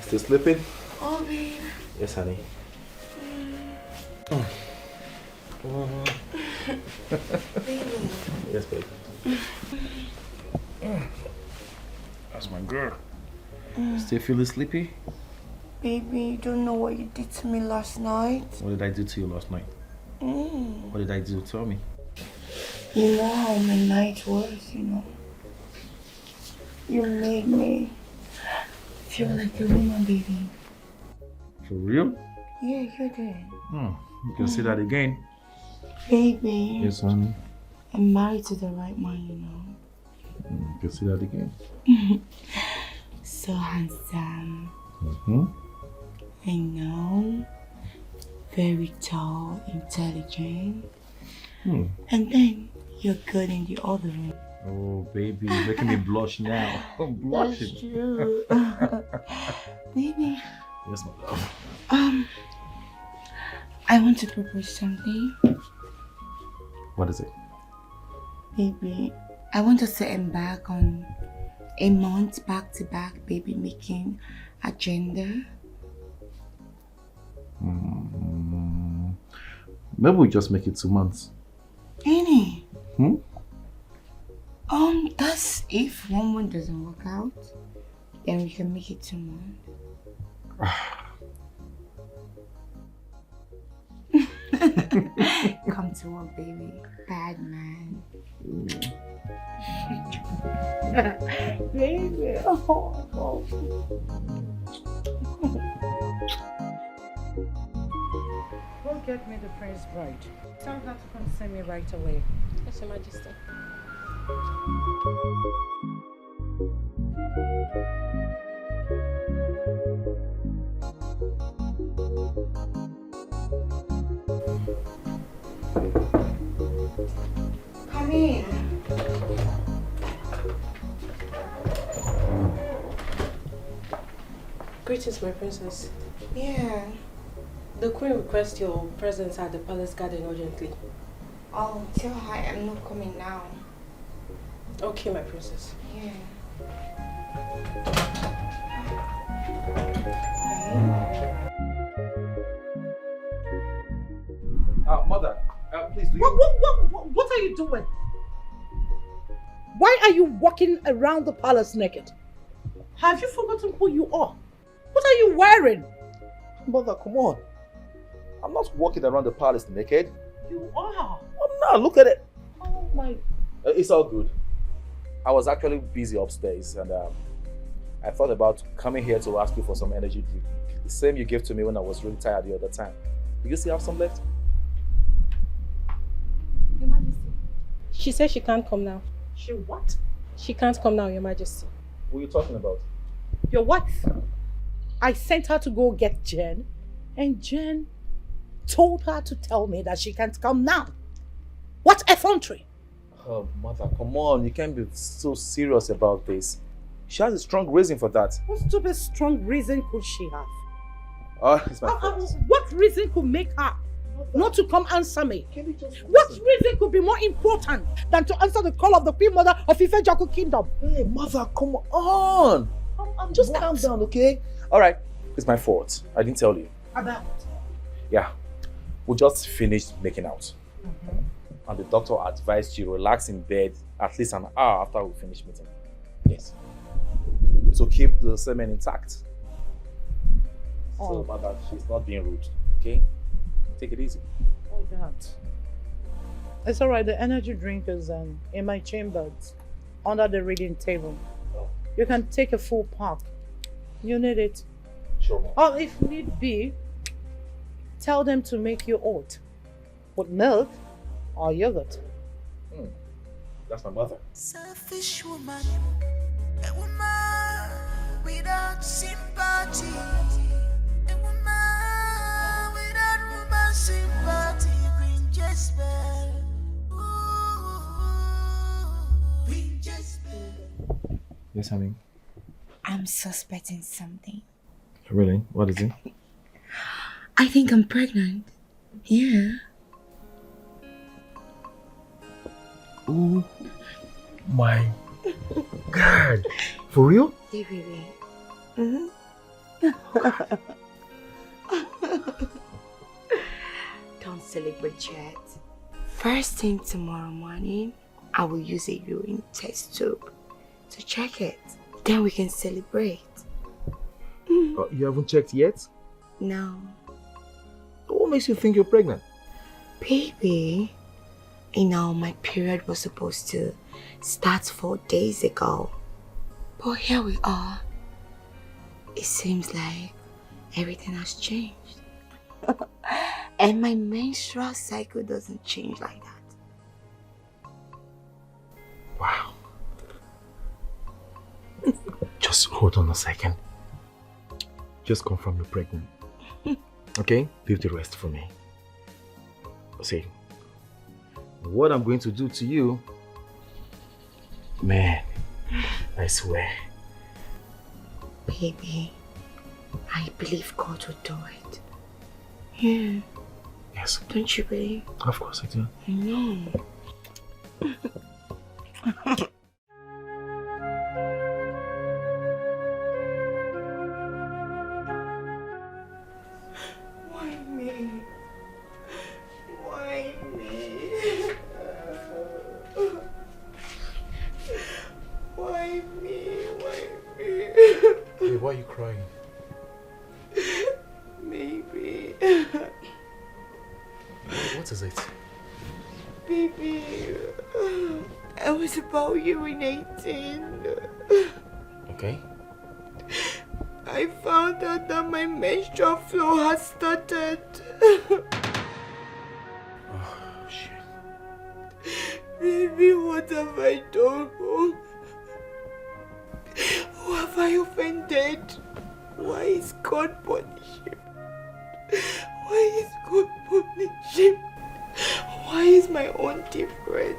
Still sleeping? Oh, babe. Yes, honey. Baby. Yes, babe. That's my girl. Still feeling sleepy? Baby, you don't know what you did to me last night. What did I do to you last night? What did I do? Tell me. You know how my night was, you know. You made me feel like a woman, baby. For real? Yeah, you did. You can say that again. Baby. Yes, honey. I'm married to the right man, you know. You can say that again. So handsome. Mm-hmm. I know. Very tall, intelligent. And then you're good in the other room. Oh, baby, you're making me blush now. I'm blushing. That's true. Baby. Yes, my love. I want to propose something. What is it? Baby, I want us to embark on a month back-to-back baby making agenda. Maybe we just make it 2 months. Any? That's if 1 month doesn't work out, then we can make it 2 months. Come to work, baby. Bad man. Baby. Oh. Go get me the prince bride. Tell her to come see me right away. Yes, Your Majesty. Come in. Greetings, my princess. Yeah. The queen requests your presence at the palace garden urgently. Oh, tell her I'm not coming now. Okay, my princess. Yeah. Mother, please do you... What are you doing? Why are you walking around the palace naked? Have you forgotten who you are? What are you wearing? Mother, come on. I'm not walking around the palace naked. You are. I'm not. Look at it. Oh my. It's all good. I was actually busy upstairs and I thought about coming here to ask you for some energy drink. The same you gave to me when I was really tired the other time. Do you still have some left? Your Majesty. She says she can't come now. She what? She can't come now, Your Majesty. What are you talking about? Your wife. I sent her to go get Jen, and Jen told her to tell me that she can't come now. What effrontery! Oh, Mother, come on. You can't be so serious about this. She has a strong reason for that. What stupid strong reason could she have? Oh, it's my fault. What reason could make her not to come answer me? What reason could be more important than to answer the call of the Queen Mother of Ife Jaku Kingdom? Hey, Mother, come on. Just calm down, okay? All right, it's my fault. I didn't tell you. About? Yeah, we just finished making out. And the doctor advised you relax in bed at least an hour after we finish meeting. Yes. So keep the semen intact. So, Mother, she's not being rude, okay? Take it easy. Oh, God. It's alright, the energy drink is in my chambers, under the reading table. You can take a full pack. You need it. Sure, Mom. Or if need be, tell them to make you oat with milk or yogurt. That's my mother. Selfish woman, a woman without sympathy, a woman without woman sympathy, Queen Jezebel. Queen Jezebel. Yes, honey. I'm suspecting something. Really? What is it? I think I'm pregnant. Yeah. Oh my God. For real? Yeah, baby. Don't celebrate yet. First thing tomorrow morning, I will use a urine test tube to check it. Then we can celebrate. You haven't checked yet? No. What makes you think you're pregnant? Baby, you know, my period was supposed to start 4 days ago. But here we are. It seems like everything has changed. And my menstrual cycle doesn't change like that. Wow. Just hold on a second. Just confirm you're pregnant. Okay? Leave the rest for me. See, what I'm going to do to you, man, I swear. Baby, I believe God will do it. Yeah. Yes. Don't you believe? Of course I do. I know. Why why are you crying? Maybe. What is it? Baby, I was about urinating. Okay. I found out that my menstrual flow has started. Oh, shit. Baby, what have I done wrong? Who have I offended? Why is God punishing? Why is God punishing? Why is my own different?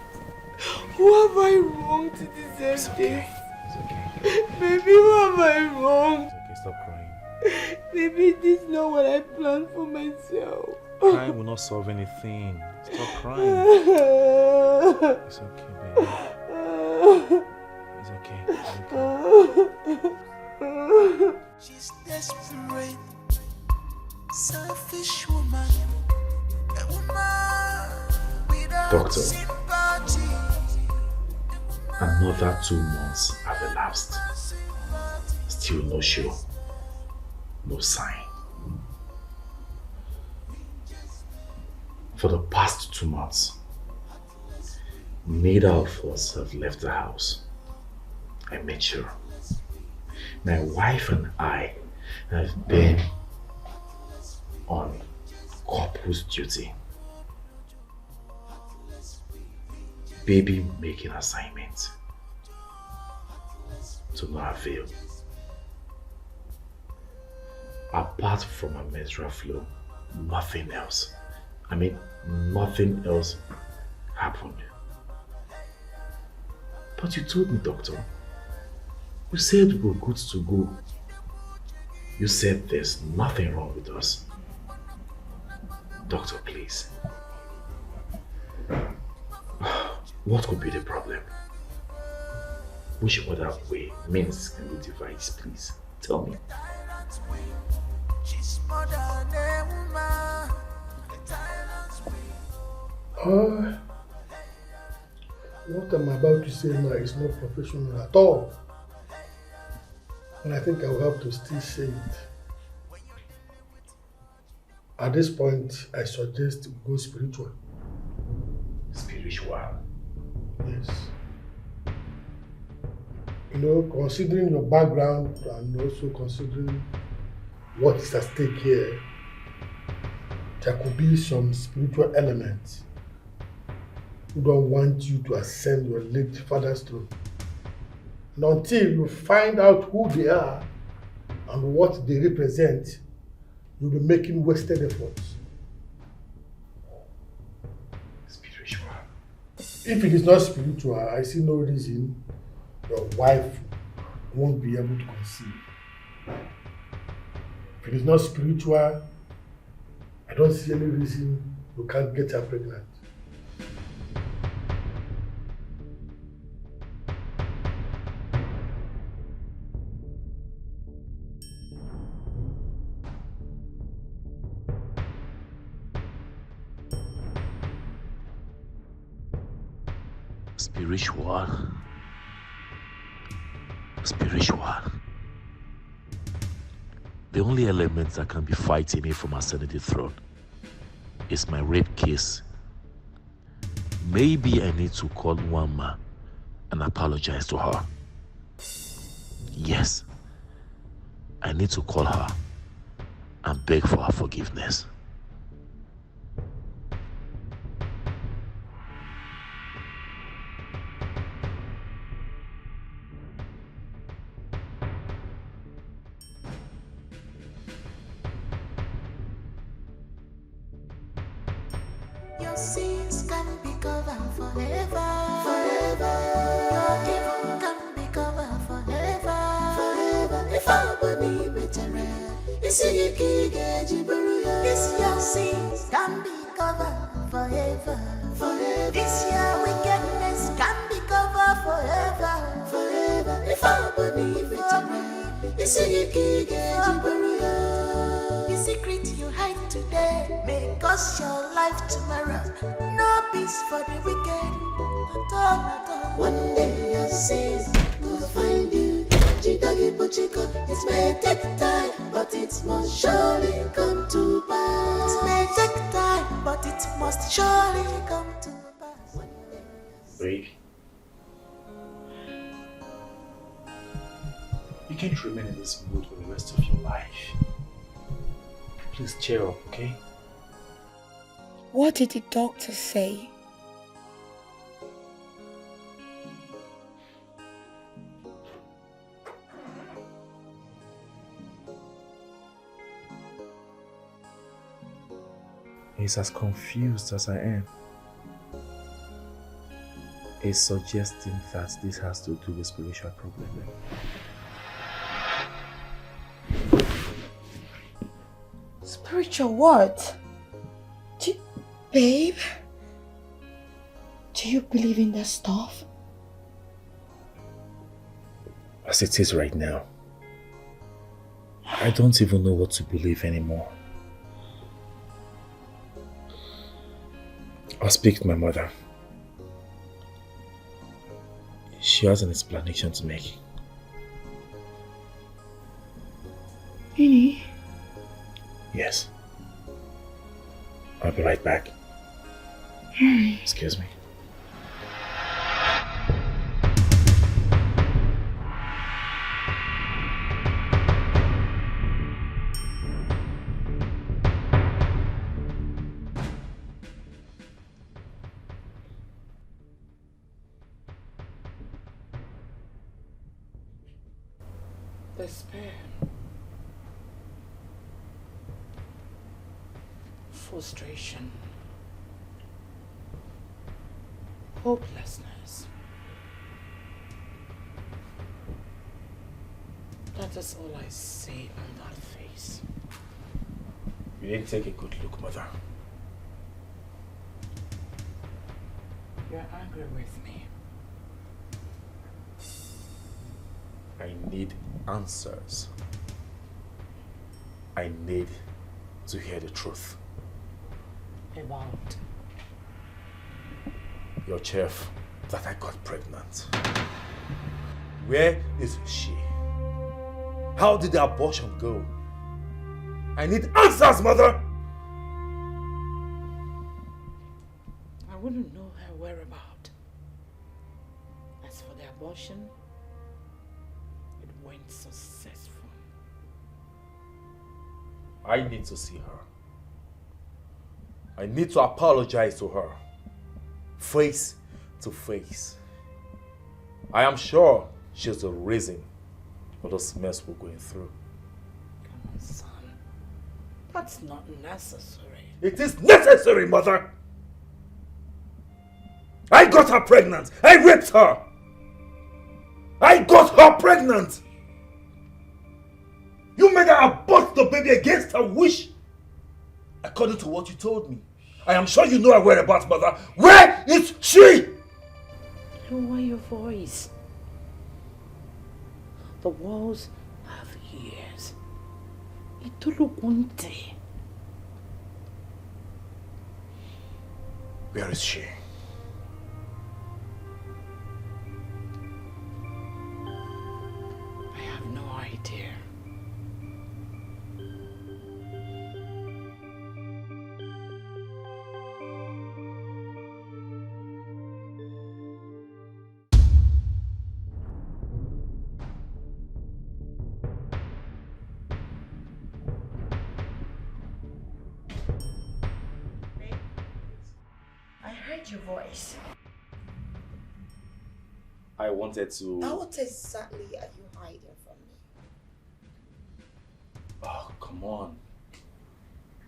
Who have I wronged to deserve this? It's okay. Baby, who have I wronged? It's okay, stop crying. Baby, this is not what I planned for myself. Crying will not solve anything. Stop crying. It's okay, baby. It's okay. It's okay. She's desperate, selfish woman, a woman without Doctor. sympathy. Another 2 months have elapsed. Still no show. No sign. For the past 2 months, neither of us have left the house. I made sure. My wife and I have been on couples duty. Baby making assignments. To no avail. Apart from a menstrual flow, nothing else. I mean, nothing else happened. But you told me, doctor. You said we were good to go. You said there's nothing wrong with us. Doctor, please. What could be the problem? Which other way, means can we devise, please? Tell me. She's more than a woman. What I'm about to say now is not professional at all. And I think I will have to still say it. At this point, I suggest we go spiritual. Spiritual? Yes. You know, considering your background and also considering what is at stake here, there could be some spiritual elements who don't want you to ascend your late father's throne. And until you find out who they are and what they represent, you'll be making wasted efforts. Spiritual. If it is not spiritual, I see no reason your wife won't be able to conceive. If it is not spiritual, I don't see any reason you can't get her pregnant. Spiritual. Spiritual. The only element that can be fighting me from ascending the throne is my rape case. Maybe I need to call Wama and apologize to her. Yes, I need to call her and beg for her forgiveness. Your sins can be covered forever, forever. Your evil can be covered forever, forever. If I believe it, this your sins can be covered forever, forever. This your wickedness can be covered forever, forever. If I believe it, the secret you hide today may cost your life tomorrow. No peace for the wicked. One day your sins will find you. Wazico. It may take time, but it must surely come to pass. It may take time, but it must surely come to pass. Babe, you can't remain in this mood for the rest of your life. Please cheer up, okay? What did the doctor say? He's as confused as I am. He's suggesting that this has to do with spiritual problem. Spiritual what? Babe? Do you believe in that stuff? As it is right now, I don't even know what to believe anymore. I'll speak to my mother. She has an explanation to make. Really? Yes. I'll be right back. Excuse me. Despair, frustration, hopelessness. That is all I see on that face. You didn't take a good look, Mother. You're angry with me. I need answers. I need to hear the truth. About? Your chef, that I got pregnant. Where is she? How did the abortion go? I need answers, Mother! I wouldn't know her whereabouts. As for the abortion, it went successful. I need to see her. I need to apologize to her. Face to face. I am sure she's the reason for this mess we're going through. Come on, son. That's not necessary. It is necessary, Mother! I got her pregnant! I raped her! I got her pregnant! You made her abort the baby against her wish! According to what you told me. I am sure you know her whereabouts, Mother. Where is she? Lower your voice. The walls have ears. Itulugunte. Where is she? I have no idea. Your voice. I wanted to... Now what exactly are you hiding from me? Oh, come on.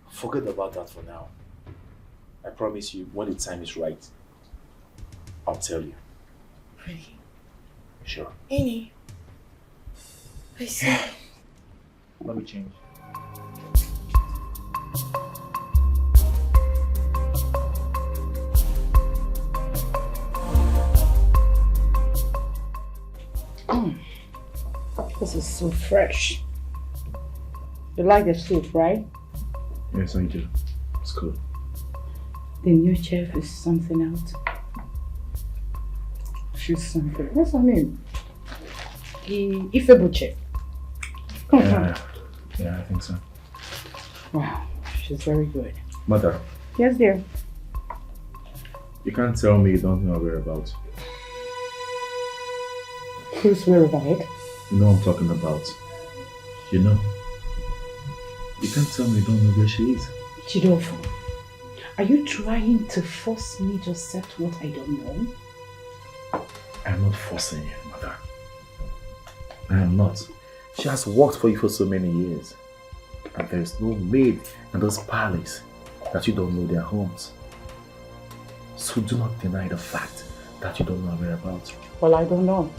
Forget about that for now. I promise you, when the time is right, I'll tell you. Really? Sure. Annie. I see. Let me change. This is so fresh. You like the soup, right? Yes, I do. It's cool. The new chef is something else. She's something. What's her name? The Ifebu chef. Yeah, I think so. Wow, she's very good. Mother, Yes, dear. you can't tell me you don't know her whereabouts. Who's whereabouts? You know what I'm talking about. You know. You can't tell me you don't know where she is. Chidofo, are you trying to force me to accept what I don't know? I'm not forcing you, Mother. I am not. She has worked for you for so many years. And there is no maid in this palace that you don't know their homes. So do not deny the fact that you don't know her whereabouts. Well, I don't know.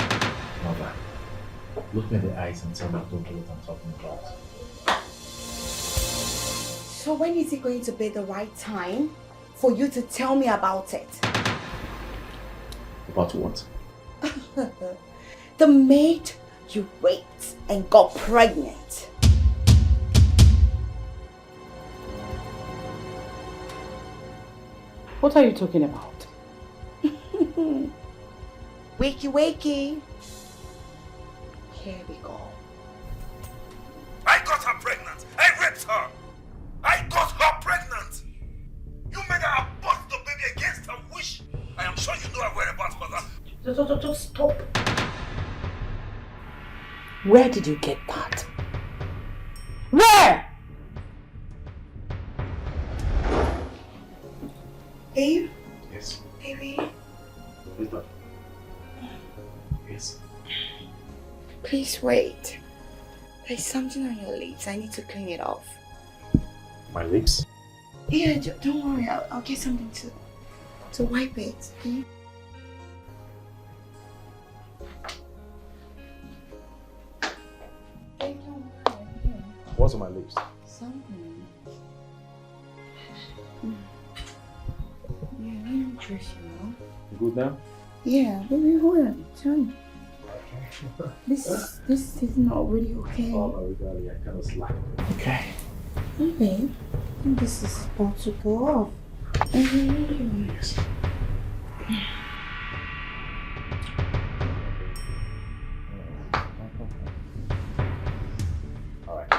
Mother, look me in the eyes and tell me you don't know what I'm talking about. So when is it going to be the right time for you to tell me about it? About what? The maid you raped and got pregnant. What are you talking about? Wakey wakey. Here we go. I got her pregnant. I raped her. I got her pregnant. You made her abort the baby against her wish. I am sure you know her whereabouts, mother. Just stop. Where did you get that? Where? Babe? Yes. Baby? Yes. Please wait. There's something on your lips. I need to clean it off. My lips? Yeah, don't worry. I'll get something to wipe it. Okay? What's on my lips? Something. Yeah, let me dress you now. You good now? Yeah, baby, hold on. Tell me. This is not really okay. Oh my God, I kind of slack. Okay. Hey, babe. I think this is about to go off. Yes. All right.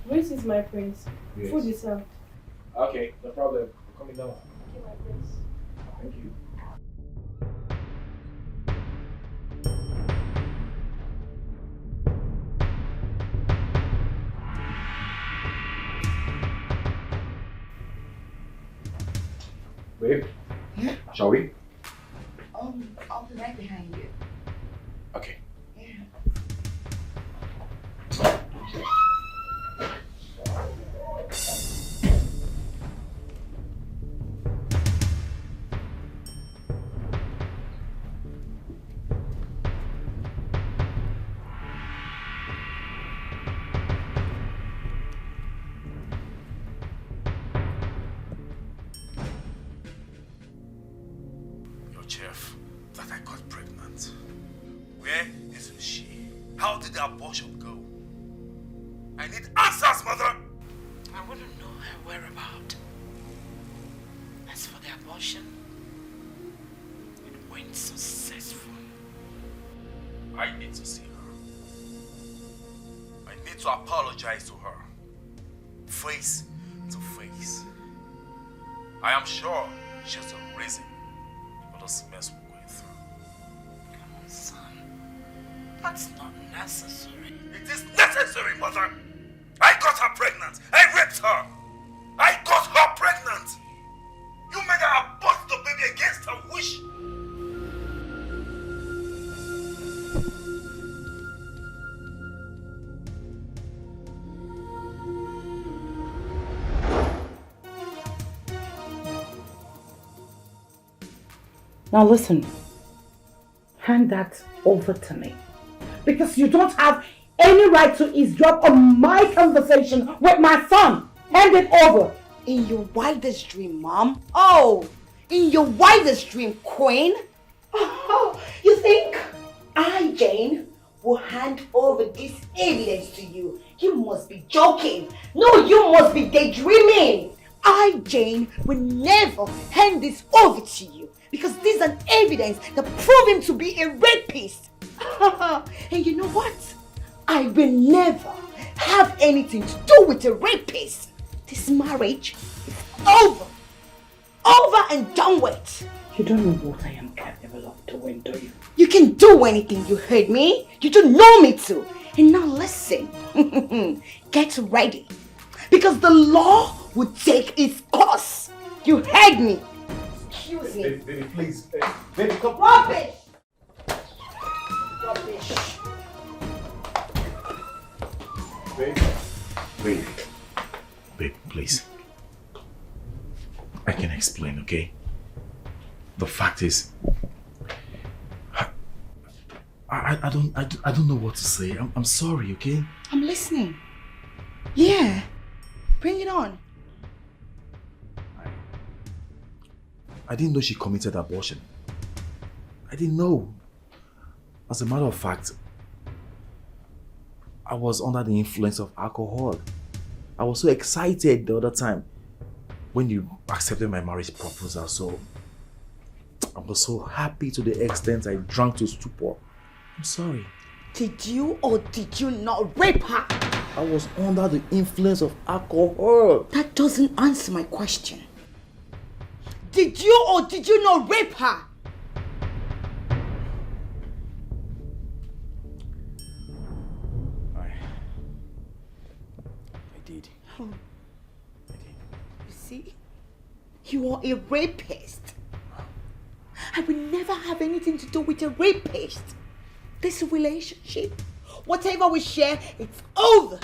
This is my prince. Yes. Food is served. Okay, no problem. Coming down. Thank you, my prince. Thank you. Babe? Yeah? Shall we? I'll be right behind you. Okay. Your chef, that I got pregnant. Where is she? How did the abortion go? I need answers, mother! I wouldn't know her whereabouts. As for the abortion, it went successful. I need to see her. I need to apologize to her. Face to face. I am sure she's the reason for this mess we're going through. Come on, son. That's not necessary. It is necessary, mother! I got her pregnant! I raped her! I got her pregnant! You made her abort the baby against her wish! Now listen, hand that over to me. Because you don't have any right to eavesdrop on my conversation with my son. Hand it over. In your wildest dream, Mom. Oh, in your wildest dream, Queen. Oh, you think I, Jane, will hand over this evidence to you? You must be joking. No, you must be daydreaming. I, Jane, will never hand this over to you because this is an evidence that proves him to be a rapist. And you know what? I will never have anything to do with a rapist. This marriage is over. Over and done with. You don't know what I am capable of doing, do you? You can do anything, you heard me? You don't know me to. And now listen. Get ready. Because the law will take its course. You heard me. Excuse me. Baby, please. Baby, come. Rubbish! Rubbish. Babe, please. I can explain, okay? The fact is, I don't know what to say. I'm sorry, okay? I'm listening. Yeah. Bring it on. I didn't know she committed abortion. I didn't know. As a matter of fact, I was under the influence of alcohol. I was so excited the other time when you accepted my marriage proposal, so I was so happy to the extent I drank to stupor. I'm sorry. Did you or did you not rape her? I was under the influence of alcohol. That doesn't answer my question. Did you or did you not rape her? I did. You see? You are a rapist. I will never have anything to do with a rapist. This relationship, whatever we share, it's over.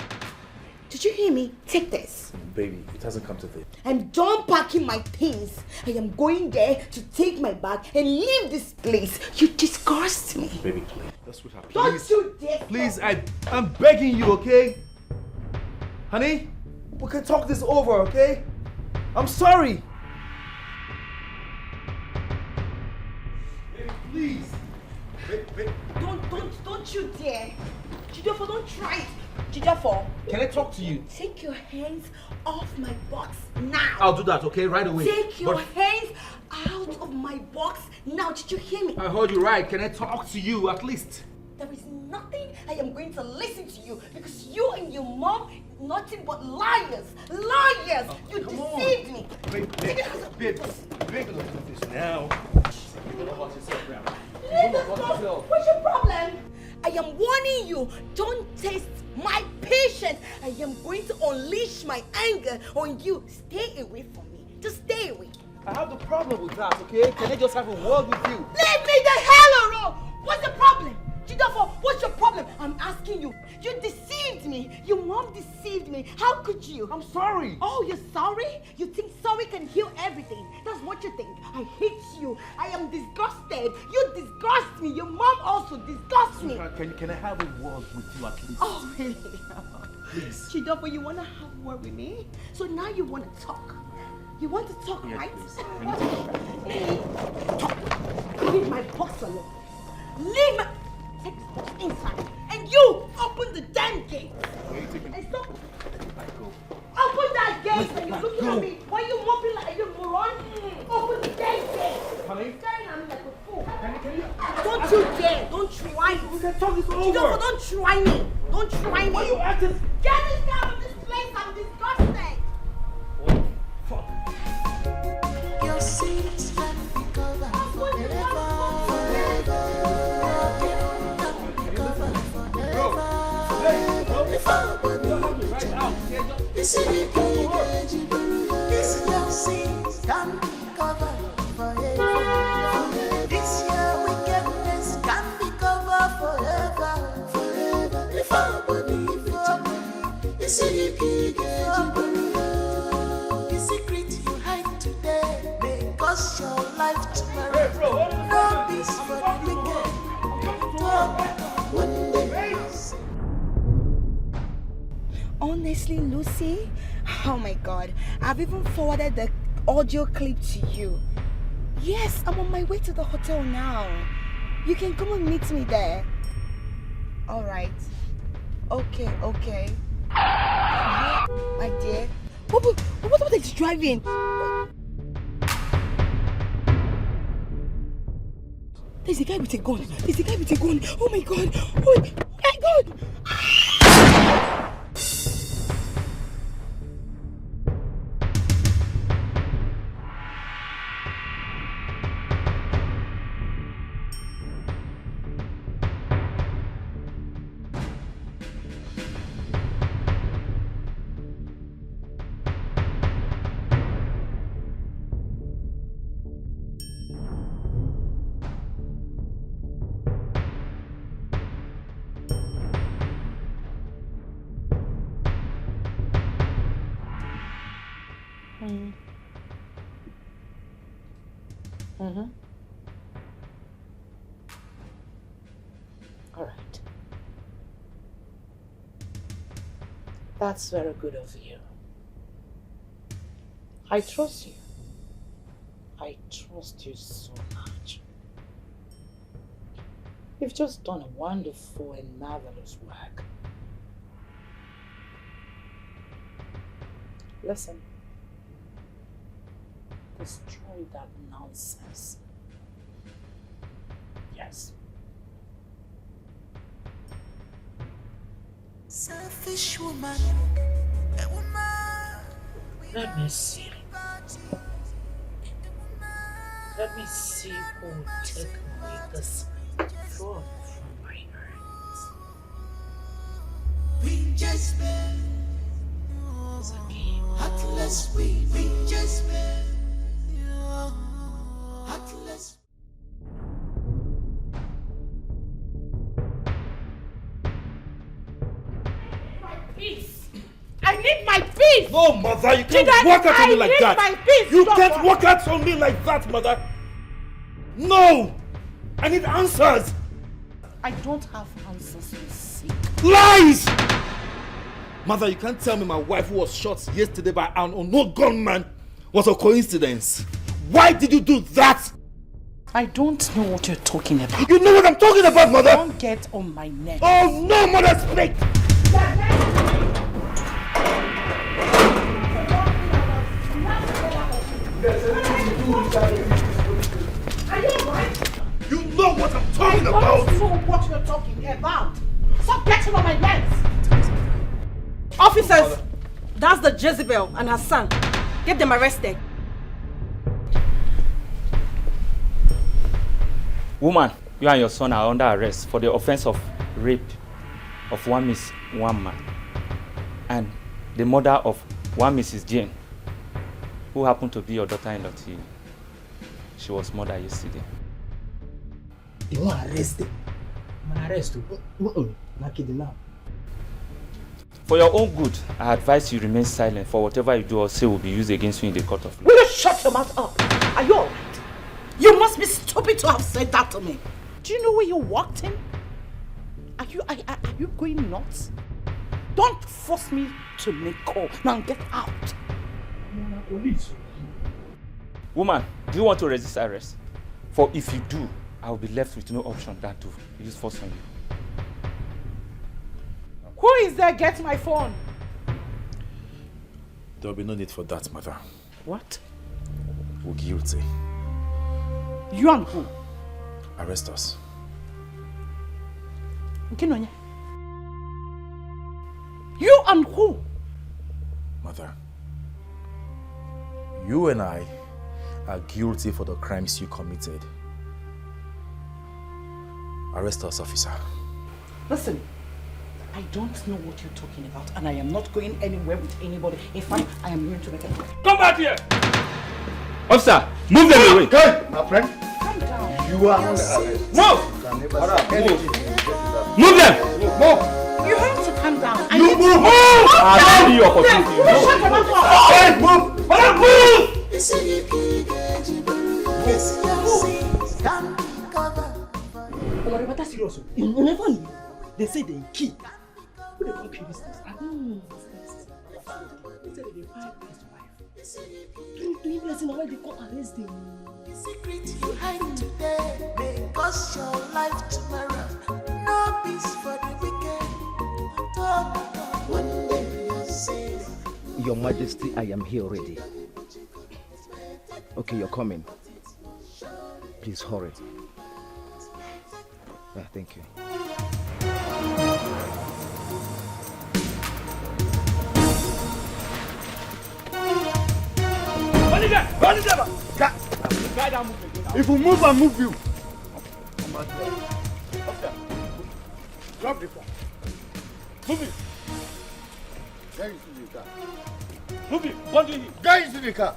Did you hear me? Take this. Baby, it hasn't come to this. I'm done packing my things. I am going there to take my bag and leave this place. You disgust me. Baby, please. That's what happened. Don't you dare. Please, I'm begging you, okay? Honey, we can talk this over, okay? I'm sorry. Baby, please. Baby. Don't you dare. Jidofo, don't try it. Jidofo. Can I talk to you? Take your hands off my box now. I'll do that, okay? Right away. Take your hands out of my box now. Did you hear me? I heard you right. Can I talk to you at least? There is nothing I am going to listen to you because you and your mom, nothing but liars. Liars! You deceived me. Babe, don't do this now. You know about yourself, Grandma. Let us go. What's your problem? I am warning you, don't taste my patience. I am going to unleash my anger on you. Stay away from me. Just stay away. I have the problem with that, okay? Can I just have a word with you? Leave me the hell alone! What's the problem? Jidofo, what's your problem? I'm asking you. You deceived me. Your mom deceived me. How could you? I'm sorry. Oh, you're sorry? You think sorry can heal everything. That's what you think. I hate you. I am disgusted. You disgust me. Your mom also disgusts me. Can I have a word with you at least? Oh, really? Please. Jidofo, you want to have a word with me? So now you want to talk. You want to talk, yes, right? Please. Talk. Leave my box alone. Leave my... Take this box inside. And you open the damn gate. And stop. Open that gate when you're looking at me. Why are you mopping like a moron? Open the damn gate. Honey? Staring at me like a fool. Can you... Don't you dare. Don't try it. We can talk this over. Don't try me. Don't try me. Why are you acting... Get this out of this place. I'm disgusted. Fuck. Your sins can be covered forever. This is your sins can be covered forever. This your wickedness can be covered forever. If I believe it, this is the secret you hide today may cost your life tomorrow. No peace for the wicked. One day. Seriously, Lucy? Oh my god. I've even forwarded the audio clip to you. Yes, I'm on my way to the hotel now. You can come and meet me there. Alright. Okay. Yeah, my dear. What is driving? There's a guy with a gun. Oh my god. Oh my god. All right. That's very good of you. I trust you. I trust you so much. You've just done a wonderful and marvelous work. Listen. Destroy that nonsense. Yes. Selfish woman, a woman. Let me see. Let me see who will take away this throne from my hands. We JEZEBEL. Heartless we JEZEBEL. Heartless. Peace. I need my peace. No, mother, you can't walk out on me like that. I need my peace. You can't walk out on me like that, mother. No, I need answers. I don't have answers to seek. Lies! Mother, you can't tell me my wife who was shot yesterday by an unknown gunman was a coincidence. Why did you do that? I don't know what you're talking about. You know what I'm talking about, mother? Don't get on my neck. Oh no, mother, speak! Are you alright? You know what I'm talking about! I don't know what you're talking about. Stop getting on my nerves. Officers, that's the Jezebel and her son. Get them arrested. Woman, you and your son are under arrest for the offense of rape of one Miss Wamma and the murder of one Mrs. Jane, who happened to be your daughter-in-law till she was murdered yesterday. You want arrested? I'm arrested. Not kidding now. For your own good, I advise you remain silent, for whatever you do or say will be used against you in the court of law. Will you shut your mouth up? Are you alright? You must be stupid to have said that to me. Do you know where you walked in? Are you going nuts? Don't force me to make call. Now get out. Police. Woman, do you want to resist arrest? For if you do, I will be left with no option than to use force on you. Who is there? Get my phone. There will be no need for that, mother. What? We're guilty. You and who? Arrest us. Nkinonya. You and who? Mother, you and I are guilty for the crimes you committed. Arrest us, officer. Listen, I don't know what you're talking about, and I am not going anywhere with anybody. In fact, I am going to make a call. Come back here! Officer, move them away! Hey, my friend. Calm down. You are under arrest. Move! You can never say anything. Move them! Move! You have to calm down. You move! I'll give you opportunity. Shut your mouth up. Hey, move! Madam, move! Oh, but that's serious. You never knew. They say they key. Who they call kill this thing? Doing blessing why they come arrest them. Secret you hide today may cost your life tomorrow. No peace for the wicked. One day you'll see. Your Majesty, I am here already. Okay, you're coming. Please hurry. Yeah, thank you. If you move, I move you. Drop the car. Move it. Get into the car. Move it. Bundle it. Get into the car.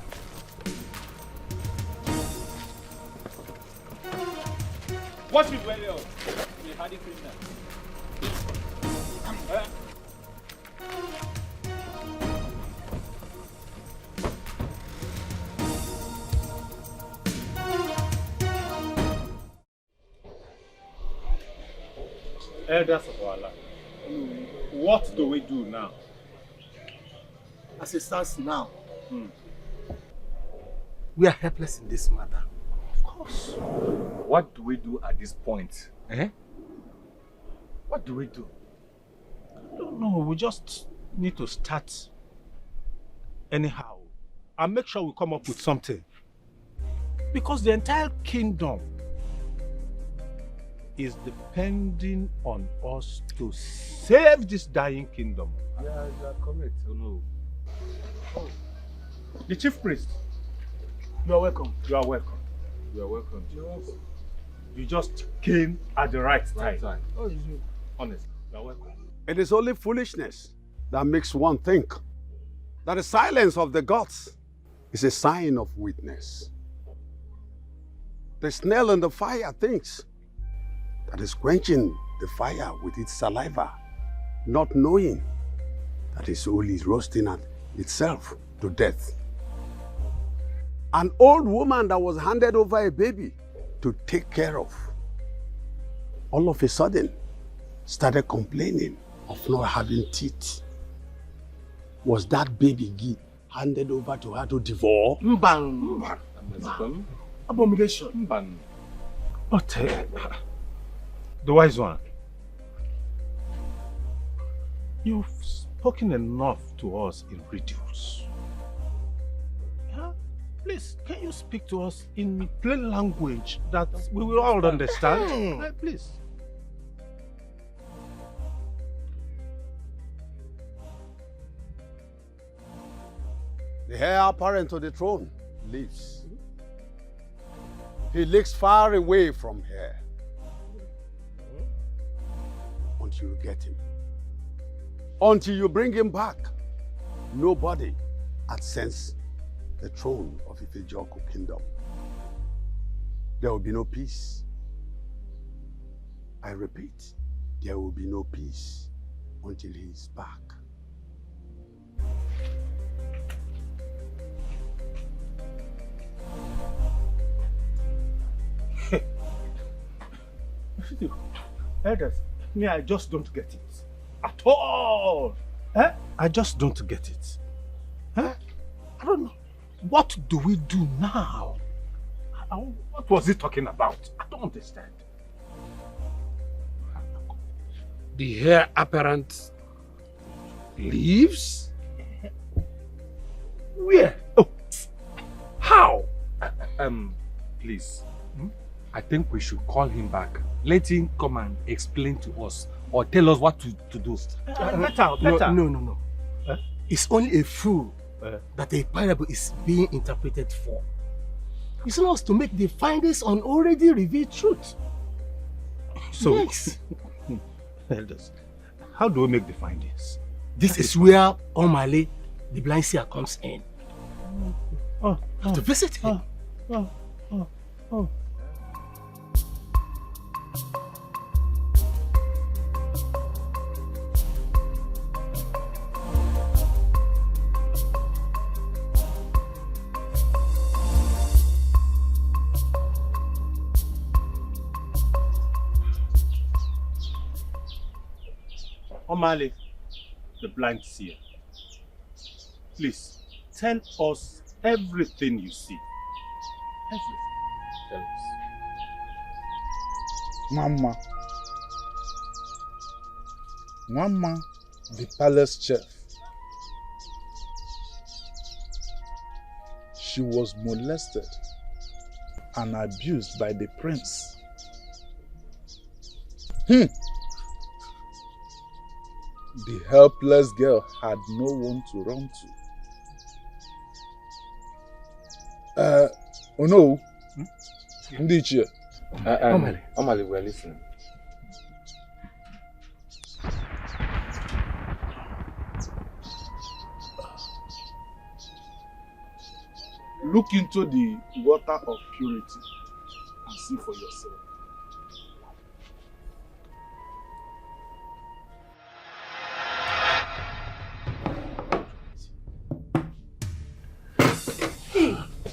Watch it very well. You're hardy criminal. Elders of our land, what do we do now? As it stands now, we are helpless in this matter. Of course. What do we do at this point? What do we do? I don't know. We just need to start anyhow and make sure we come up with something. Because the entire kingdom is depending on us to save this dying kingdom. Yeah, you are correct. Oh, no. Oh. The chief priest. You are welcome. You are welcome. You are welcome. You just came at the right time. Oh, is you? Honest. You are welcome. It is only foolishness that makes one think that the silence of the gods is a sign of weakness. The snail in the fire thinks that is quenching the fire with its saliva, not knowing that it's only roasting itself to death. An old woman that was handed over a baby to take care of, all of a sudden started complaining of not having teeth. Was that baby handed over to her to devour? Mban. Abomination. Mban. But the wise one, you've spoken enough to us in riddles. Yeah? Please, can you speak to us in plain language that we will all understand? Please. The heir apparent to the throne lives. He lives far away from here. Until you get him. Until you bring him back, nobody ascends the throne of Ifejoku kingdom. There will be no peace. I repeat, there will be no peace until he is back. Elders, me, I just don't get it. At all. I just don't get it. I don't know. What do we do now? What was he talking about? I don't understand. The heir apparent leaves? Where? Oh, how? Please. I think we should call him back. Let him come and explain to us or tell us what to do. No. It's only a fool that a parable is being interpreted for. It's not to make the findings on already revealed truth. So, yes. Elders, how do we make the findings? This is where Omale, the blind seer, comes in. To visit him. Omale, the blind seer. please, tell us everything you see. Everything. Tell us. Mama, the palace chef. She was molested and abused by the prince. The helpless girl had no one to run to. Oh no. Ndichie. Omali, we're listening. Look into the water of purity and see for yourself.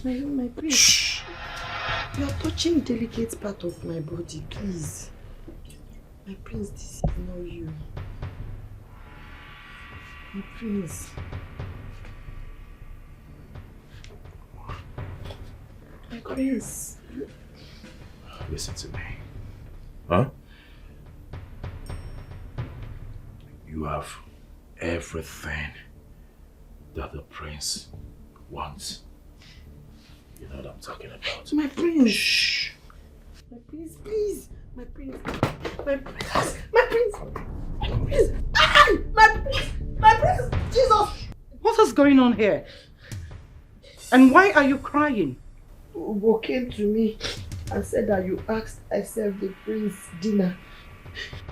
Hey, my prince. Shh. You are touching delicate part of my body, please. My prince, this is not you. My prince. My prince. Listen to me. Huh? You have everything that the prince wants. You know what I'm talking about. My prince. Shh. My prince, please. My prince. My prince. My prince. My prince. My prince. My prince. Jesus. What is going on here? And why are you crying? Ugo came to me and said that you asked I serve the prince dinner.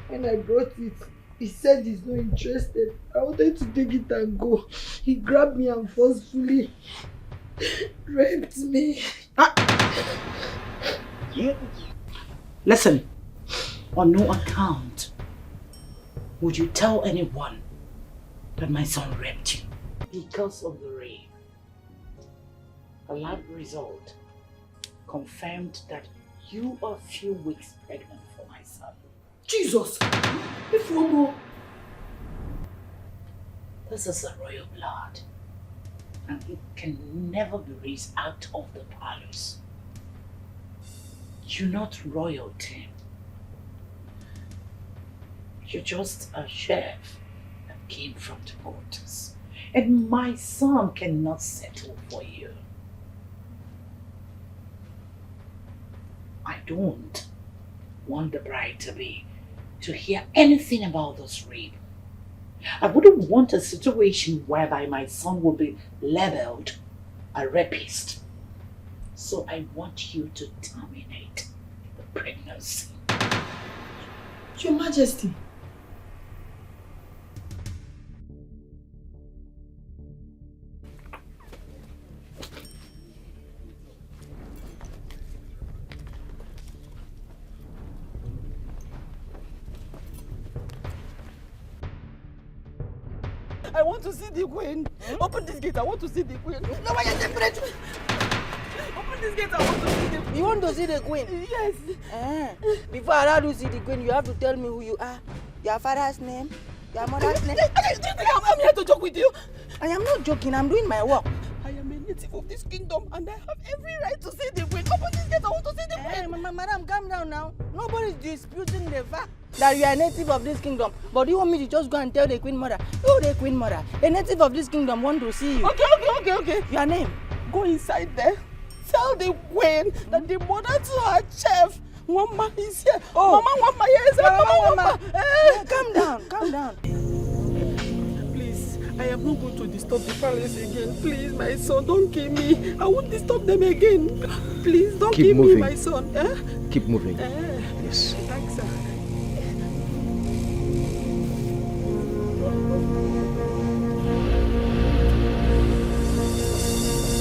When I brought it, he said he's not interested. I wanted to take it and go. He grabbed me and forcefully raped me. Listen, on no account would you tell anyone that my son raped you. Because of the rape, a lab result confirmed that you are a few weeks pregnant for my son. Jesus! If one more. This is a royal blood, and it can never be raised out of the palace. You're not royalty. You're just a chef that came from the quarters. And my son cannot settle for you. I don't want the bride to hear anything about this rape. I wouldn't want a situation whereby my son will be labeled a rapist. So I want you to terminate the pregnancy. Your Majesty. I want to see the queen. Open this gate. I want to see the queen. No, why are you desperate? Open this gate. I want to see the queen. You want to see the queen? Yes. Before I allow you to see the queen, you have to tell me who you are. Your father's name, your mother's name. I'm here to joke with you. I am not joking. I'm doing my work. I am a native of this kingdom and I have every right to see the queen. Open this gate. I want to see the queen. Madam, calm down now. Nobody is disputing the fact that you are a native of this kingdom. But you want me to just go and tell the queen mother? You, the queen mother, a native of this kingdom, want to see you. Okay. Your name? Go inside there. Tell the queen that the mother to her chef, Wamba, is here. Oh. Mama Wamba, yes. Mama Wamba. Calm down. Please, I am not going to disturb the palace again. Please, my son, don't kill me. I won't disturb them again. Please, don't kill me, my son. Keep moving. Yes. Thanks, sir.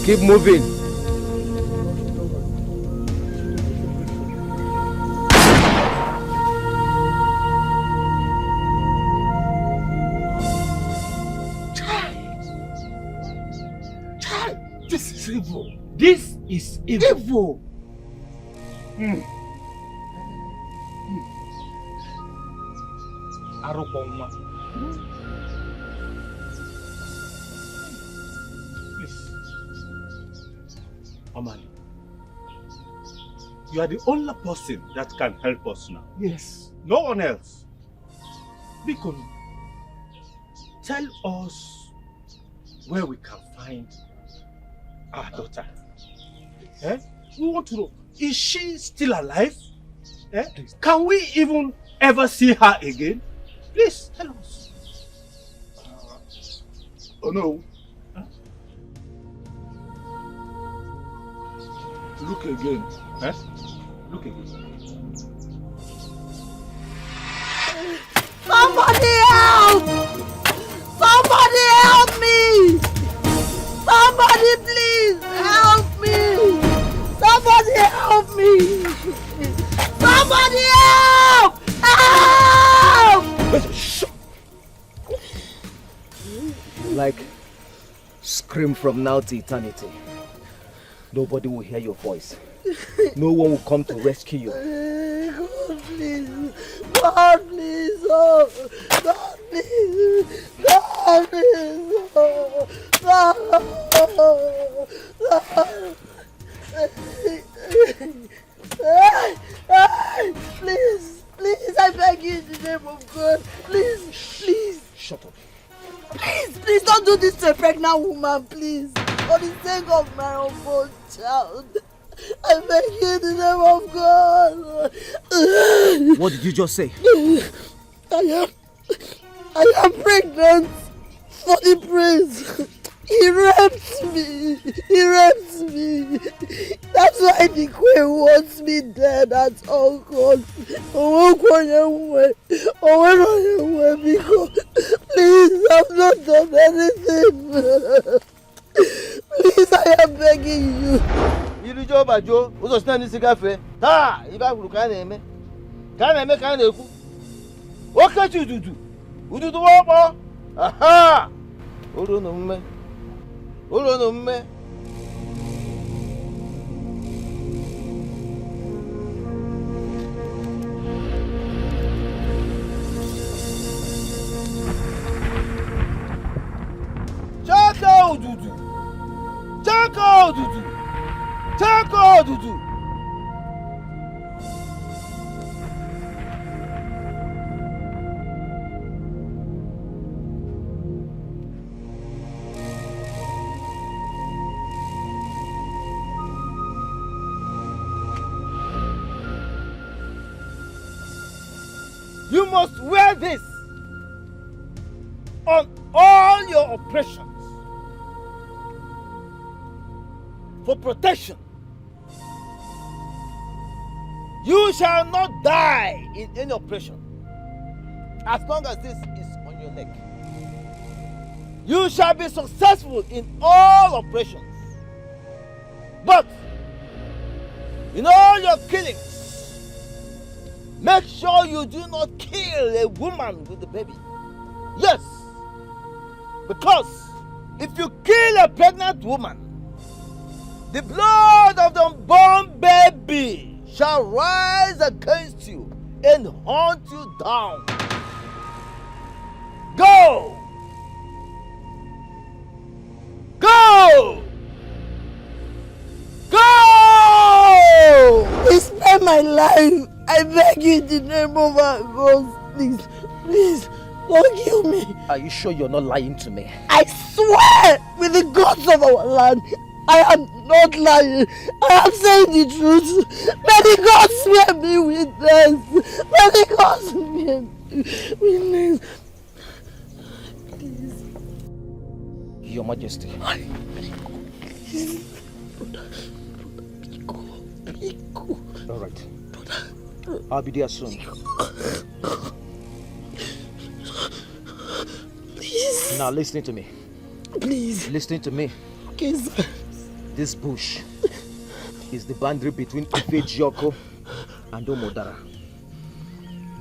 Keep moving. This is evil. This is evil. Omali, you are the only person that can help us now. Yes. No one else. Bikon, tell us where we can find our daughter. Eh? We want to know, is she still alive? Eh? Can we even ever see her again? Please, tell us. Oh no. Look again. Eh? Look again. Somebody help! Somebody help me! Somebody please help me! Somebody help me! Somebody help! Help! Like, scream from now to eternity. Nobody will hear your voice. No one will come to rescue you. God please! God please! Oh! God please! God please! Oh! God! Please! Please! I beg you in the name of God! Please! Please! Shut up. Please! Please don't do this to a pregnant woman, please! For the sake of my unborn child! I beg you in the name of God! What did you just say? I am pregnant for the prince. He raped me. He raped me. That's why the queen wants me dead at all costs. Because please, I've not done anything. Please, I am begging you. Irijo bajo, uzo sina ni sigafe. Ta, iba guru ka na-eme. Ka na-eme ka na-ekwu. Okechi ududu. Ududu wopo. Aha! Oro no mme. Oro no mme. Chaka ududu. Chaka ududu. Chaka ududu. You must wear this on all your operations for protection. You shall not die in any operation as long as this is on your neck. You shall be successful in all operations. But in all your killings, make sure you do not kill a woman with the baby. Yes, because if you kill a pregnant woman, the blood of the unborn baby shall rise against you and hunt you down. Go! Go! Go! Please spare my life. I beg you in the name of our God. Please, please, don't kill me. Are you sure you're not lying to me? I swear with the gods of our land, I am not lying. I am saying the truth. May the gods swear me witness. May the gods swear me witness. Please. Your Majesty. Please. All right. I'll be there soon. Please. Now listen to me. Please. Listen to me. Okay, sir. This bush is the boundary between Ifejioku and Omodara.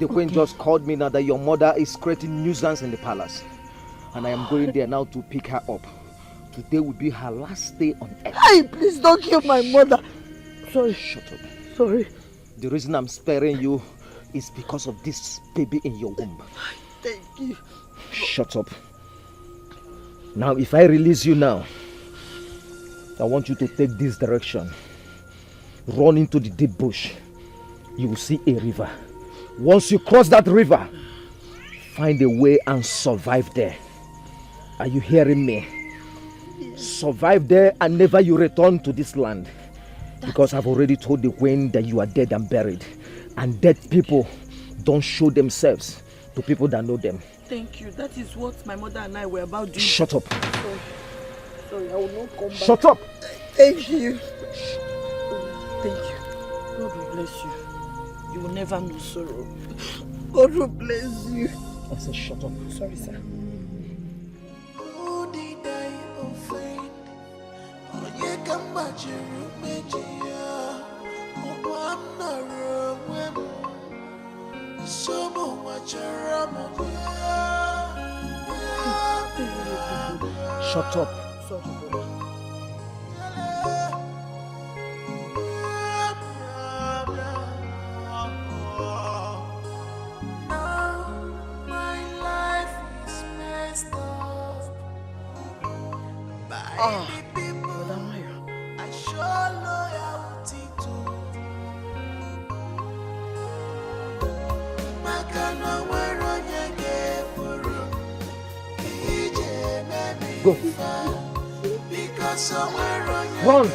The queen just called me now that your mother is creating nuisance in the palace. And I am going there now to pick her up. Today will be her last day on earth. Hey, please don't kill my mother. Sorry. Shut up. Sorry. The reason I'm sparing you is because of this baby in your womb. Thank you. Shut up. Now, if I release you now, I want you to take this direction. Run into the deep bush. You will see a river. Once you cross that river, find a way and survive there. Are you hearing me? Survive there and never you return to this land. Because I've already told the queen that you are dead and buried. And dead people don't show themselves to people that know them. Thank you. That is what my mother and I were about doing. Shut up. Sorry, I will not come back. Shut up. Thank you. Thank you. God will bless you. You will never know sorrow. God will bless you. I said shut up. Sorry, sir. Who did I offend? Oh, you come back, you remain here. Oh, I'm not wrong. So much Shut up. Now my life is messed up by the people I show loyalty to. Makana wero nyege furu ije Go. because somewhere on Run.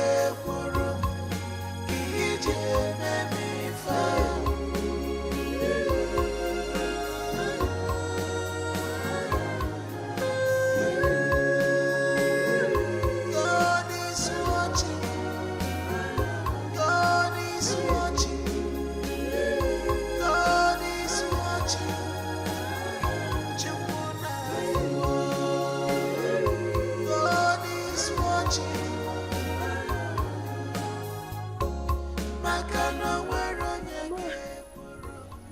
God is watching. God is watching. God is watching. God is watching.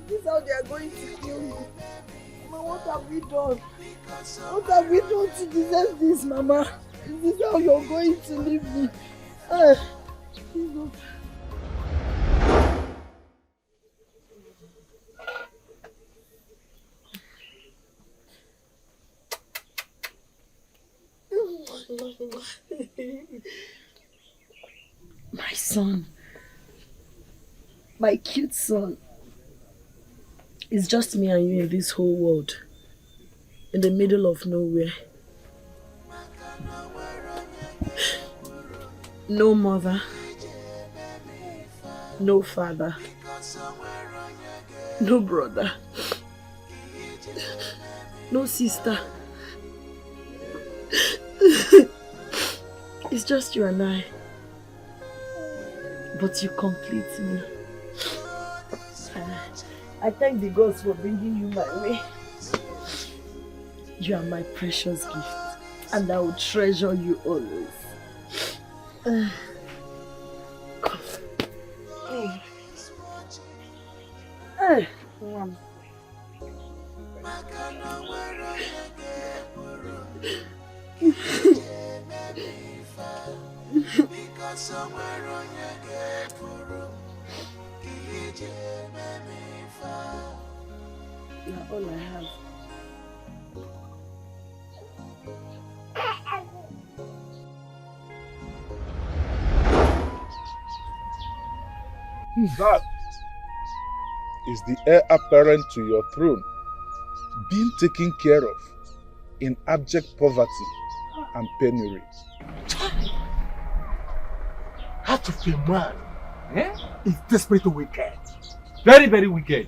This is how they are going to kill me. Mama, what have we done? What have we done to deserve this, Mama? Is this how you're going to leave me? Jesus. My son, my cute son. It's just me and you in this whole world, in the middle of nowhere. No mother, no father, no brother, no sister. It's just you and I. But you complete me. I thank the gods for bringing you my way. You are my precious gift, and I will treasure you always. You're all I have. That is the heir apparent to your throne, being taken care of in abject poverty and penury. Heart of a man is desperately wicked. Very, very wicked.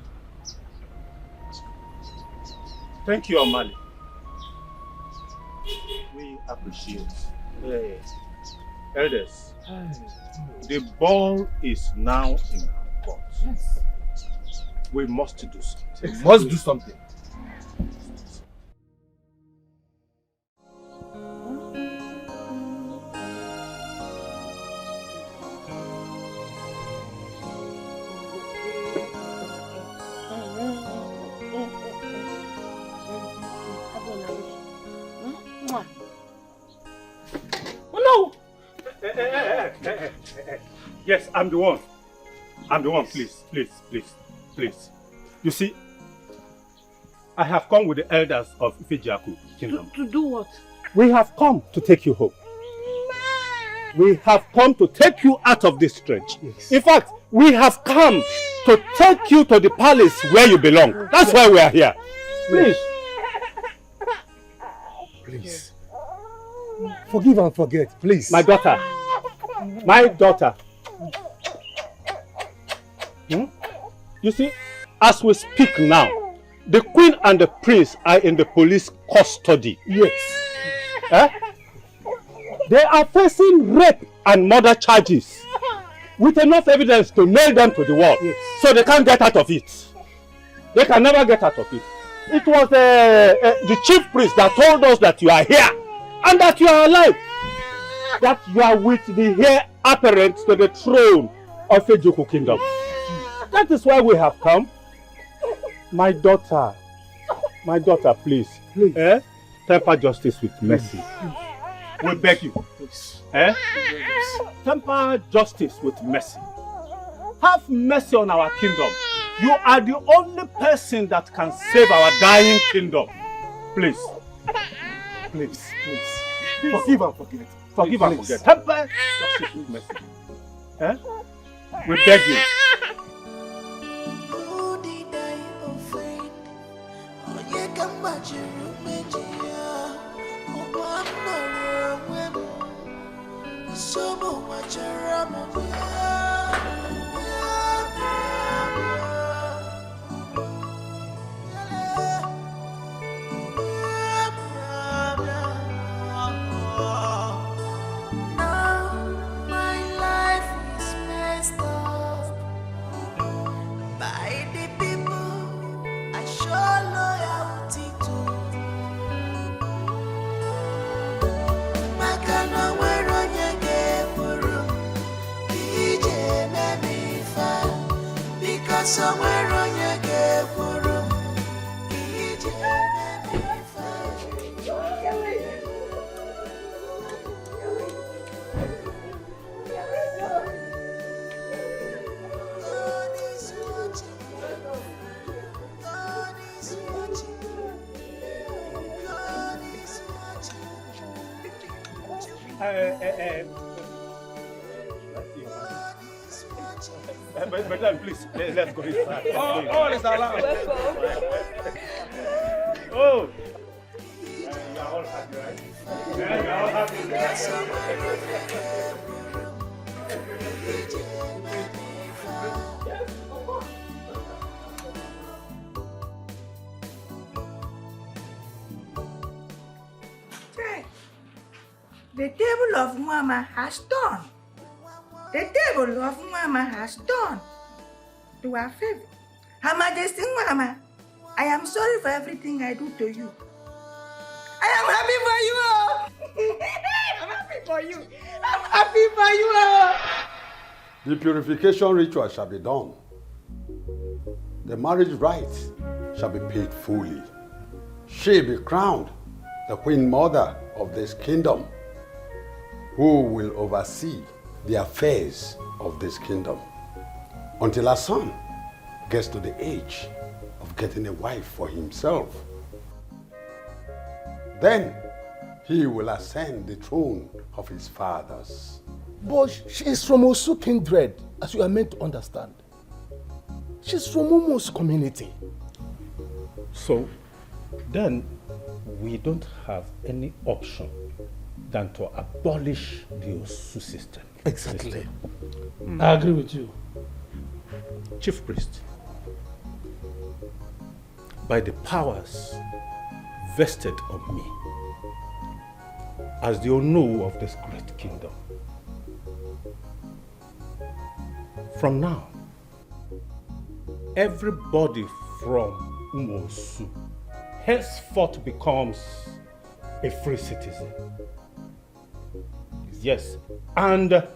Thank you, Amali. We appreciate. Yes. Elders, the ball is now in our court. Yes. We must do something. We must do something. Yes, I'm the one. I'm the one. Please, please, please, please. You see, I have come with the elders of Ifejaku Kingdom. To do what? We have come to take you home. we have come to take you out of this stretch. Yes. In fact, we have come to take you to the palace where you belong. That's why we are here. Please. Please. Forgive and forget, please. My daughter. My daughter. You see, as we speak now, the queen and the prince are in the police custody. Yes. They are facing rape and murder charges with enough evidence to nail them to the wall. Yes. So they can't get out of it. They can never get out of it. It was the chief priest that told us that you are here and that you are alive. That you are with the heir apparent to the throne of Ejuku Kingdom. That is why we have come. My daughter, please. Temper justice with mercy. We beg you. Temper justice with mercy. Have mercy on our kingdom. You are the only person that can save our dying kingdom. Please. Please. Forgive and forget. Forgive and forget. Temper justice with mercy. We beg you. Somewhere on your gate for room. Madam, please, let's go inside. Oh, it's allowed. Oh. You're all happy, right? You're all happy, The table of Mama has done. The table of Mama has done. To our favor. Her Majesty Mama, I am sorry for everything I do to you. I am happy for you. I'm happy for you. I'm happy for you. The purification ritual shall be done. The marriage rites shall be paid fully. She be crowned the queen mother of this kingdom, who will oversee the affairs of this kingdom until our son gets to the age of getting a wife for himself. Then he will ascend the throne of his fathers. But she is from Osu kindred, as you are meant to understand. She's from Omo's community. So, then we don't have any option than to abolish the Osu system. Exactly. I agree with you. Chief Priest, by the powers vested on me as the Onu of this great kingdom, from now, everybody from Umosu henceforth becomes a free citizen. Yes, and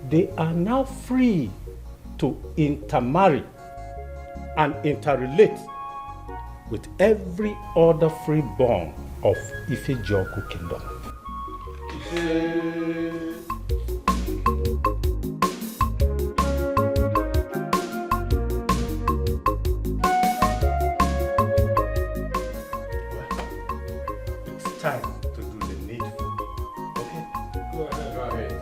they are now free to intermarry and interrelate with every other freeborn of Ife-Joku Kingdom. It's time to do the needful. Okay? Go ahead.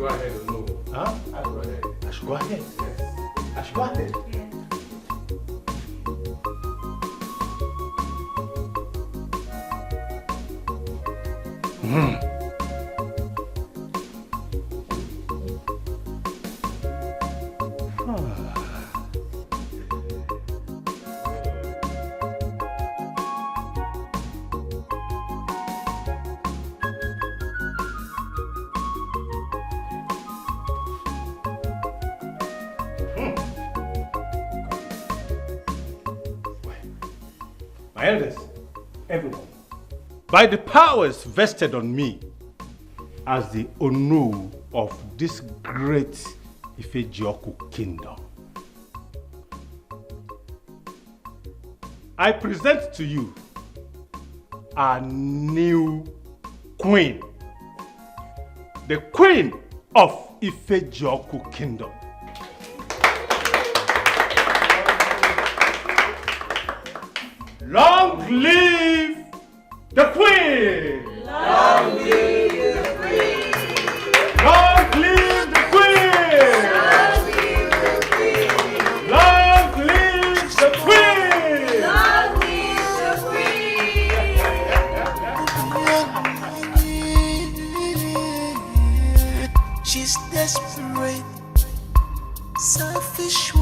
go ahead or no? Huh? I go ahead. I should go ahead. Yes. I should go ahead. My elders, everyone, by the powers vested on me as the Onu of this great Ifejioku kingdom, I present to you our new queen, the queen of Ifejioku kingdom. Long live the Queen! Long live the Queen! Long live the Queen! Long live the Queen! Long live the Queen! She's desperate, selfish.